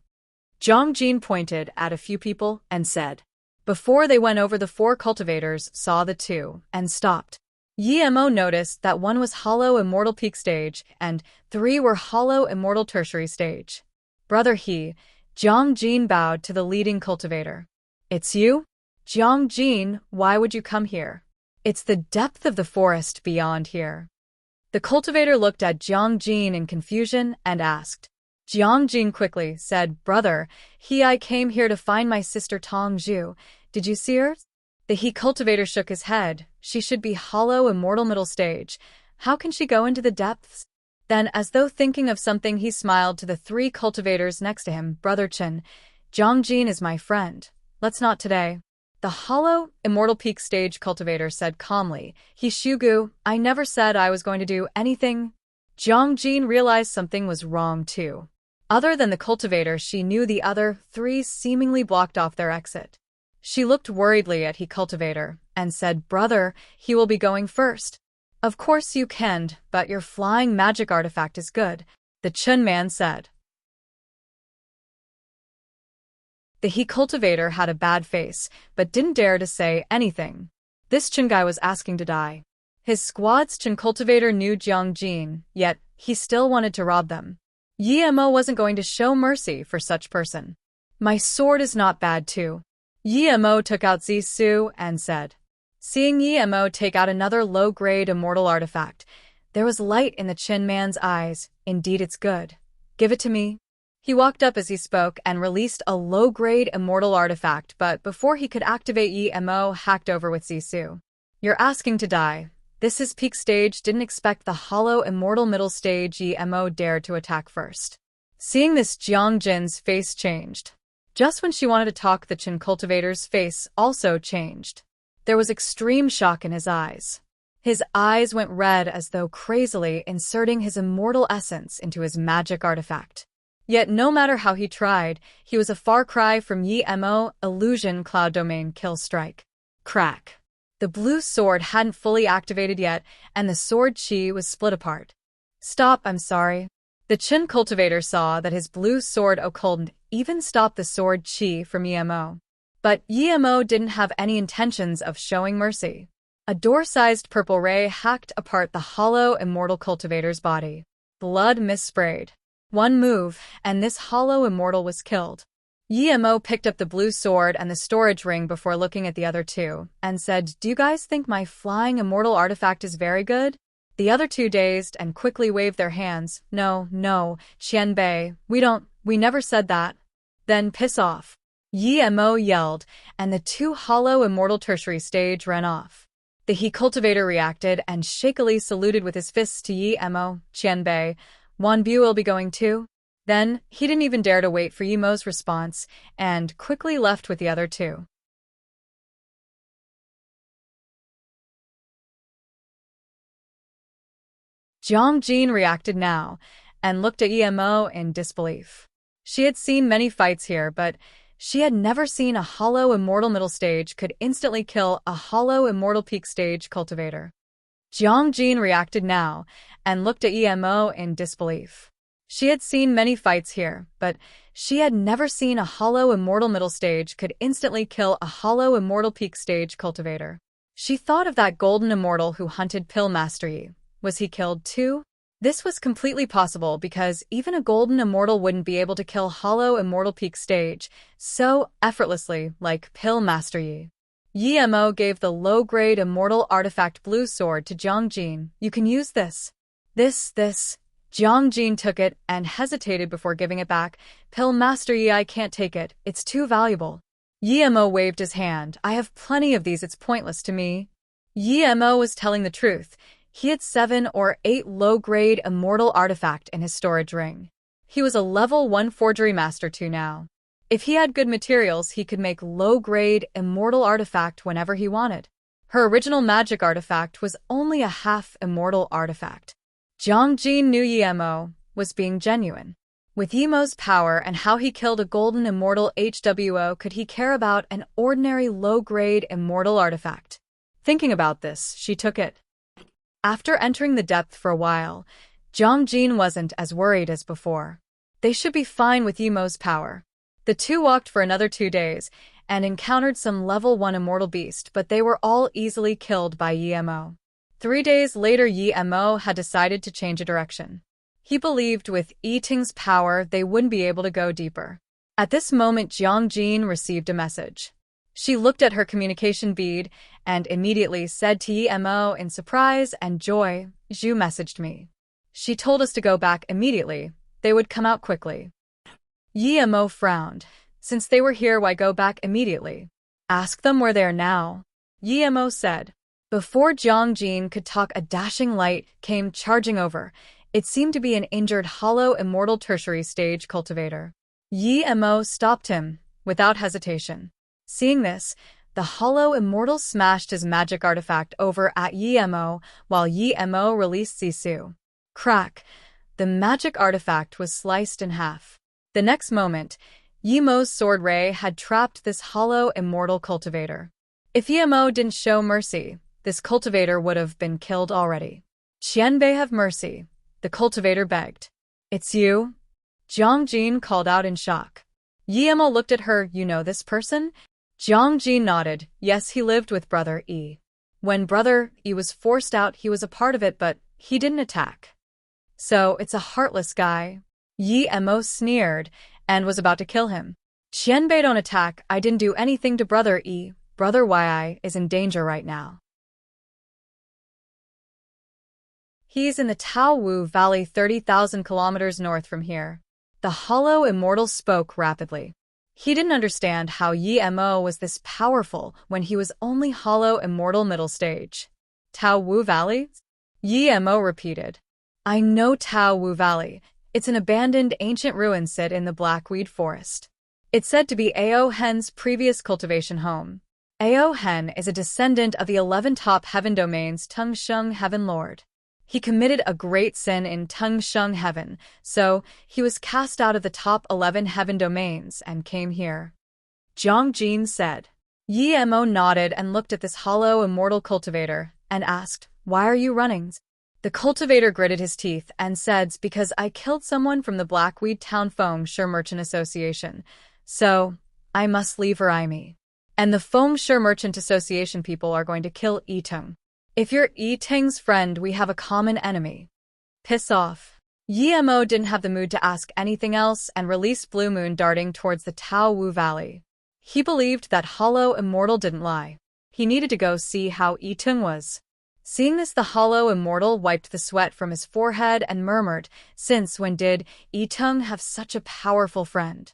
S1: Jiang Jin pointed at a few people and said. Before they went over, the 4 cultivators saw the 2 and stopped. Yi Mo noticed that 1 was hollow immortal peak stage and 3 were hollow immortal tertiary stage. Brother He, Jiang Jin bowed to the leading cultivator. It's you? Jiang Jin, why would you come here? It's the depth of the forest beyond here. The cultivator looked at Jiang Jin in confusion and asked. Jiang Jin quickly said, Brother, I came here to find my sister Tong Zhu. Did you see her? The He cultivator shook his head. She should be hollow immortal middle stage. How can she go into the depths? Then, as though thinking of something, he smiled to the 3 cultivators next to him. Brother Chen, Jiang Jin is my friend. Let's not today. The hollow, immortal peak stage cultivator said calmly, He Shugu, I never said I was going to do anything. Jiang Jin realized something was wrong too. Other than the cultivator, she knew the other 3 seemingly blocked off their exit. She looked worriedly at He cultivator and said, Brother, he will be going first. Of course you can, but your flying magic artifact is good, the Chun man said. The he cultivator had a bad face, but didn't dare to say anything. This Chen guy was asking to die. His squad's Chen cultivator knew Jiang Jin, yet he still wanted to rob them. Yi Mo wasn't going to show mercy for such person. My sword is not bad too. Yi Mo took out Zisu and said. Seeing Yi Mo take out another low-grade immortal artifact, there was light in the Qin man's eyes. Indeed, it's good. Give it to me. He walked up as he spoke and released a low-grade immortal artifact, but before he could activate, Yi Mo hacked over with Zisu. You're asking to die. This is peak stage, didn't expect the hollow immortal middle stage. Yi Mo dared to attack first. Seeing this, Jiang Jin's face changed. Just when she wanted to talk, the Qin cultivator's face also changed. There was extreme shock in his eyes. His eyes went red as though crazily inserting his immortal essence into his magic artifact. Yet no matter how he tried, he was a far cry from Yi Mo. Illusion Cloud Domain Kill Strike. Crack. The blue sword hadn't fully activated yet, and the sword chi was split apart. Stop, I'm sorry. The Qin cultivator saw that his blue sword couldn't even stop the sword chi from Yi Mo. But Yi Mo didn't have any intentions of showing mercy. A door-sized purple ray hacked apart the hollow immortal cultivator's body. Blood mist-sprayed. One move, and this hollow immortal was killed. Yi Mo picked up the blue sword and the storage ring before looking at the other two, and said, Do you guys think my flying immortal artifact is very good? The other two dazed and quickly waved their hands. No, Qianbei, we never said that. Then piss off. Yi Mo yelled, and the two hollow immortal tertiary stage ran off. The he cultivator reacted and shakily saluted with his fists to Yi Mo. Qianbei, Wan Bu will be going too? Then, he didn't even dare to wait for Yi Mo's response, and quickly left with the other two. Jiang Jin reacted now, and looked at Yi Mo in disbelief. She had seen many fights here, but she had never seen a hollow immortal middle stage could instantly kill a hollow immortal peak stage cultivator. Jiang Jin reacted now, and looked at Yi Mo in disbelief. She had seen many fights here, but she had never seen a hollow immortal middle stage could instantly kill a hollow immortal peak stage cultivator. She thought of that golden immortal who hunted Pill Master Yi. Was he killed too? This was completely possible because even a golden immortal wouldn't be able to kill hollow immortal peak stage so effortlessly like Pill Master Yi. Yi Mo gave the low-grade immortal artifact blue sword to Jiang Jin. You can use this. This. Jiang Jin took it and hesitated before giving it back. Pill Master Yi, I can't take it. It's too valuable. Yi Mo waved his hand. I have plenty of these, it's pointless to me. Yi Mo was telling the truth. He had 7 or 8 low-grade immortal artifact in his storage ring. He was a level 1 forgery master too now. If he had good materials, he could make low-grade immortal artifact whenever he wanted. Her original magic artifact was only a half immortal artifact. Jiang Jin knew Yi Mo was being genuine. With Yi Mo's power and how he killed a golden immortal HWO, could he care about an ordinary low-grade immortal artifact? Thinking about this, she took it. After entering the depth for a while, Jiang Jin wasn't as worried as before. They should be fine with Yi Mo's power. The two walked for another 2 days and encountered some level 1 immortal beast, but they were all easily killed by Yi Mo. 3 days later, Yi Mo had decided to change a direction. He believed with Yi Ting's power they wouldn't be able to go deeper. At this moment, Jiang Jin received a message. She looked at her communication bead and immediately said to Yi Mo in surprise and joy, Zhu messaged me. She told us to go back immediately. They would come out quickly. Yi Mo frowned. Since they were here, why go back immediately? Ask them where they are now. Yi Mo said. Before Jiang Jin could talk, a dashing light came charging over. It seemed to be an injured hollow immortal tertiary stage cultivator. Yi Mo stopped him without hesitation. Seeing this, the hollow immortal smashed his magic artifact over at Yi Mo while Yi Mo released Zisu. Crack! The magic artifact was sliced in half. The next moment, Yi Mo's sword ray had trapped this hollow immortal cultivator. If Yi Mo didn't show mercy, this cultivator would have been killed already. Qianbei, have mercy, the cultivator begged. It's you? Jiang Jin called out in shock. Yemo looked at her. You know this person? Jiang Ji nodded. Yes, he lived with Brother E. When Brother E was forced out, he was a part of it, but he didn't attack. So it's a heartless guy. Yemo sneered and was about to kill him. Qianbei, don't attack. I didn't do anything to Brother E. Brother Yi is in danger right now. He's in the Taowu Valley 30,000 kilometers north from here. The hollow immortal spoke rapidly. He didn't understand how Yemo was this powerful when he was only hollow immortal middle stage. Taowu Valley? Yemo repeated. I know Taowu Valley. It's an abandoned ancient ruin sit in the Blackweed Forest. It's said to be Ao Hen's previous cultivation home. Ao Hen is a descendant of the 11 top heaven domains Tungsheng Heaven Lord. He committed a great sin in Tungsheng Heaven, so he was cast out of the top 11 heaven domains and came here. Jiang Jin said. Yemo nodded and looked at this hollow immortal cultivator and asked, Why are you running? The cultivator gritted his teeth and said, Because I killed someone from the Blackweed Town Feng Shui Merchant Association, so I must leave or me. And the Feng Shui Merchant Association people are going to kill Yitung. If you're Yiting's friend, we have a common enemy. Piss off. Yemo didn't have the mood to ask anything else and released Blue Moon darting towards the Taowu Valley. He believed that hollow immortal didn't lie. He needed to go see how Yitung was. Seeing this, the hollow immortal wiped the sweat from his forehead and murmured, Since when did Yitung have such a powerful friend?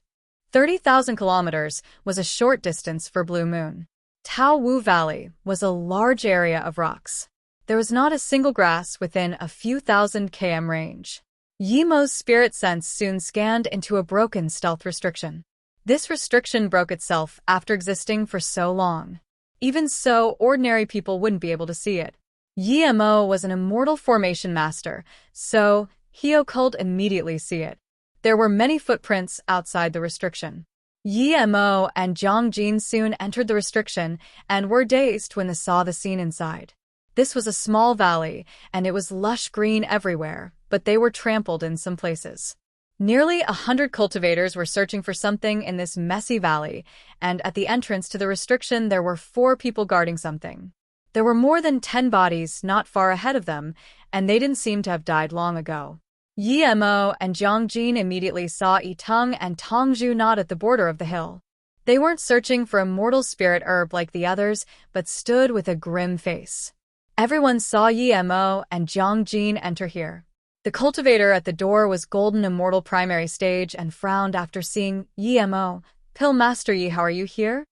S1: 30,000 kilometers was a short distance for Blue Moon. Taowu Valley was a large area of rocks. There was not a single grass within a few thousand km range. Yemo's spirit sense soon scanned into a broken stealth restriction. This restriction broke itself after existing for so long. Even so, ordinary people wouldn't be able to see it. Yemo was an immortal formation master, so he could immediately see it. There were many footprints outside the restriction. Yemo and Jiang Jin soon entered the restriction and were dazed when they saw the scene inside. This was a small valley, and it was lush green everywhere, but they were trampled in some places. Nearly 100 cultivators were searching for something in this messy valley, and at the entrance to the restriction there were 4 people guarding something. There were more than 10 bodies not far ahead of them, and they didn't seem to have died long ago. Yemo and Jiang Jin immediately saw Yitung and Tongzhu not at the border of the hill. They weren't searching for a mortal spirit herb like the others, but stood with a grim face. Everyone saw Yemo and Jiang Jin enter here. The cultivator at the door was Golden Immortal Primary Stage and frowned after seeing Yemo. Pill Master Yi, how are you here?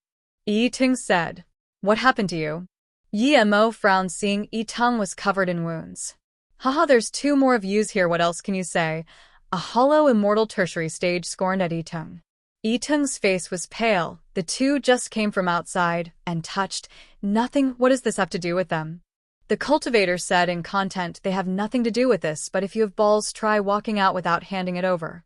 S1: Yitung said. What happened to you? Yemo frowned, seeing Yitung was covered in wounds. Haha, there's 2 more of yous here, what else can you say? A hollow immortal tertiary stage scorned at Yitung. Yitung's face was pale. The 2 just came from outside and touched. Nothing, what does this have to do with them? The cultivator said in content, they have nothing to do with this, but if you have balls, try walking out without handing it over.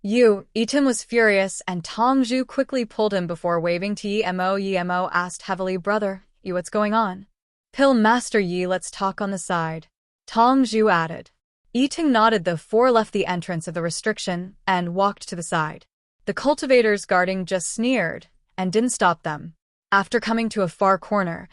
S1: Yitung was furious, and Tongzhu quickly pulled him before waving to Yemo. Yemo asked heavily, Brother Yi, what's going on? Pill Master Yi, let's talk on the side. Tongzhu added. Yitung nodded. The 4 left the entrance of the restriction and walked to the side. The cultivators guarding just sneered and didn't stop them. After coming to a far corner,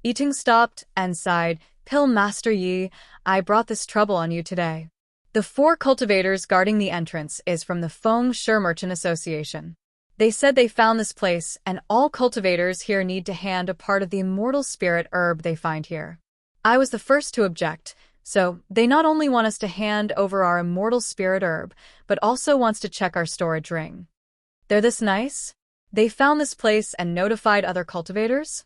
S1: Yitung stopped and sighed, Pill Master Yi, I brought this trouble on you today. The 4 cultivators guarding the entrance is from the Feng Shui Merchant Association. They said they found this place, and all cultivators here need to hand a part of the immortal spirit herb they find here. I was the first to object, so they not only want us to hand over our immortal spirit herb, but also wants to check our storage ring. They're this nice? They found this place and notified other cultivators?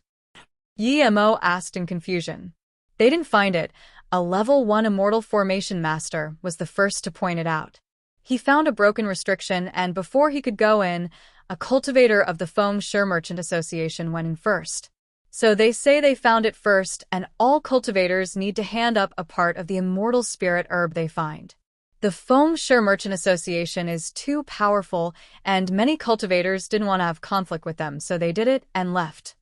S1: Yemo asked in confusion. They didn't find it. A level 1 immortal formation master was the first to point it out. He found a broken restriction, and before he could go in, a cultivator of the Feng Shui Merchant Association went in first. So they say they found it first, and all cultivators need to hand up a part of the immortal spirit herb they find. The Feng Shui Merchant Association is too powerful, and many cultivators didn't want to have conflict with them, so they did it and left.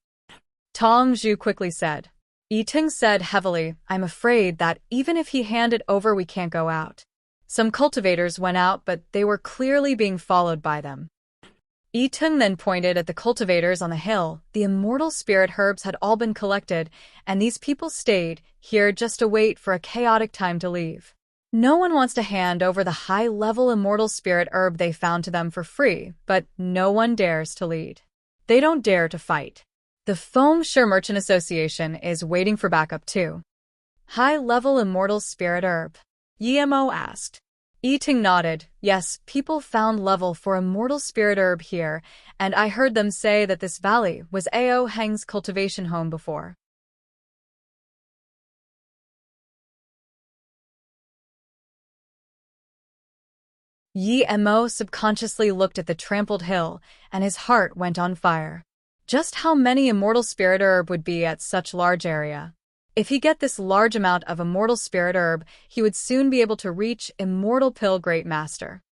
S1: Tongzhu quickly said. Yitung said heavily, I'm afraid that even if he hand it over, we can't go out. Some cultivators went out, but they were clearly being followed by them. Yitung then pointed at the cultivators on the hill. The immortal spirit herbs had all been collected, and these people stayed here just to wait for a chaotic time to leave. No one wants to hand over the high-level immortal spirit herb they found to them for free, but no one dares to lead. They don't dare to fight. The Feng Shui Merchant Association is waiting for backup too. High-level immortal spirit herb? Yemo asked. Yiting nodded. Yes, people found level for immortal spirit herb here, and I heard them say that this valley was Ao Heng's cultivation home before. Yemo subconsciously looked at the trampled hill, and his heart went on fire. Just how many immortal spirit herb would be at such large area? If he get this large amount of immortal spirit herb, he would soon be able to reach Immortal Pill Great Master.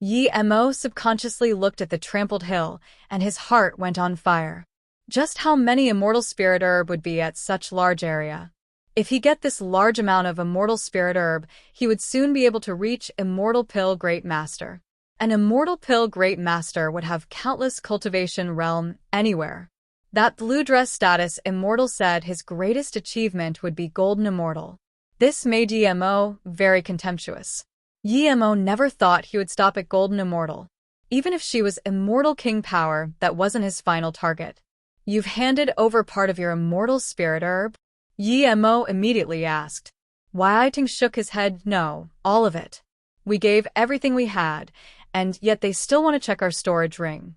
S1: Yemo subconsciously looked at the trampled hill, and his heart went on fire. Just how many immortal spirit herb would be at such large area? If he get this large amount of immortal spirit herb, he would soon be able to reach Immortal Pill Great Master. An Immortal Pill Great Master would have countless cultivation realm anywhere. That blue dress status immortal said his greatest achievement would be Golden Immortal. This made Yemo very contemptuous. Yemo never thought he would stop at Golden Immortal. Even if she was Immortal King Power, that wasn't his final target. You've handed over part of your immortal spirit herb? Yemo immediately asked. Yiting shook his head. No, all of it. We gave everything we had, and yet they still want to check our storage ring.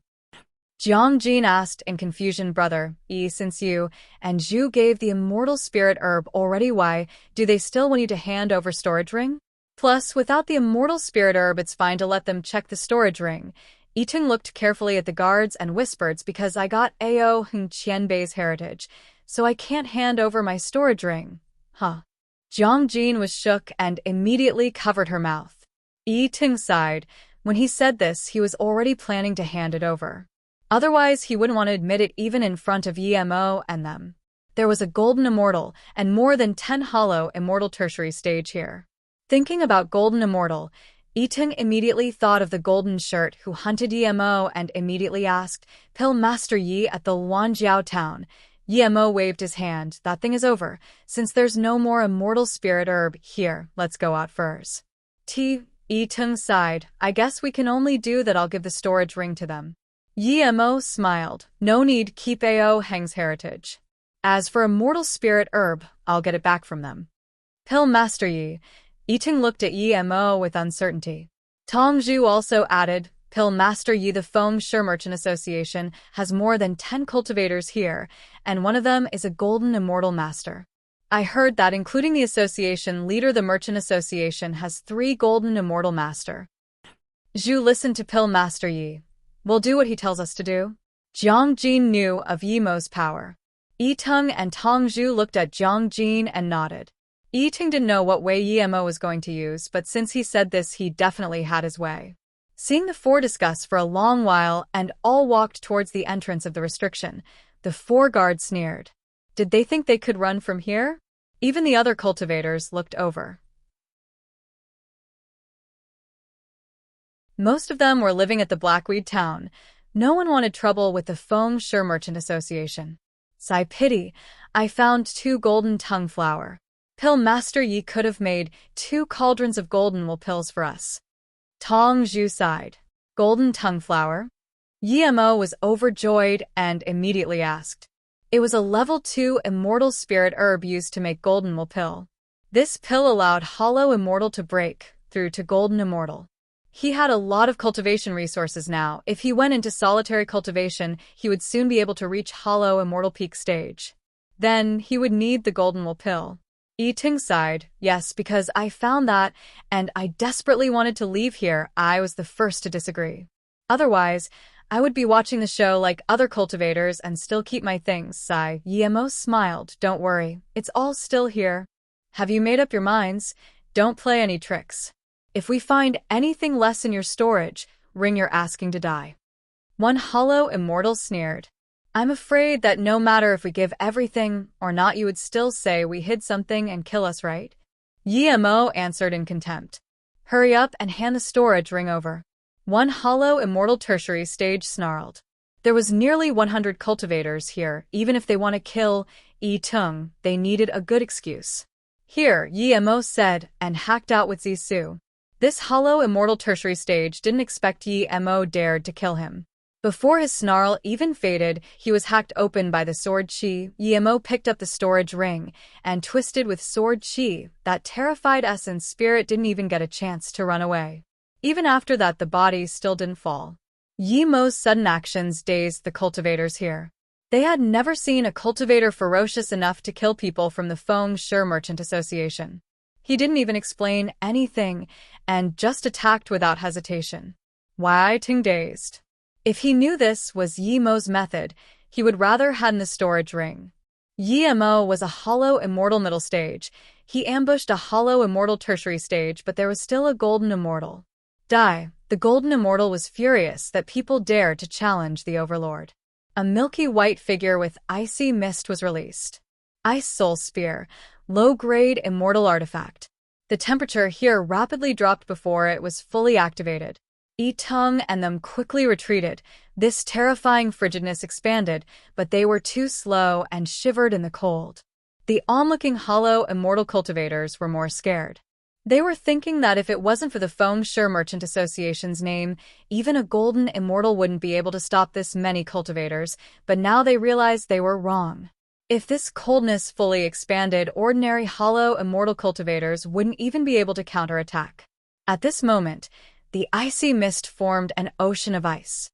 S1: Jiangjin asked in confusion. Brother, since you and Zhu gave the immortal spirit herb already, why do they still want you to hand over storage ring? Plus, without the immortal spirit herb, it's fine to let them check the storage ring. Yiting looked carefully at the guards and whispered, because I got Ao Heng Qianbei's heritage, so I can't hand over my storage ring. Huh. Jiangjin was shook and immediately covered her mouth. Yiting sighed. When he said this, he was already planning to hand it over. Otherwise, he wouldn't want to admit it even in front of Yemo and them. There was a Golden Immortal and more than 10 hollow Immortal Tertiary stage here. Thinking about Golden Immortal, Yiting immediately thought of the Golden Shirt who hunted Yemo and immediately asked, Pill Master Yi at the Luanjiao town. Yemo waved his hand. That thing is over. Since there's no more immortal spirit herb here, let's go out first. Yiting sighed. I guess we can only do that. I'll give the storage ring to them. Yemo smiled. No need, keep Ao Heng's heritage. As for immortal spirit herb, I'll get it back from them. Pill Master Yi. Yiting looked at Yemo with uncertainty. Tongzhu also added, Pill Master Yi, the Feng Shui Merchant Association has more than 10 cultivators here, and one of them is a Golden Immortal Master. I heard that including the association leader, the Merchant Association has 3 Golden Immortal Master. Zhu listened to Pill Master Yi. We'll do what he tells us to do. Jiangjin knew of Yemo's power. Yiting and Tongzhu looked at Jiangjin and nodded. Yiting didn't know what way Yemo was going to use, but since he said this, he definitely had his way. Seeing the 4 discuss for a long while and all walked towards the entrance of the restriction, the 4 guards sneered. Did they think they could run from here? Even the other cultivators looked over. Most of them were living at the Blackweed town. No one wanted trouble with the Feng Shui Merchant Association. Sigh pity, I found 2 golden tongue flower. Pill Master Yi could have made 2 cauldrons of golden wool pills for us. Tongzhu sighed. Golden tongue flower? Yemo was overjoyed and immediately asked. It was a level 2 immortal spirit herb used to make golden wool pill. This pill allowed hollow immortal to break through to golden immortal. He had a lot of cultivation resources now. If he went into solitary cultivation, he would soon be able to reach hollow immortal peak stage. Then he would need the golden wool pill. Yiting sighed. Yes, because I found that, and I desperately wanted to leave here. I was the first to disagree. Otherwise, I would be watching the show like other cultivators and still keep my things. Sigh. Yemo smiled. Don't worry, it's all still here. Have you made up your minds? Don't play any tricks. If we find anything less in your storage, ring you're asking to die. One hollow immortal sneered. I'm afraid that no matter if we give everything or not, you would still say we hid something and kill us, right? Yemo answered in contempt. Hurry up and hand the storage ring over. One hollow immortal tertiary stage snarled. There was nearly 100 cultivators here. Even if they want to kill Yi Tung, they needed a good excuse. Here, Yi Mo said, and hacked out with Zisu. This hollow immortal tertiary stage didn't expect Yi Mo dared to kill him. Before his snarl even faded, he was hacked open by the sword chi. Yi Mo picked up the storage ring and twisted with sword chi. That terrified essence spirit didn't even get a chance to run away. Even after that, the body still didn't fall. Yi Mo's sudden actions dazed the cultivators here. They had never seen a cultivator ferocious enough to kill people from the Feng Shui Merchant Association. He didn't even explain anything and just attacked without hesitation. Wai Ting dazed. If he knew this was Yi Mo's method, he would rather had the storage ring. Yi Mo was a hollow immortal middle stage. He ambushed a hollow immortal tertiary stage, but there was still a golden immortal. The golden immortal was furious that people dared to challenge the overlord. A milky white figure with icy mist was released. Ice Soul Spear, low-grade immortal artifact. The temperature here rapidly dropped before it was fully activated. Yi Tung and them quickly retreated. This terrifying frigidness expanded, but they were too slow and shivered in the cold. The onlooking hollow immortal cultivators were more scared. They were thinking that if it wasn't for the Feng Shui Merchant Association's name, even a golden immortal wouldn't be able to stop this many cultivators, but now they realized they were wrong. If this coldness fully expanded, ordinary hollow immortal cultivators wouldn't even be able to counterattack. At this moment, the icy mist formed an ocean of ice.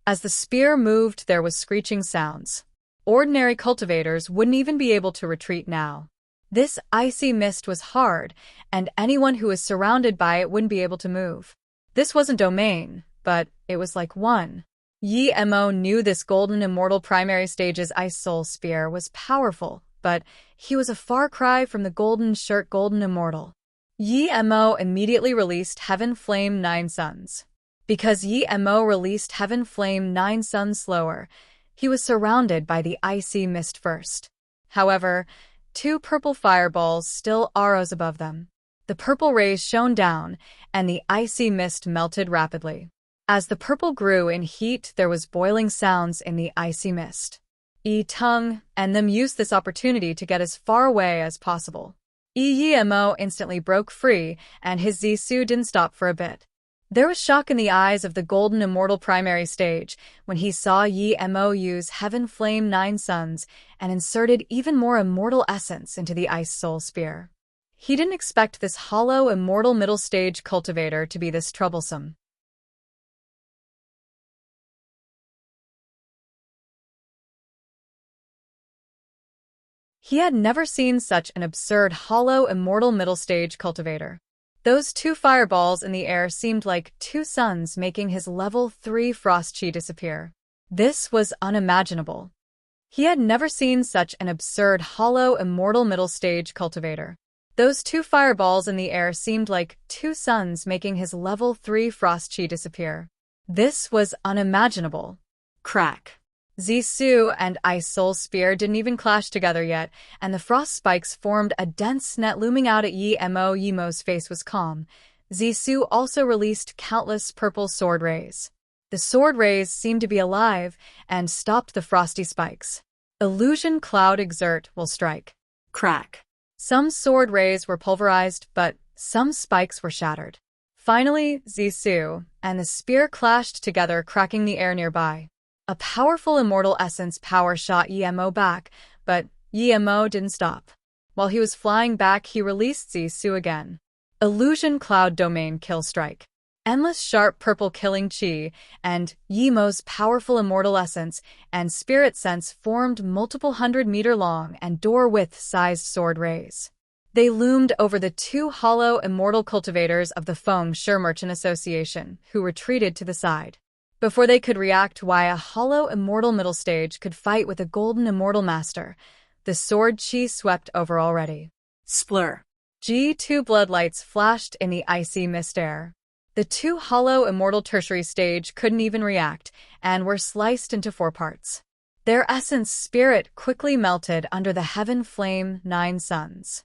S1: As the spear moved, there was screeching sounds. Ordinary cultivators wouldn't even be able to retreat now. This icy mist was hard, and anyone who was surrounded by it wouldn't be able to move. This wasn't domain, but it was like one. Yi Mo knew this golden immortal primary stage's ice soul spear was powerful, but he was a far cry from the golden shirt golden immortal. Yi Mo immediately released Heaven Flame 9 Suns. Because Yi Mo released Heaven Flame 9 Suns slower, he was surrounded by the icy mist first. However, 2 purple fireballs still arose above them. The purple rays shone down, and the icy mist melted rapidly. As the purple grew in heat, there was boiling sounds in the icy mist. Yi Tung and them used this opportunity to get as far away as possible. Yi Mo instantly broke free, and his Zisu didn't stop for a bit. There was shock in the eyes of the golden immortal primary stage when he saw Yi Mo use Heaven Flame 9 Suns and inserted even more immortal essence into the Ice Soul Spear. He didn't expect this hollow immortal middle stage cultivator to be this troublesome. He had never seen such an absurd hollow immortal middle stage cultivator. Those 2 fireballs in the air seemed like 2 suns making his level 3 frost chi disappear. This was unimaginable. He had never seen such an absurd hollow immortal middle stage cultivator. Those 2 fireballs in the air seemed like 2 suns making his level 3 frost chi disappear. This was unimaginable. Crack. Zisu and Ice Soul Spear didn't even clash together yet, and the frost spikes formed a dense net looming out at Yi Mo. Yi Mo's face was calm. Zisu also released countless purple sword rays. The sword rays seemed to be alive and stopped the frosty spikes. Illusion Cloud Exert will strike. Crack. Some sword rays were pulverized, but some spikes were shattered. Finally, Zisu and the spear clashed together, cracking the air nearby. A powerful immortal essence power shot Yi Mo back, but Yi Mo didn't stop. While he was flying back, he released Zisu again. Illusion Cloud Domain Kill Strike. Endless sharp purple killing chi, and Yi Mo's powerful immortal essence and spirit sense formed multiple 100-meter-long and door-width-sized sword rays. They loomed over the 2 hollow immortal cultivators of the Feng Shui Merchant Association, who retreated to the side. Before they could react why a hollow immortal middle stage could fight with a golden immortal master, the sword chi swept over already. Splur. G2 bloodlights flashed in the icy mist air. The 2 hollow immortal tertiary stage couldn't even react and were sliced into 4 parts. Their essence spirit quickly melted under the Heaven Flame 9 Suns.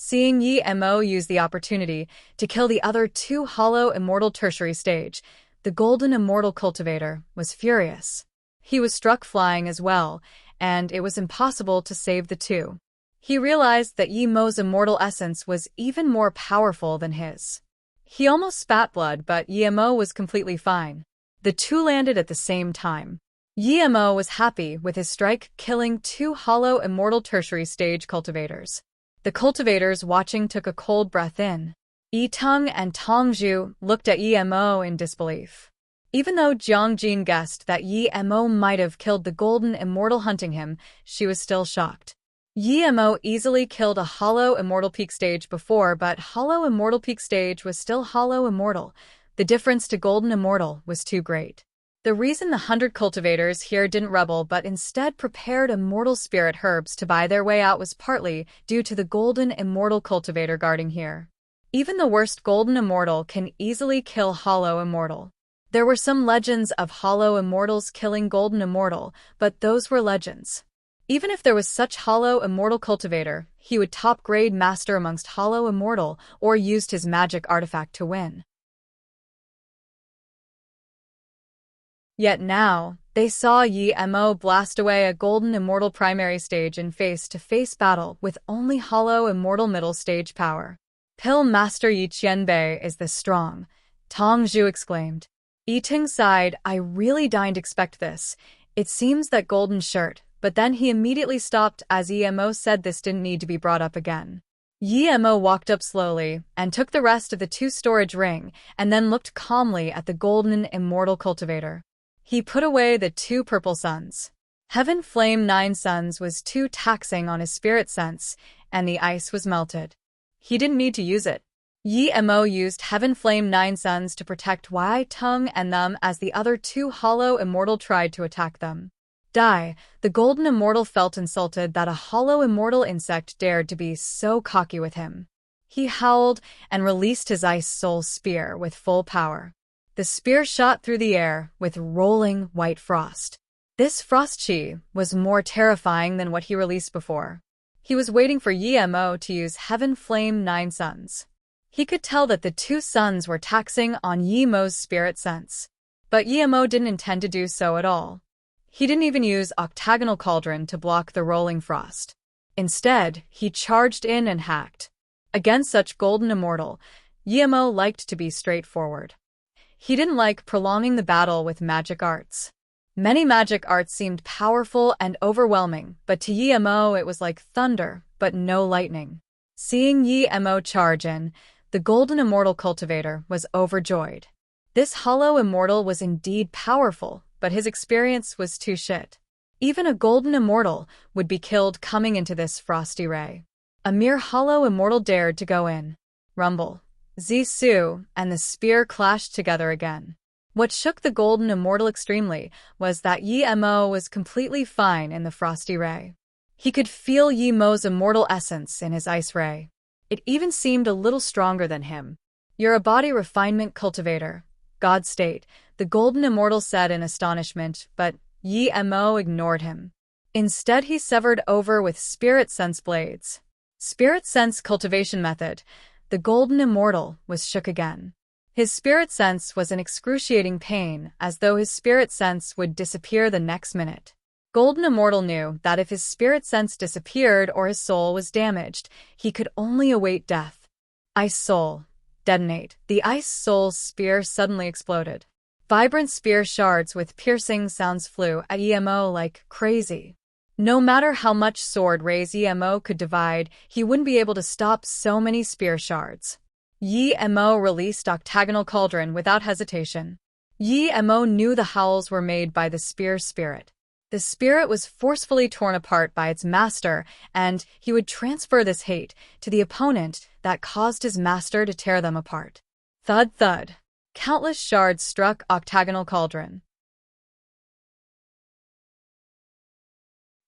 S1: Seeing Yi Mo use the opportunity to kill the other two hollow immortal tertiary stage, the golden immortal cultivator was furious. He was struck flying as well, and it was impossible to save the two. He realized that Yi Mo's immortal essence was even more powerful than his. He almost spat blood, but Yi Mo was completely fine. The two landed at the same time. Yi Mo was happy with his strike, killing two hollow immortal tertiary stage cultivators. The cultivators watching took a cold breath in. Yi Teng and Tong Zhu looked at Yi Mo in disbelief. Even though Jiang Jin guessed that Yi Mo might have killed the golden immortal hunting him, she was still shocked. Yi Mo easily killed a hollow immortal peak stage before, but hollow immortal peak stage was still hollow immortal. The difference to golden immortal was too great. The reason the 100 cultivators here didn't rebel but instead prepared immortal spirit herbs to buy their way out was partly due to the golden immortal cultivator guarding here. Even the worst golden immortal can easily kill hollow immortal. There were some legends of hollow immortals killing golden immortal, but those were legends. Even if there was such hollow immortal cultivator, he would top-grade master amongst hollow immortal or used his magic artifact to win. Yet now, they saw Yi Mo blast away a golden immortal primary stage in face-to-face battle with only hollow immortal middle stage power. Pill Master Yi Qianbei is this strong, Tong Zhu exclaimed. Yi Ting sighed, I really didn't expect this. It seems that golden shirt, but then he immediately stopped as Yi Mo said this didn't need to be brought up again. Yi Mo walked up slowly and took the rest of the two storage ring and then looked calmly at the golden immortal cultivator. He put away the two purple suns. Heaven Flame 9 Suns was too taxing on his spirit sense, and the ice was melted. He didn't need to use it. Yi Mo used Heaven Flame 9 Suns to protect Wei Tung and them as the other two hollow immortal tried to attack them. Die, the golden immortal felt insulted that a hollow immortal insect dared to be so cocky with him. He howled and released his ice soul spear with full power. The spear shot through the air with rolling white frost. This frost chi was more terrifying than what he released before. He was waiting for Yi Mo to use Heaven Flame 9 Suns. He could tell that the two suns were taxing on Yi Mo's spirit sense. But Yi Mo didn't intend to do so at all. He didn't even use Octagonal Cauldron to block the rolling frost. Instead, he charged in and hacked. Against such golden immortal, Yi Mo liked to be straightforward. He didn't like prolonging the battle with magic arts. Many magic arts seemed powerful and overwhelming, but to Yi Mo it was like thunder, but no lightning. Seeing Yi Mo charge in, the golden immortal cultivator was overjoyed. This hollow immortal was indeed powerful, but his experience was too shit. Even a golden immortal would be killed coming into this frosty ray. A mere hollow immortal dared to go in. Rumble. Zisu and the spear clashed together again. What shook the golden immortal extremely was that Yi Mo was completely fine in the frosty ray. He could feel Yi Mo's immortal essence in his ice ray. It even seemed a little stronger than him. You're a body refinement cultivator, God state, the golden immortal said in astonishment, but Yi Mo ignored him. Instead he severed over with spirit sense blades. Spirit sense cultivation method. The golden immortal was shook again. His spirit sense was in excruciating pain, as though his spirit sense would disappear the next minute. Golden immortal knew that if his spirit sense disappeared or his soul was damaged, he could only await death. Ice soul. Detonate. The ice soul spear suddenly exploded. Vibrant spear shards with piercing sounds flew at Yi Mo like crazy. No matter how much sword rays Yi Mo could divide, he wouldn't be able to stop so many spear shards. Yi Mo released Octagonal Cauldron without hesitation. Yi Mo knew the howls were made by the spear spirit. The spirit was forcefully torn apart by its master, and he would transfer this hate to the opponent that caused his master to tear them apart. Thud thud. Countless shards struck Octagonal Cauldron.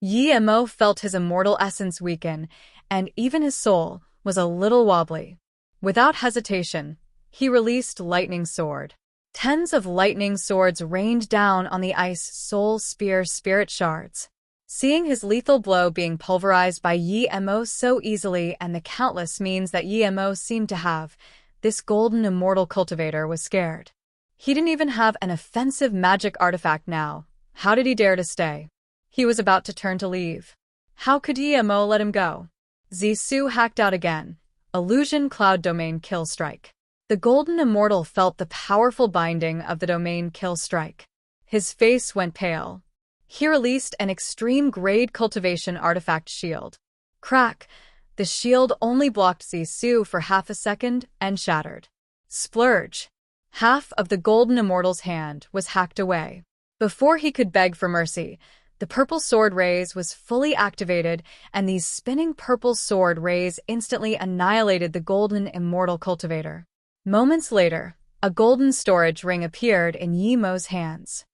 S1: Yi Mo felt his immortal essence weaken, and even his soul was a little wobbly. Without hesitation, he released Lightning Sword. Tens of lightning swords rained down on the ice soul spear spirit shards. Seeing his lethal blow being pulverized by Yi Mo so easily and the countless means that Yi Mo seemed to have, this golden immortal cultivator was scared. He didn't even have an offensive magic artifact now. How did he dare to stay? He was about to turn to leave. How could Yi Mo let him go? Zisu hacked out again. Illusion Cloud Domain Kill Strike. The golden immortal felt the powerful binding of the domain kill strike. His face went pale. He released an extreme-grade cultivation artifact shield. Crack! The shield only blocked Zisu for half a second and shattered. Splurge! Half of the golden immortal's hand was hacked away. Before he could beg for mercy, the purple sword rays was fully activated, and these spinning purple sword rays instantly annihilated the golden immortal cultivator. Moments later, a golden storage ring appeared in Yi Mo's hands.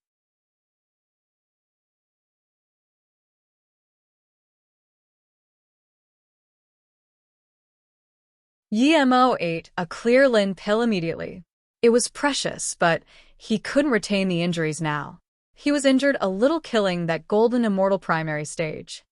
S1: Yi Mo ate a clear Lin pill immediately. It was precious, but he couldn't retain the injuries now. He was injured a little, killing that golden immortal primary stage.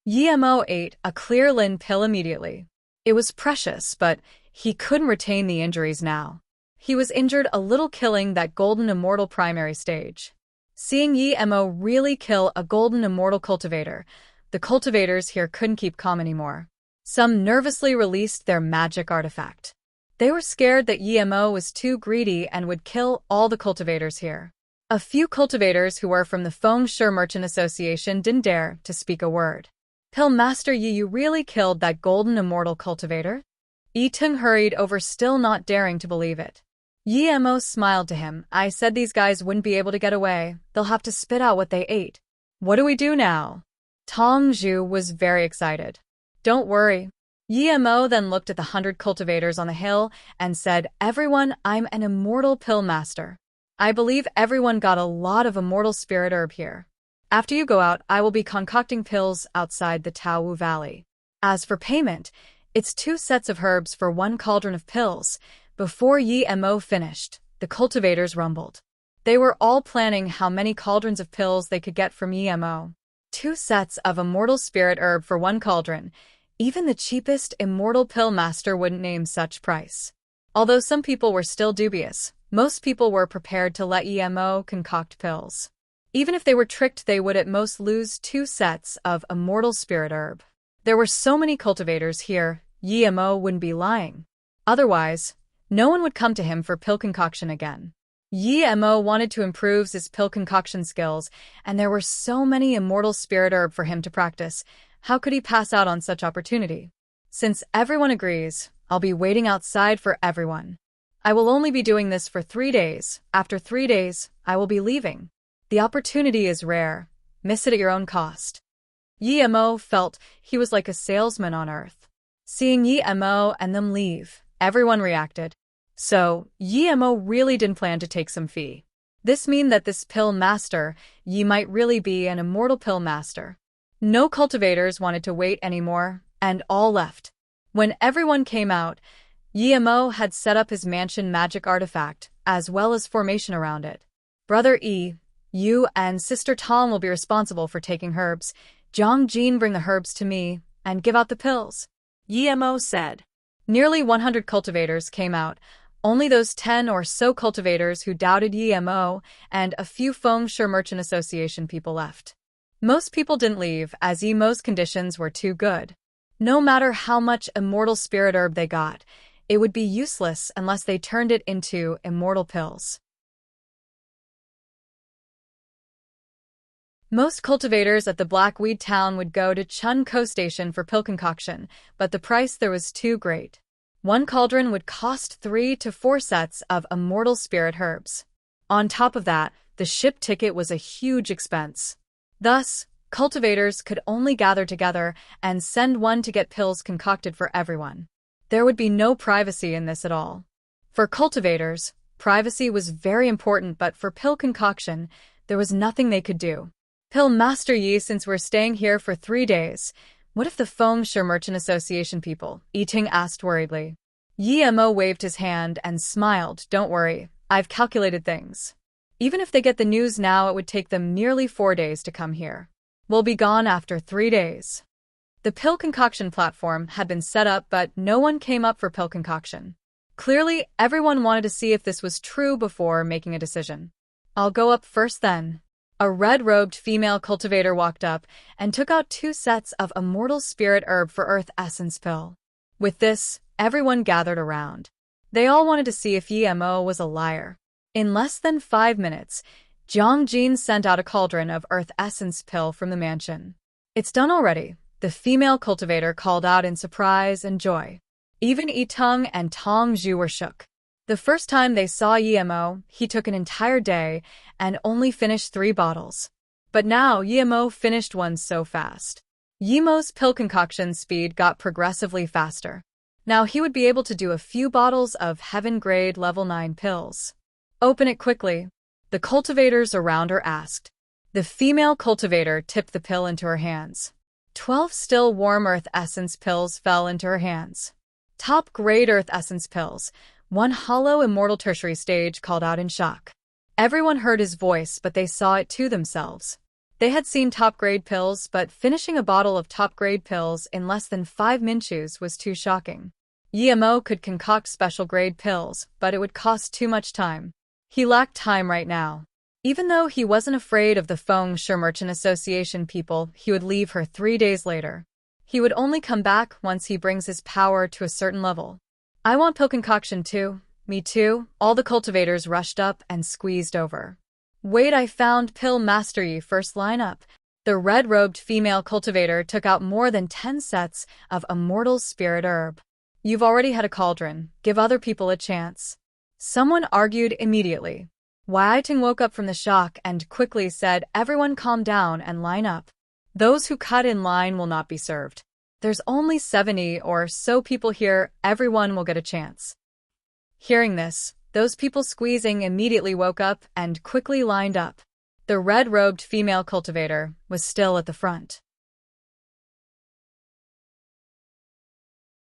S1: Yi Mo ate a clear Lin pill immediately. It was precious, but he couldn't retain the injuries now. He was injured a little, killing that golden immortal primary stage. Seeing Yi Mo really kill a golden immortal cultivator, the cultivators here couldn't keep calm anymore. Some nervously released their magic artifact. They were scared that Yi Mo was too greedy and would kill all the cultivators here. A few cultivators who were from the Feng Shui Merchant Association didn't dare to speak a word. Pill Master Yi, you really killed that golden immortal cultivator? Yi Tung hurried over, still not daring to believe it. Yi Mo smiled to him. I said these guys wouldn't be able to get away. They'll have to spit out what they ate. What do we do now? Tong Zhu was very excited. Don't worry. Yi Mo then looked at the 100 cultivators on the hill and said, everyone, I'm an immortal pill master. I believe everyone got a lot of immortal spirit herb here. After you go out, I will be concocting pills outside the Taowu Valley. As for payment, it's 2 sets of herbs for 1 cauldron of pills. Before Yi Mo finished, the cultivators rumbled. They were all planning how many cauldrons of pills they could get from Yi Mo. 2 sets of immortal spirit herb for 1 cauldron. Even the cheapest immortal pill master wouldn't name such price. Although some people were still dubious, most people were prepared to let Yi Mo concoct pills. Even if they were tricked, they would at most lose 2 sets of immortal spirit herb. There were so many cultivators here, Yi Mo wouldn't be lying. Otherwise, no one would come to him for pill concoction again. Yi Mo wanted to improve his pill concoction skills, and there were so many immortal spirit herb for him to practice. How could he pass out on such opportunity? Since everyone agrees, I'll be waiting outside for everyone. I will only be doing this for 3 days. After 3 days, I will be leaving. The opportunity is rare. Miss it at your own cost. Yi Mo felt he was like a salesman on Earth. Seeing Yi Mo and them leave, everyone reacted. So, Yi Mo really didn't plan to take some fee. This means that this pill master, Yi, might really be an immortal pill master. No cultivators wanted to wait anymore, and all left. When everyone came out, Yi Mo had set up his mansion magic artifact, as well as formation around it. Brother Yi, you and Sister Tom will be responsible for taking herbs. Zhang Jin, bring the herbs to me, and give out the pills. Yi Mo said. Nearly 100 cultivators came out, only those 10 or so cultivators who doubted Yi Mo, and a few Feng Shui Merchant Association people left. Most people didn't leave as Yi Mo's conditions were too good. No matter how much immortal spirit herb they got, it would be useless unless they turned it into immortal pills. Most cultivators at the Blackweed town would go to Chun Ko Station for pill concoction, but the price there was too great. 1 cauldron would cost 3 to 4 sets of immortal spirit herbs. On top of that, the ship ticket was a huge expense. Thus, cultivators could only gather together and send one to get pills concocted for everyone. There would be no privacy in this at all. For cultivators, privacy was very important, but for pill concoction, there was nothing they could do. Pill Master Yi, since we're staying here for 3 days, what if the Feng Shui Merchant Association people? Yi Ting asked worriedly. Yi Mo waved his hand and smiled. Don't worry, I've calculated things. Even if they get the news now, it would take them nearly 4 days to come here. will be gone after 3 days. The pill concoction platform had been set up, but no one came up for pill concoction. Clearly, everyone wanted to see if this was true before making a decision. I'll go up first then. A red-robed female cultivator walked up and took out 2 sets of immortal spirit herb for earth essence pill. With this, everyone gathered around. They all wanted to see if Emo was a liar. In less than 5 minutes, Jiang Jin sent out a cauldron of earth essence pill from the mansion. It's done already, the female cultivator called out in surprise and joy. Even Yi Tung and Tong Zhu were shook. The first time they saw Emo, he took an entire day and only finished 3 bottles. But now Emo finished one so fast. Yemo's pill concoction speed got progressively faster. Now he would be able to do a few bottles of heaven-grade level 9 pills. Open it quickly, the cultivators around her asked. The female cultivator tipped the pill into her hands. 12 still warm earth essence pills fell into her hands. Top-grade earth essence pills. One hollow immortal tertiary stage called out in shock. Everyone heard his voice, but they saw it too themselves. They had seen top-grade pills, but finishing a bottle of top-grade pills in less than 5 minutes was too shocking. Emo could concoct special-grade pills, but it would cost too much time. He lacked time right now. Even though he wasn't afraid of the Feng Shui Merchant Association people, he would leave her 3 days later. He would only come back once he brings his power to a certain level. I want pill concoction too. Me too. All the cultivators rushed up and squeezed over. Wait, I found pill mastery first lineup. The red-robed female cultivator took out more than 10 sets of immortal spirit herb. You've already had a cauldron. Give other people a chance. Someone argued immediately. Wai Ting woke up from the shock and quickly said, everyone calm down and line up. Those who cut in line will not be served. There's only 70 or so people here, everyone will get a chance. Hearing this, those people squeezing immediately woke up and quickly lined up. The red-robed female cultivator was still at the front.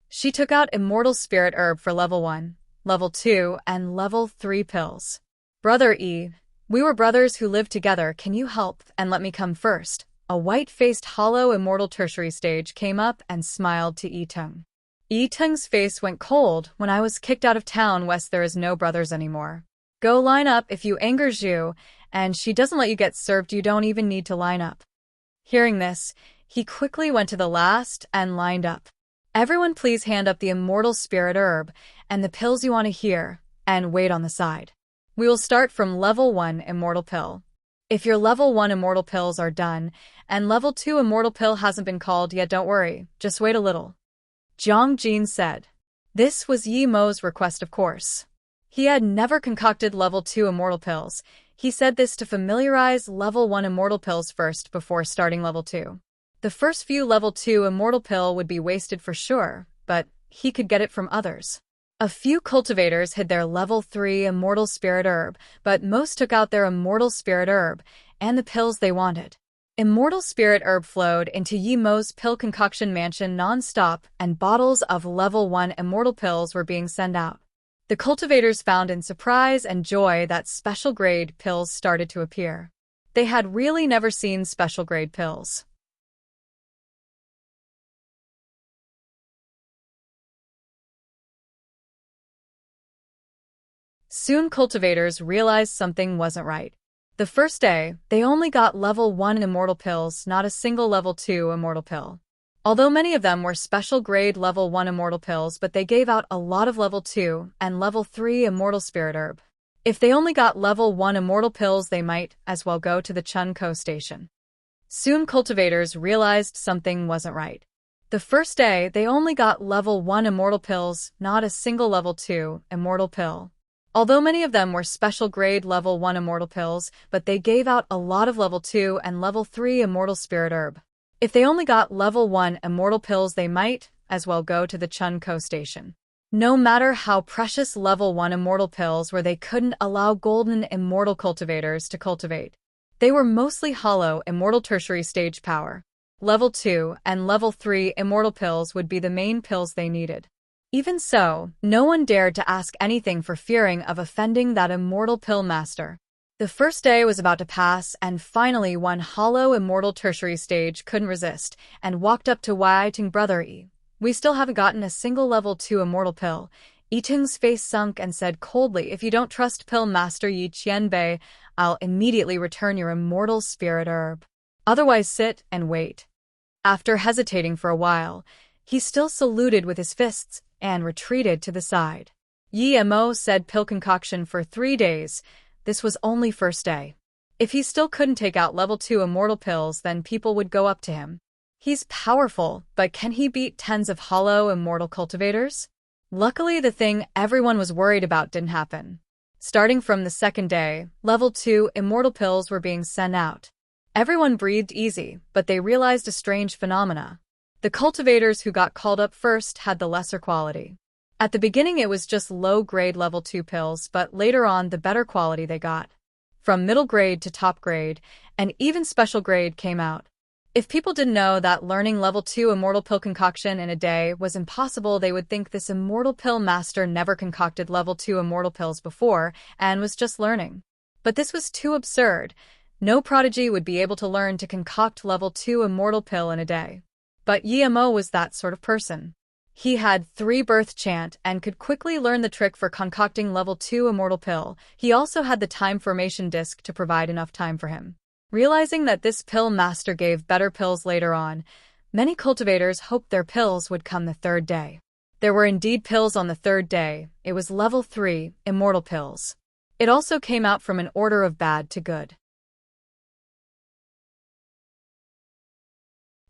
S1: She took out immortal spirit herb for level 1, level 2, and level 3 pills. Brother E, we were brothers who lived together, can you help and let me come first? A white-faced hollow immortal tertiary stage came up and smiled to Yi Tung. Yi Tung's face went cold. When I was kicked out of town west, there is no brothers anymore. Go line up if you anger Zhu, and she doesn't let you get served, you don't even need to line up. Hearing this, he quickly went to the last and lined up. Everyone please hand up the immortal spirit herb and the pills you want to hear, and wait on the side. We will start from level 1 immortal pill. If your level 1 immortal pills are done, and level 2 immortal pill hasn't been called yet, don't worry, just wait a little. Jiang Jin said. This was Yi Mo's request, of course. He had never concocted level 2 immortal pills. He said this to familiarize level 1 immortal pills first before starting level 2. The first few level 2 immortal pill would be wasted for sure, but he could get it from others. A few cultivators hid their level 3 immortal spirit herb, but most took out their immortal spirit herb and the pills they wanted. Immortal spirit herb flowed into Yi Mo's pill concoction mansion non-stop, and bottles of level 1 immortal pills were being sent out. The cultivators found in surprise and joy that special grade pills started to appear. They had really never seen special grade pills. Soon cultivators realized something wasn't right. The first day, they only got level 1 immortal pills, not a single level 2 immortal pill. Although many of them were special grade level 1 immortal pills, but they gave out a lot of level 2 and level 3 immortal spirit herb. If they only got level 1 immortal pills, they might as well go to the Chunko station. Soon cultivators realized something wasn't right. The first day, they only got level 1 immortal pills, not a single level 2 immortal pill. Although many of them were special grade level 1 immortal pills, but they gave out a lot of level 2 and level 3 immortal spirit herb. If they only got level 1 immortal pills, they might as well go to the Chunko station. No matter how precious level 1 immortal pills were, they couldn't allow golden immortal cultivators to cultivate. They were mostly hollow immortal tertiary stage power. Level 2 and level 3 immortal pills would be the main pills they needed. Even so, no one dared to ask anything for fearing of offending that immortal pill master. The first day was about to pass, and finally one hollow immortal tertiary stage couldn't resist, and walked up to Wai Ting brother Yi. We still haven't gotten a single level 2 immortal pill. Yi Tung's face sunk and said coldly, if you don't trust pill master Yi Qianbei, I'll immediately return your immortal spirit herb. Otherwise sit and wait. After hesitating for a while, he still saluted with his fists and retreated to the side. Yi Mo said pill concoction for 3 days. This was only first day. If he still couldn't take out level 2 immortal pills, then people would go up to him. He's powerful, but can he beat tens of hollow immortal cultivators? Luckily, the thing everyone was worried about didn't happen. Starting from the second day, level 2 immortal pills were being sent out. Everyone breathed easy, but they realized a strange phenomena. The cultivators who got called up first had the lesser quality. At the beginning it was just low-grade level 2 pills, but later on the better quality they got. From middle grade to top grade, and even special grade came out. If people didn't know that learning level 2 immortal pill concoction in a day was impossible, they would think this immortal pill master never concocted level 2 immortal pills before and was just learning. But this was too absurd. No prodigy would be able to learn to concoct level 2 immortal pill in a day. But Yi Mo was that sort of person. He had 3 birth chant and could quickly learn the trick for concocting level 2 immortal pill. He also had the time formation disc to provide enough time for him. Realizing that this pill master gave better pills later on, many cultivators hoped their pills would come the third day. There were indeed pills on the third day. It was level 3 immortal pills. It also came out from an order of bad to good.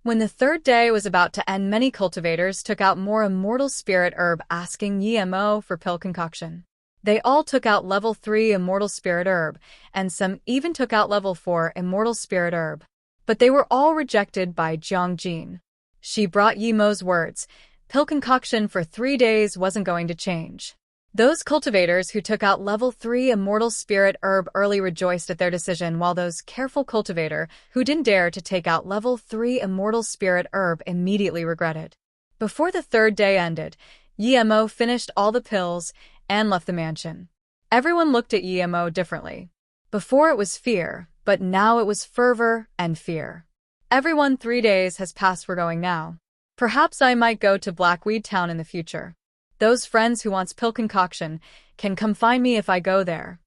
S1: When the third day was about to end, many cultivators took out more immortal spirit herb, asking Yi Mo for pill concoction. They all took out level 3 immortal spirit herb, and some even took out level 4 immortal spirit herb. But they were all rejected by Jiang Jin. She brought Yi Mo's words. Pill concoction for 3 days wasn't going to change. Those cultivators who took out level 3 immortal spirit herb early rejoiced at their decision, while those careful cultivator who didn't dare to take out level 3 immortal spirit herb immediately regretted. Before the third day ended, Yi Mo finished all the pills and left the mansion. Everyone looked at Yi Mo differently. Before it was fear, but now it was fervor and fear. Everyone, 3 days has passed, we're going now. Perhaps I might go to Blackweed Town in the future. Those friends who wants pill concoction can come find me if I go there.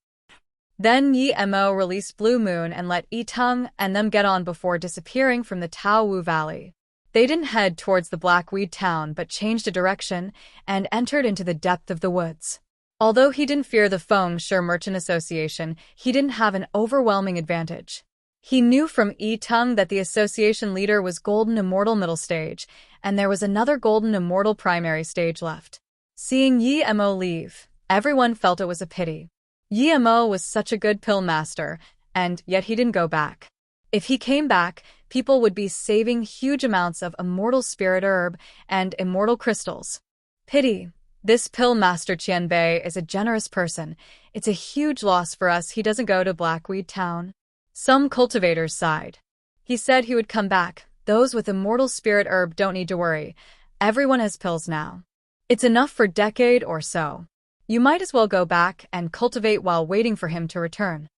S1: Then Yi Mo released Blue Moon and let Yi Tung and them get on before disappearing from the Tao Wu Valley. They didn't head towards the Blackweed Town but changed a direction and entered into the depth of the woods. Although he didn't fear the Feng Shui Merchant Association, he didn't have an overwhelming advantage. He knew from Yi Tung that the association leader was Golden Immortal Middle Stage, and there was another Golden Immortal Primary Stage left. Seeing Yi Mo leave, everyone felt it was a pity. Yi Mo was such a good pill master, and yet he didn't go back. If he came back, people would be saving huge amounts of immortal spirit herb and immortal crystals. Pity. This pill master Qianbei is a generous person. It's a huge loss for us he doesn't go to Blackweed Town. Some cultivators sighed. He said he would come back. Those with immortal spirit herb don't need to worry. Everyone has pills now. It's enough for a decade or so. You might as well go back and cultivate while waiting for him to return.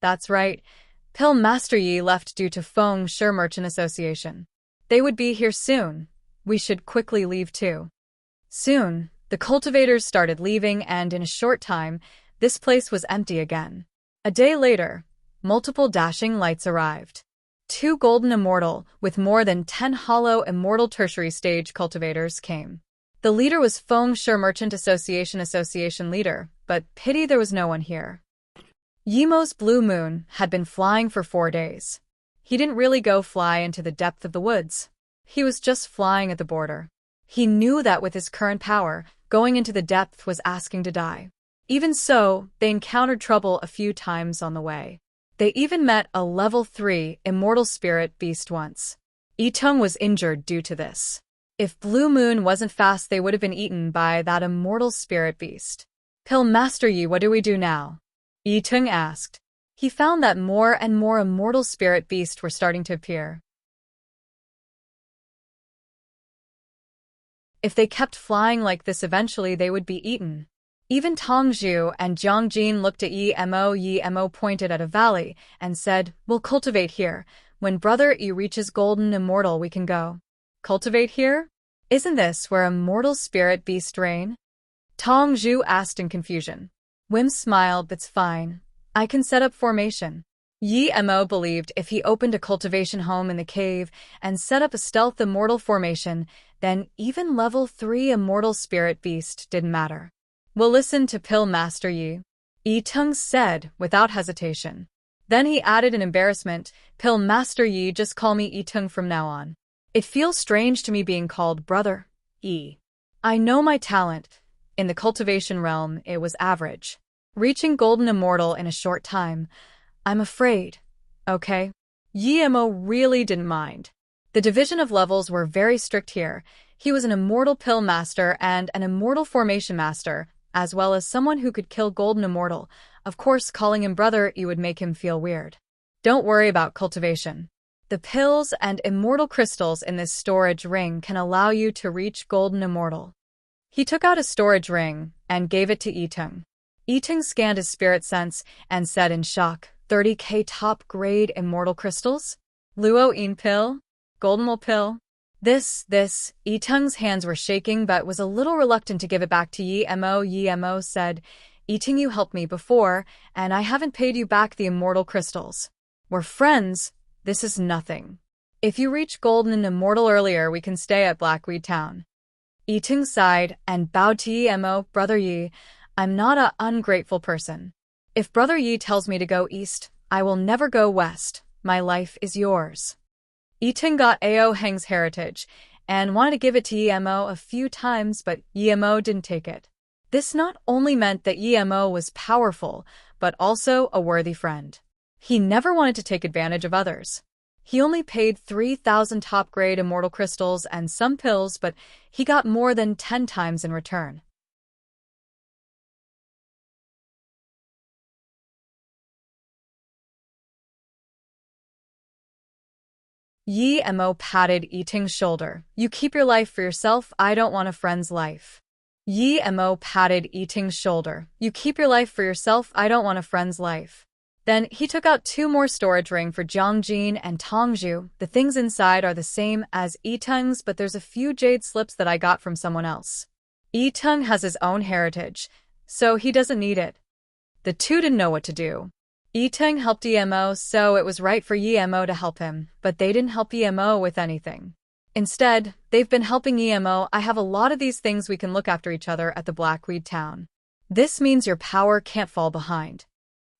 S1: That's right. Pill Master Yi left due to Feng Shui Merchant Association. They would be here soon. We should quickly leave too. Soon, the cultivators started leaving, and in a short time, this place was empty again. A day later, multiple dashing lights arrived. 2 golden immortal with more than 10 hollow immortal tertiary stage cultivators came. The leader was Feng Shui Merchant Association leader, but pity there was no one here. Yi Mo's Blue Moon had been flying for 4 days. He didn't really go fly into the depth of the woods. He was just flying at the border. He knew that with his current power, going into the depth was asking to die. Even so, they encountered trouble a few times on the way. They even met a level 3 immortal spirit beast once. Yi Tung was injured due to this. If Blue Moon wasn't fast, they would have been eaten by that immortal spirit beast. Pill Master Yi, what do we do now? Yi Tung asked. He found that more and more immortal spirit beasts were starting to appear. If they kept flying like this, eventually they would be eaten. Even Tongzhu and Jiangjin looked at Yi Mo. Yi Mo pointed at a valley and said, "We'll cultivate here. When Brother Yi reaches golden immortal, we can go." Cultivate here? Isn't this where a mortal spirit beast reign? Tongzhu asked in confusion. Wim smiled. That's fine. I can set up formation. Yi Mo believed if he opened a cultivation home in the cave and set up a stealth immortal formation, then even level 3 immortal spirit beast didn't matter. We'll listen to Pill Master Yi, Yi Tung said without hesitation. Then he added in embarrassment, Pill Master Yi, just call me Yi Tung from now on. It feels strange to me being called Brother Yi. I know my talent. In the cultivation realm, it was average. Reaching golden immortal in a short time. I'm afraid. Okay? Yi Mo really didn't mind. The division of levels were very strict here. He was an immortal pill master and an immortal formation master, as well as someone who could kill golden immortal. Of course, calling him brother, you would make him feel weird. Don't worry about cultivation. The pills and immortal crystals in this storage ring can allow you to reach golden immortal. He took out a storage ring and gave it to Yi Tung. Yi Tung scanned his spirit sense and said in shock, 30k top-grade immortal crystals? Luo Yin pill? Golden pill? This, Yi Tung's hands were shaking but was a little reluctant to give it back to Yi Mo. Yi Mo said, Yi Tung, you helped me before, and I haven't paid you back the immortal crystals. We're friends. This is nothing. If you reach golden and immortal earlier, we can stay at Blackweed Town. Yi Tung sighed and bowed to Yi Mo. Brother Yi, I'm not an ungrateful person. If Brother Yi tells me to go east, I will never go west. My life is yours. Yi Tung got Ao Heng's heritage and wanted to give it to Yi Mo a few times, but Yi Mo didn't take it. This not only meant that Yi Mo was powerful, but also a worthy friend. He never wanted to take advantage of others. He only paid 3,000 top-grade immortal crystals and some pills, but he got more than 10 times in return. Yi Mo patted Yi Tung's shoulder. You keep your life for yourself, I don't want a friend's life. Yi Mo patted Yi Tung's shoulder. You keep your life for yourself, I don't want a friend's life. Then he took out 2 more storage rings for Jiangjin and Tongzhu. The things inside are the same as Yi Tung's, but there's a few jade slips that I got from someone else. Yi Tung has his own heritage, so he doesn't need it. The two didn't know what to do. Yi Tung helped Yi Mo, so it was right for Yi Mo to help him, but they didn't help Yi Mo with anything. Instead, they've been helping Yi Mo. I have a lot of these things, we can look after each other at the Blackweed Town. This means your power can't fall behind.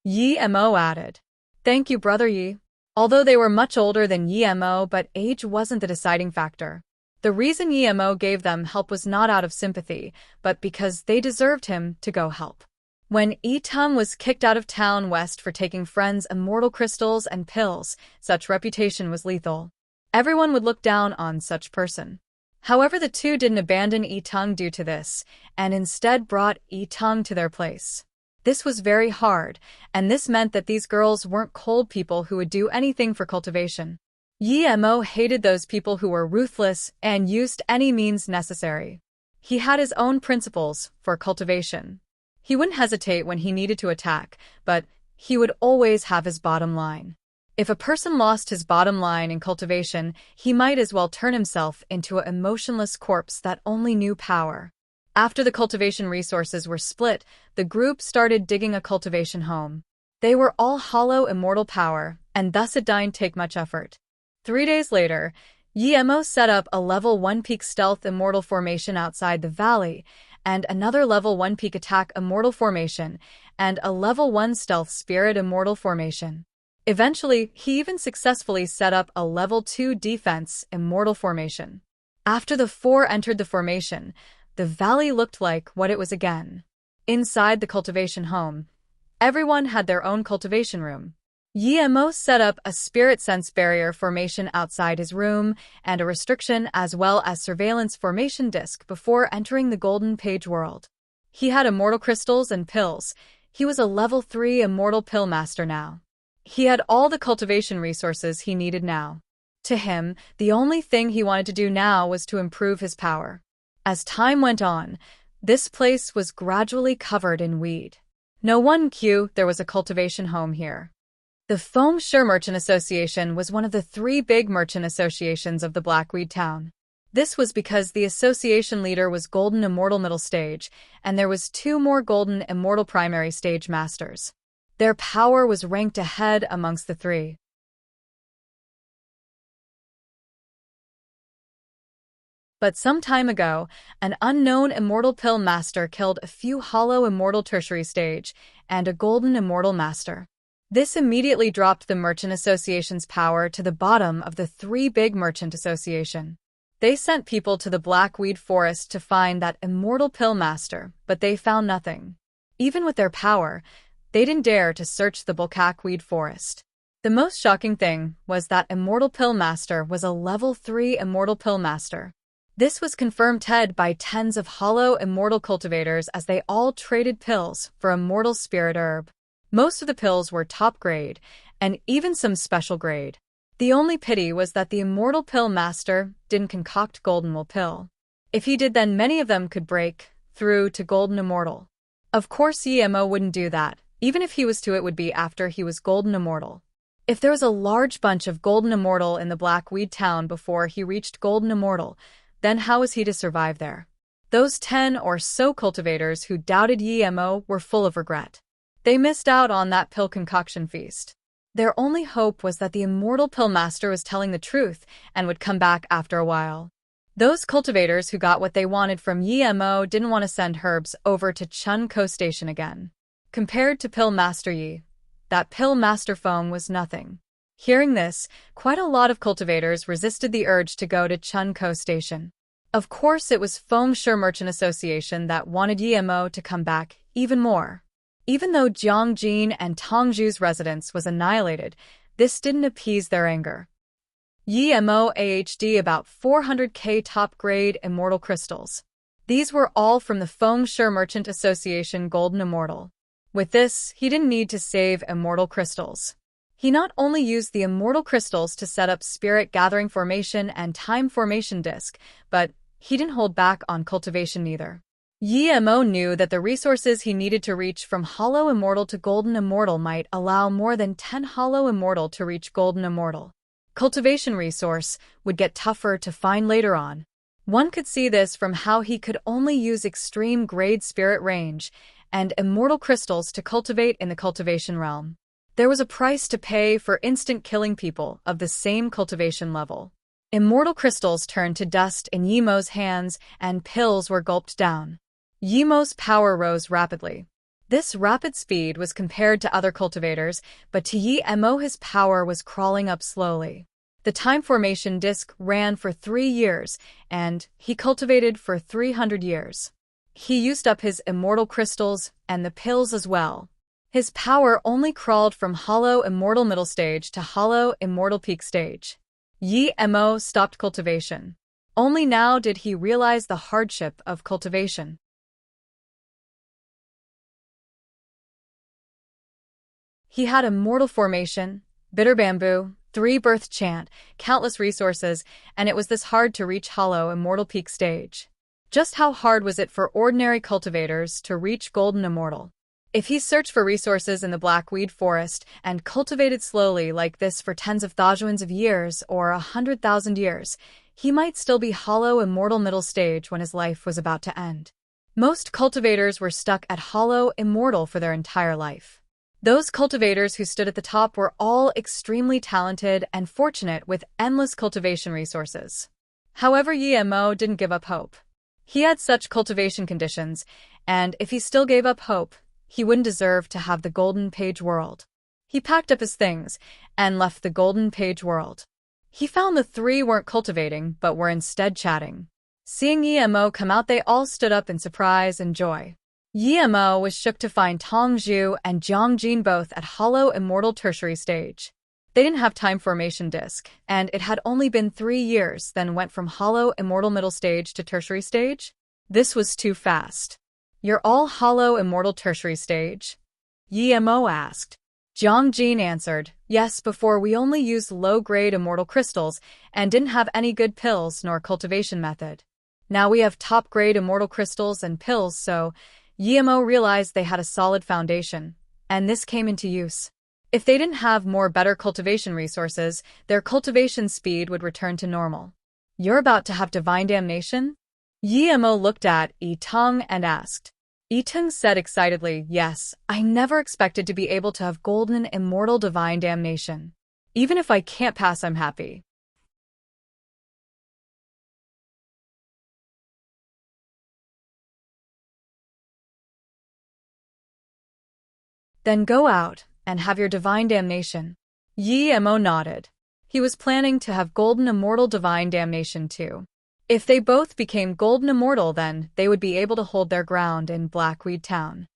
S1: Yi Mo added. Thank you, Brother Yi. Although they were much older than Yi Mo, but age wasn't the deciding factor. The reason Yi Mo gave them help was not out of sympathy, but because they deserved him to go help. When Yi Tung was kicked out of town west for taking friends' immortal crystals and pills, such reputation was lethal. Everyone would look down on such person. However, the two didn't abandon Yi Tung due to this, and instead brought Yi Tung to their place. This was very hard, and this meant that these girls weren't cold people who would do anything for cultivation. Yi Mo hated those people who were ruthless and used any means necessary. He had his own principles for cultivation. He wouldn't hesitate when he needed to attack, but he would always have his bottom line. If a person lost his bottom line in cultivation, he might as well turn himself into an emotionless corpse that only knew power. After the cultivation resources were split, the group started digging a cultivation home. They were all hollow immortal power, and thus it didn't take much effort. 3 days later, Yi Mo set up a level 1 peak stealth immortal formation outside the valley, and another level 1 peak attack immortal formation, and a level 1 stealth spirit immortal formation. Eventually, he even successfully set up a level 2 defense immortal formation. After the 4 entered the formation, the valley looked like what it was again. Inside the cultivation home, everyone had their own cultivation room. Yi Mo set up a spirit sense barrier formation outside his room and a restriction as well as surveillance formation disc before entering the golden page world. He had immortal crystals and pills. He was a level 3 immortal pill master now. He had all the cultivation resources he needed now. To him, the only thing he wanted to do now was to improve his power. As time went on, This place was gradually covered in weed. No one knew there was a cultivation home here. The Feng Shui Merchant Association was one of the 3 big merchant associations of the Blackweed town. This was because the association leader was Golden Immortal Middle Stage, and there was 2 more Golden Immortal Primary Stage Masters. Their power was ranked ahead amongst the 3. But some time ago, an unknown Immortal Pill Master killed a few Hollow Immortal Tertiary Stage and a Golden Immortal Master. This immediately dropped the Merchant Association's power to the bottom of the 3 big Merchant Association. They sent people to the Blackweed Forest to find that Immortal Pill Master, but they found nothing. Even with their power, they didn't dare to search the Blackweed Forest. The most shocking thing was that Immortal Pill Master was a level 3 Immortal Pill Master. This was confirmed by tens of hollow immortal cultivators as they all traded pills for Immortal Spirit Herb. Most of the pills were top grade, and even some special grade. The only pity was that the Immortal Pill Master didn't concoct Golden Will Pill. If he did, then many of them could break through to Golden Immortal. Of course Yemo wouldn't do that. Even if he was to, it would be after he was Golden Immortal. If there was a large bunch of Golden Immortal in the Blackweed town before he reached Golden Immortal, then how was he to survive there? Those 10 or so cultivators who doubted Yemo were full of regret. They missed out on that pill concoction feast. Their only hope was that the Immortal Pill Master was telling the truth and would come back after a while. Those cultivators who got what they wanted from Yemo didn't want to send herbs over to Chunko Station again. Compared to Pill Master Yi, that Pill Master phone was nothing. Hearing this, quite a lot of cultivators resisted the urge to go to Chunko Station. Of course, it was Feng Shui Merchant Association that wanted Yemo to come back even more. Even though Jiangjin and Tongzhu's residence was annihilated, this didn't appease their anger. Yemo AHD about 400k top-grade immortal crystals. These were all from the Feng Shui Merchant Association Golden Immortal. With this, he didn't need to save immortal crystals. He not only used the immortal crystals to set up Spirit Gathering Formation and Time Formation Disc, but he didn't hold back on cultivation either. Yemo knew that the resources he needed to reach from Hollow Immortal to Golden Immortal might allow more than 10 Hollow Immortal to reach Golden Immortal. Cultivation resource would get tougher to find later on. One could see this from how he could only use extreme grade spirit range and immortal crystals to cultivate in the cultivation realm. There was a price to pay for instant killing people of the same cultivation level. Immortal crystals turned to dust in Yemo's hands and pills were gulped down. Yemo's power rose rapidly. This rapid speed was compared to other cultivators, but to Yemo his power was crawling up slowly. The time formation disc ran for 3 years, and he cultivated for 300 years. He used up his immortal crystals and the pills as well. His power only crawled from Hollow Immortal Middle Stage to Hollow Immortal Peak Stage. Yemo stopped cultivation. Only now did he realize the hardship of cultivation. He had Immortal Formation, Bitter Bamboo, 3 Birth Chant, countless resources, and it was this hard to reach Hollow Immortal Peak Stage. Just how hard was it for ordinary cultivators to reach Golden Immortal? If he searched for resources in the Blackweed Forest and cultivated slowly like this for tens of thousands of years or 100,000 years, he might still be Hollow Immortal Middle Stage when his life was about to end. Most cultivators were stuck at Hollow Immortal for their entire life. Those cultivators who stood at the top were all extremely talented and fortunate with endless cultivation resources. However, Yemo didn't give up hope. He had such cultivation conditions, and if he still gave up hope, he wouldn't deserve to have the Golden Page World. He packed up his things and left the Golden Page World. He found the 3 weren't cultivating, but were instead chatting. Seeing Yemo come out, they all stood up in surprise and joy. Yemo was shook to find Tongzhu and Jiangjin both at Hollow Immortal Tertiary Stage. They didn't have Time Formation Disc, and it had only been 3 years then went from Hollow Immortal Middle Stage to Tertiary Stage. This was too fast. You're all Hollow Immortal Tertiary Stage? Yemo asked. Jiangjin answered, yes, before we only used low-grade immortal crystals and didn't have any good pills nor cultivation method. Now we have top-grade immortal crystals and pills, so Yemo realized they had a solid foundation, and this came into use. If they didn't have more better cultivation resources, their cultivation speed would return to normal. You're about to have divine damnation? Yemo looked at Yi-tung and asked. Yi-tung said excitedly, yes, I never expected to be able to have golden immortal divine damnation. Even if I can't pass, I'm happy. Then go out and have your divine damnation. Yemo nodded. He was planning to have golden immortal divine damnation too. If they both became golden immortal, then they would be able to hold their ground in Blackweed Town.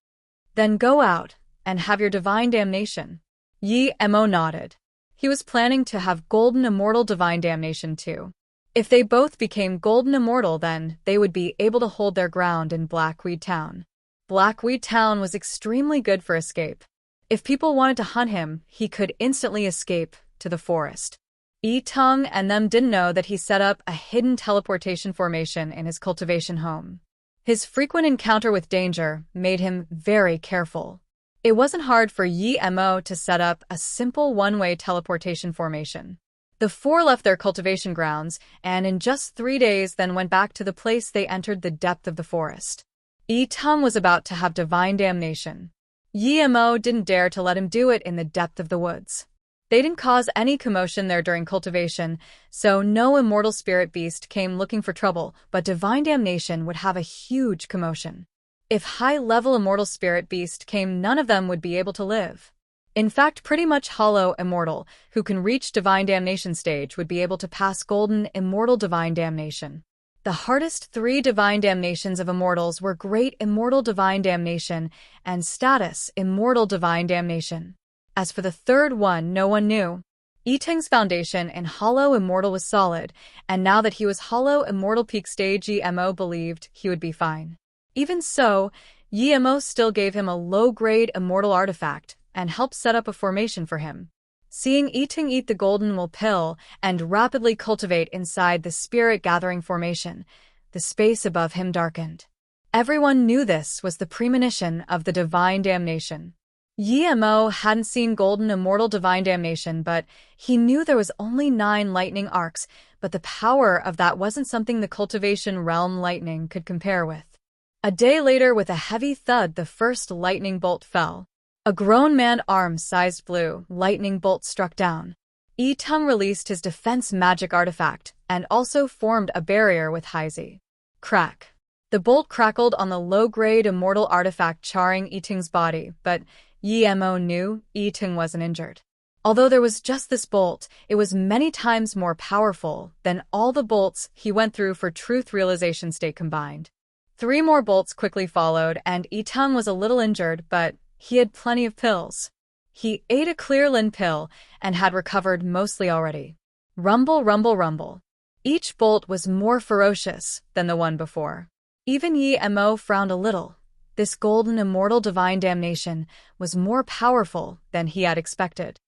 S1: Then go out and have your divine damnation. Yemo nodded. He was planning to have golden immortal divine damnation too. If they both became golden immortal, then they would be able to hold their ground in Blackweed Town. Blackweed Town was extremely good for escape. If people wanted to hunt him, he could instantly escape to the forest. Yi-tung and them didn't know that he set up a hidden teleportation formation in his cultivation home. His frequent encounter with danger made him very careful. It wasn't hard for Yemo to set up a simple one-way teleportation formation. The four left their cultivation grounds, and in just 3 days then went back to the place they entered the depth of the forest. Yi-tung was about to have divine damnation. Yemo didn't dare to let him do it in the depth of the woods. They didn't cause any commotion there during cultivation, so no immortal spirit beast came looking for trouble, but divine damnation would have a huge commotion. If high-level immortal spirit beast came, none of them would be able to live. In fact, pretty much hollow immortal, who can reach divine damnation stage, would be able to pass golden immortal divine damnation. The hardest 3 divine damnations of immortals were Great Immortal Divine Damnation and Status Immortal Divine Damnation. As for the third one, no one knew. Yi-tung's foundation in Hollow Immortal was solid, and now that he was Hollow Immortal Peak Stage, Yemo believed he would be fine. Even so, Yemo still gave him a low-grade immortal artifact and helped set up a formation for him. Seeing Yi-tung eat the golden wool pill and rapidly cultivate inside the spirit-gathering formation, the space above him darkened. Everyone knew this was the premonition of the divine damnation. Yemo hadn't seen golden immortal divine damnation, but he knew there was only 9 lightning arcs, but the power of that wasn't something the cultivation realm lightning could compare with. A day later, with a heavy thud, the first lightning bolt fell. A grown man arm-sized blue lightning bolt struck down. Yi-tung released his defense magic artifact and also formed a barrier with Heizi. Crack. The bolt crackled on the low-grade immortal artifact, charring Yi-tung's body, but Yemo knew Yi-tung wasn't injured. Although there was just this bolt, it was many times more powerful than all the bolts he went through for truth realization state combined. 3 more bolts quickly followed, and Yi-tung was a little injured, but he had plenty of pills. He ate a clear-lin pill and had recovered mostly already. Rumble, rumble, rumble. Each bolt was more ferocious than the one before. Even Yemo frowned a little. This golden immortal divine damnation was more powerful than he had expected.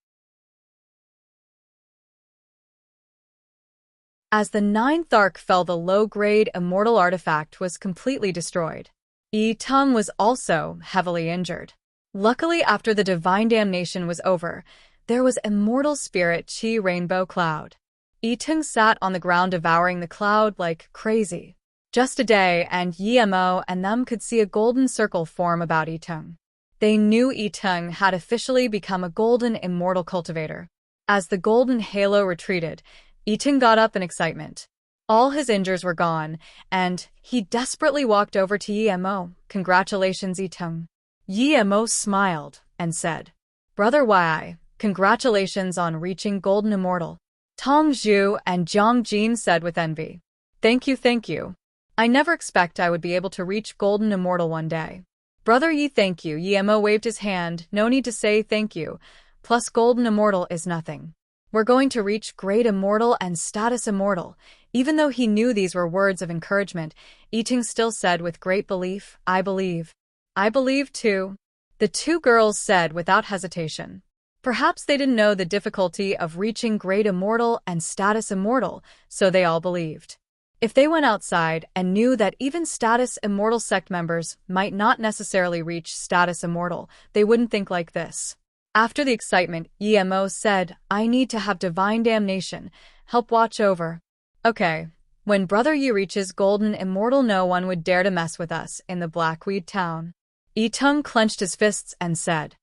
S1: As the 9th arc fell, the low-grade immortal artifact was completely destroyed. Yi-tung was also heavily injured. Luckily, after the divine damnation was over, there was immortal spirit chi rainbow cloud. Yi-tung sat on the ground devouring the cloud like crazy. Just a day, and Yemo and them could see a golden circle form about Yi-tung. They knew Yi-tung had officially become a golden immortal cultivator. As the golden halo retreated, Yi-tung got up in excitement. All his injuries were gone, and he desperately walked over to Yemo. Congratulations, Yi-tung. Yemo smiled and said, Brother Yi, congratulations on reaching golden immortal. Tong Zhu and Jiang Jin said with envy. Thank you, thank you. I never expect I would be able to reach golden immortal one day. Brother Yi, thank you. Yemo waved his hand. No need to say thank you. Plus golden immortal is nothing. We're going to reach great immortal and status immortal. Even though he knew these were words of encouragement, Yi-tung still said with great belief, I believe. I believe too. The 2 girls said without hesitation. Perhaps they didn't know the difficulty of reaching great immortal and status immortal, so they all believed. If they went outside and knew that even status immortal sect members might not necessarily reach status immortal, they wouldn't think like this. After the excitement, Emo said, "I need to have divine damnation. Help watch over." Okay. When Brother Yi reaches golden immortal, no one would dare to mess with us in the Blackweed town. Yitung clenched his fists and said.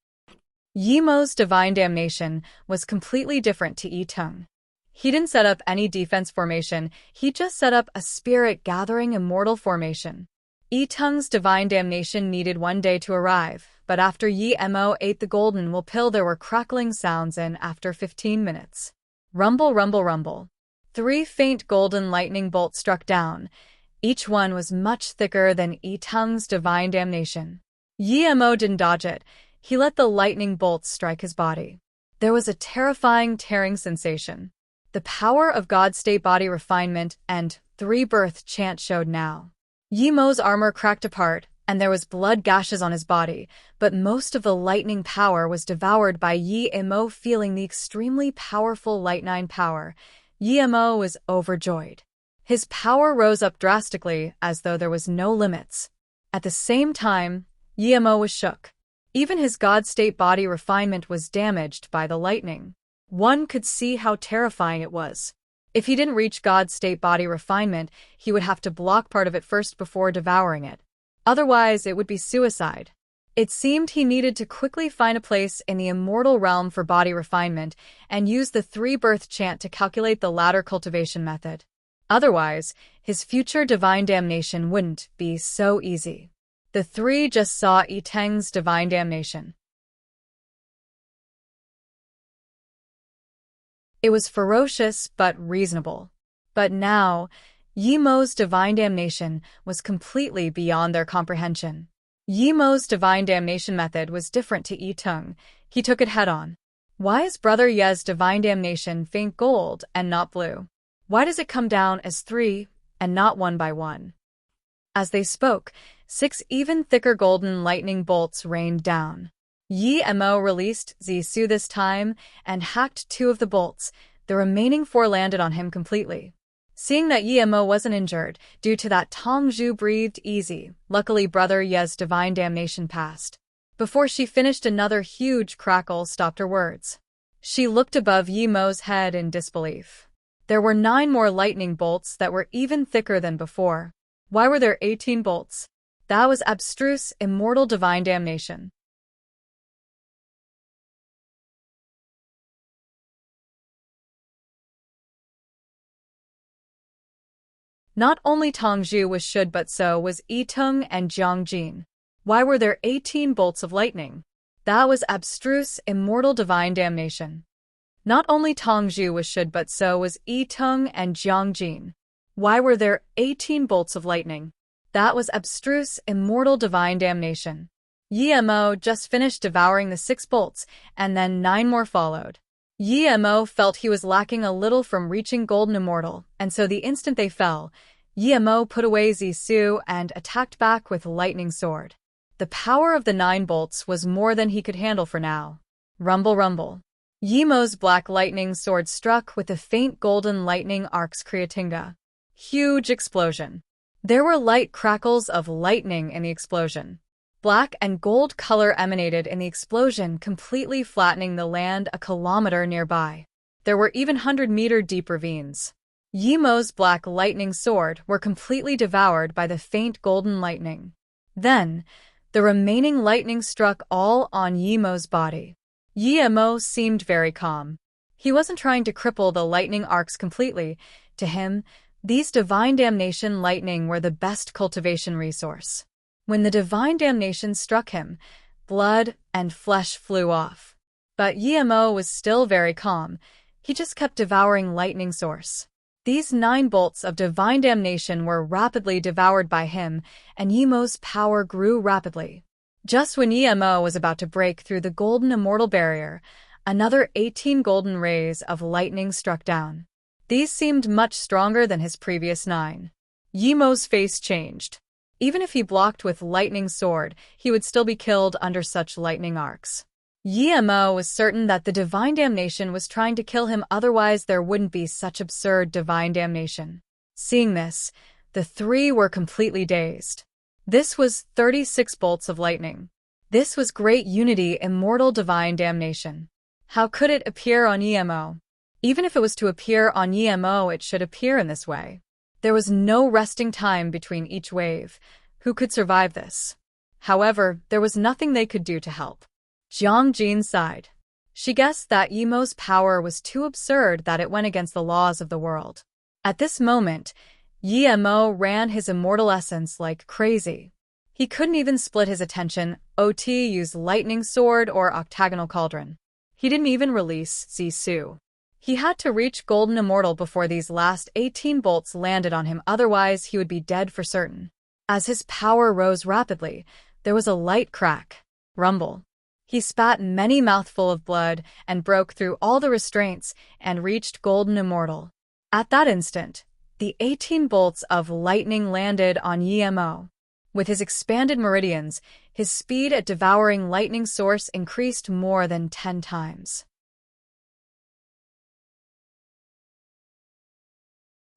S1: Yemo's divine damnation was completely different to Yitung. He didn't set up any defense formation, he just set up a spirit-gathering immortal formation. Yitung's divine damnation needed 1 day to arrive, but after Emo ate the golden will pill there were crackling sounds in after 15 minutes. Rumble, rumble, rumble. 3 faint golden lightning bolts struck down. Each one was much thicker than Yitung's divine damnation. Emo didn't dodge it, he let the lightning bolts strike his body. There was a terrifying tearing sensation. The power of God state body refinement and 3 birth chant showed now. Yemo's armor cracked apart, and there was blood gashes on his body, but most of the lightning power was devoured by Emo. Feeling the extremely powerful Light 9 power, Emo was overjoyed. His power rose up drastically as though there was no limits. At the same time, Emo was shook. Even his God state body refinement was damaged by the lightning. One could see how terrifying it was. If he didn't reach God state body refinement, he would have to block part of it first before devouring it. Otherwise, it would be suicide. It seemed he needed to quickly find a place in the immortal realm for body refinement and use the 3 birth chant to calculate the ladder cultivation method. Otherwise, his future divine damnation wouldn't be so easy. The 3 just saw Yitung's divine damnation. It was ferocious but reasonable. But now, Yemo's divine damnation was completely beyond their comprehension. Yemo's divine damnation method was different to Yitung. He took it head-on. Why is Brother Ye's divine damnation faint gold and not blue? Why does it come down as 3 and not 1 by 1? As they spoke, 6 even thicker golden lightning bolts rained down. Emo released Zisu this time and hacked 2 of the bolts. The remaining 4 landed on him completely. Seeing that Emo wasn't injured, due to that Tongzhu breathed easy. Luckily Brother Ye's divine damnation passed. Before she finished, another huge crackle stopped her words. She looked above Yemo's head in disbelief. There were 9 more lightning bolts that were even thicker than before. Why were there 18 bolts? That was abstruse, immortal divine damnation. Not only Tongzhu was should, but so was Yitung and Jiangjin. Why were there 18 bolts of lightning? That was abstruse, immortal divine damnation. Not only Tongzhu was should, but so was Yitung and Jiangjin. Why were there 18 bolts of lightning? That was abstruse, immortal divine damnation. Emo just finished devouring the 6 bolts, and then 9 more followed. Emo felt he was lacking a little from reaching golden immortal, and so the instant they fell, Emo put away Zisu and attacked back with lightning sword. The power of the 9 bolts was more than he could handle for now. Rumble, rumble. Yemo's black lightning sword struck with the faint golden lightning arcs Kriatinga. Huge explosion. There were light crackles of lightning in the explosion. Black and gold color emanated in the explosion, completely flattening the land a kilometer nearby. There were even 100-meter deep ravines. Yemo's black lightning sword were completely devoured by the faint golden lightning. Then, the remaining lightning struck all on Yemo's body. Emo seemed very calm. He wasn't trying to cripple the lightning arcs completely. To him, these divine damnation lightning were the best cultivation resource. When the divine damnation struck him, blood and flesh flew off. But Emo was still very calm. He just kept devouring lightning source. These 9 bolts of divine damnation were rapidly devoured by him, and Yemo's power grew rapidly. Just when Emo was about to break through the golden immortal barrier, another 18 golden rays of lightning struck down. These seemed much stronger than his previous 9. Yemo's face changed. Even if he blocked with lightning sword, he would still be killed under such lightning arcs. Emo was certain that the divine damnation was trying to kill him, otherwise there wouldn't be such absurd divine damnation. Seeing this, the three were completely dazed. This was 36 bolts of lightning. This was great unity, immortal divine damnation. How could it appear on EMO? Even if it was to appear on EMO, it should appear in this way. There was no resting time between each wave. Who could survive this? However, there was nothing they could do to help. Jiang Jin sighed. She guessed that Emo's power was too absurd, that it went against the laws of the world. At this moment, Emo ran his immortal essence like crazy. He couldn't even split his attention, use lightning sword or octagonal cauldron. He didn't even release Zisu. He had to reach Golden Immortal before these last 18 bolts landed on him, otherwise he would be dead for certain. As his power rose rapidly, there was a light crack, rumble. He spat many mouthfuls of blood and broke through all the restraints and reached Golden Immortal. At that instant, the 18 bolts of lightning landed on Emo. With his expanded meridians, his speed at devouring lightning source increased more than 10 times.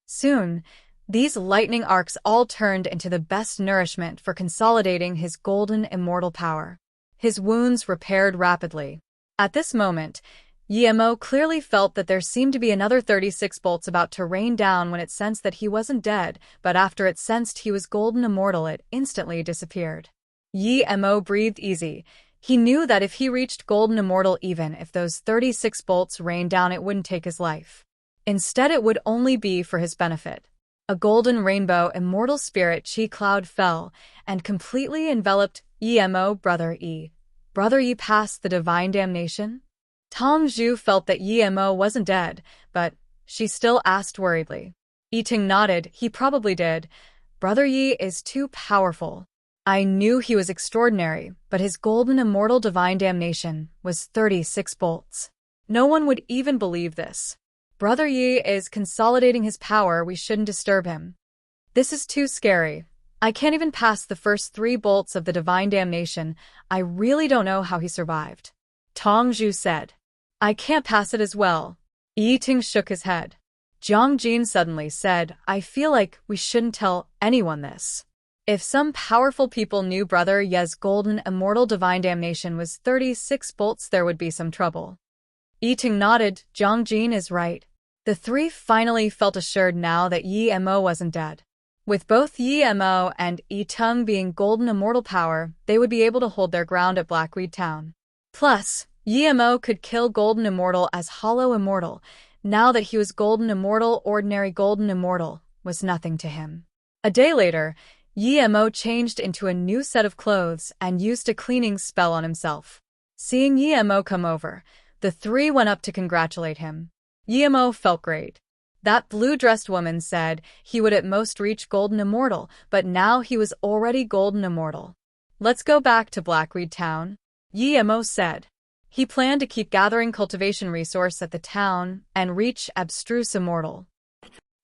S1: Soon, these lightning arcs all turned into the best nourishment for consolidating his golden immortal power. His wounds repaired rapidly. At this moment, Emo clearly felt that there seemed to be another 36 bolts about to rain down when it sensed that he wasn't dead, but after it sensed he was golden immortal, it instantly disappeared. Emo breathed easy. He knew that if he reached golden immortal, even if those 36 bolts rained down, it wouldn't take his life. Instead, it would only be for his benefit. A golden rainbow immortal spirit chi cloud fell and completely enveloped Emo. Brother Yi passed the divine damnation? Tong Zhu felt that Emo wasn't dead, but she still asked worriedly. Ting nodded. He probably did. Brother Yi is too powerful. I knew he was extraordinary, but his golden immortal divine damnation was 36 bolts. No one would even believe this. Brother Yi is consolidating his power. We shouldn't disturb him. This is too scary. I can't even pass the first 3 bolts of the divine damnation. I really don't know how he survived. Tong Zhu said. I can't pass it as well. Ting shook his head. Jiang Jin suddenly said, I feel like we shouldn't tell anyone this. If some powerful people knew Brother Ye's golden immortal divine damnation was 36 bolts, there would be some trouble. Ting nodded. Jiang Jin is right. The three finally felt assured now that Emo wasn't dead. With both Emo and Tung being golden immortal power, they would be able to hold their ground at Blackweed Town. Plus, Emo could kill Golden Immortal as Hollow Immortal. Now that he was Golden Immortal, ordinary Golden Immortal was nothing to him. A day later, Emo changed into a new set of clothes and used a cleaning spell on himself. Seeing Emo come over, the three went up to congratulate him. Emo felt great. That blue-dressed woman said he would at most reach Golden Immortal, but now he was already Golden Immortal. Let's go back to Blackweed Town, Emo said. He planned to keep gathering cultivation resource at the town and reach Abstruse Immortal.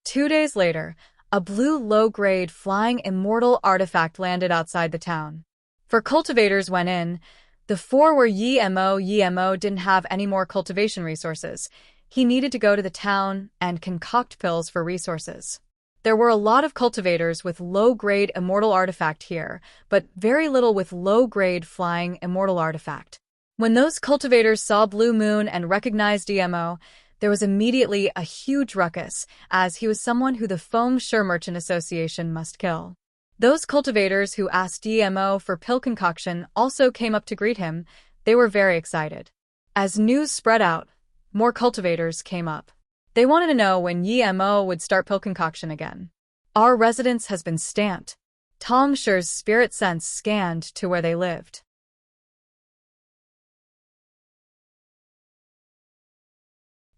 S1: 2 days later, a blue low-grade flying immortal artifact landed outside the town. 4 cultivators went in. The 4 were Emo. Emo didn't have any more cultivation resources. He needed to go to the town and concoct pills for resources. There were a lot of cultivators with low-grade immortal artifact here, but very little with low-grade flying immortal artifact. When those cultivators saw Blue Moon and recognized Emo, there was immediately a huge ruckus, as he was someone who the Feng Shui Merchant Association must kill. Those cultivators who asked Emo for pill concoction also came up to greet him. They were very excited. As news spread out, more cultivators came up. They wanted to know when Emo would start pill concoction again. Our residence has been stamped. Tong Shi's spirit sense scanned to where they lived.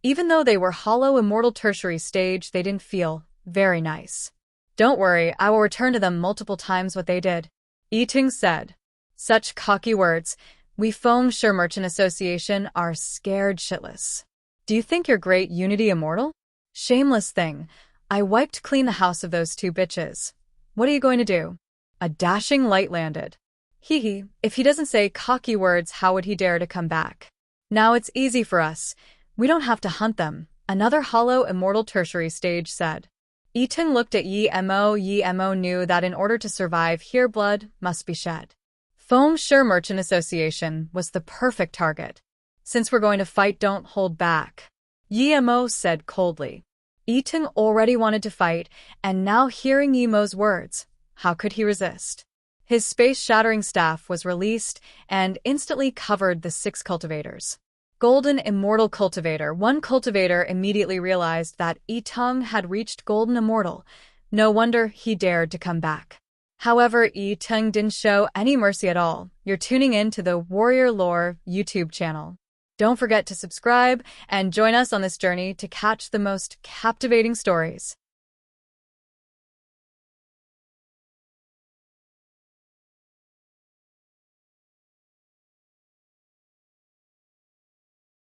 S1: Even though they were hollow immortal tertiary stage, they didn't feel very nice. Don't worry, I will return to them multiple times what they did. Ting said. Such cocky words. We Feng Shui Merchant Association are scared shitless. Do you think you're great Unity Immortal? Shameless thing. I wiped clean the house of those 2 bitches. What are you going to do? A dashing light landed. Hee. If he doesn't say cocky words, how would he dare to come back? Now it's easy for us. We don't have to hunt them, another hollow immortal tertiary stage said. Yitung looked at Yi Mo. Yi Mo knew that in order to survive here, blood must be shed. Foam Sure Merchant Association was the perfect target. Since we're going to fight, don't hold back, Yi Mo said coldly. Yitung already wanted to fight, and now hearing Yi Mo's words, how could he resist? His space-shattering staff was released and instantly covered the 6 cultivators. Golden Immortal Cultivator. One cultivator immediately realized that Yitung had reached Golden Immortal. No wonder he dared to come back. However, Yitung didn't show any mercy at all. You're tuning in to the Warrior Lore YouTube channel. Don't forget to subscribe and join us on this journey to catch the most captivating stories.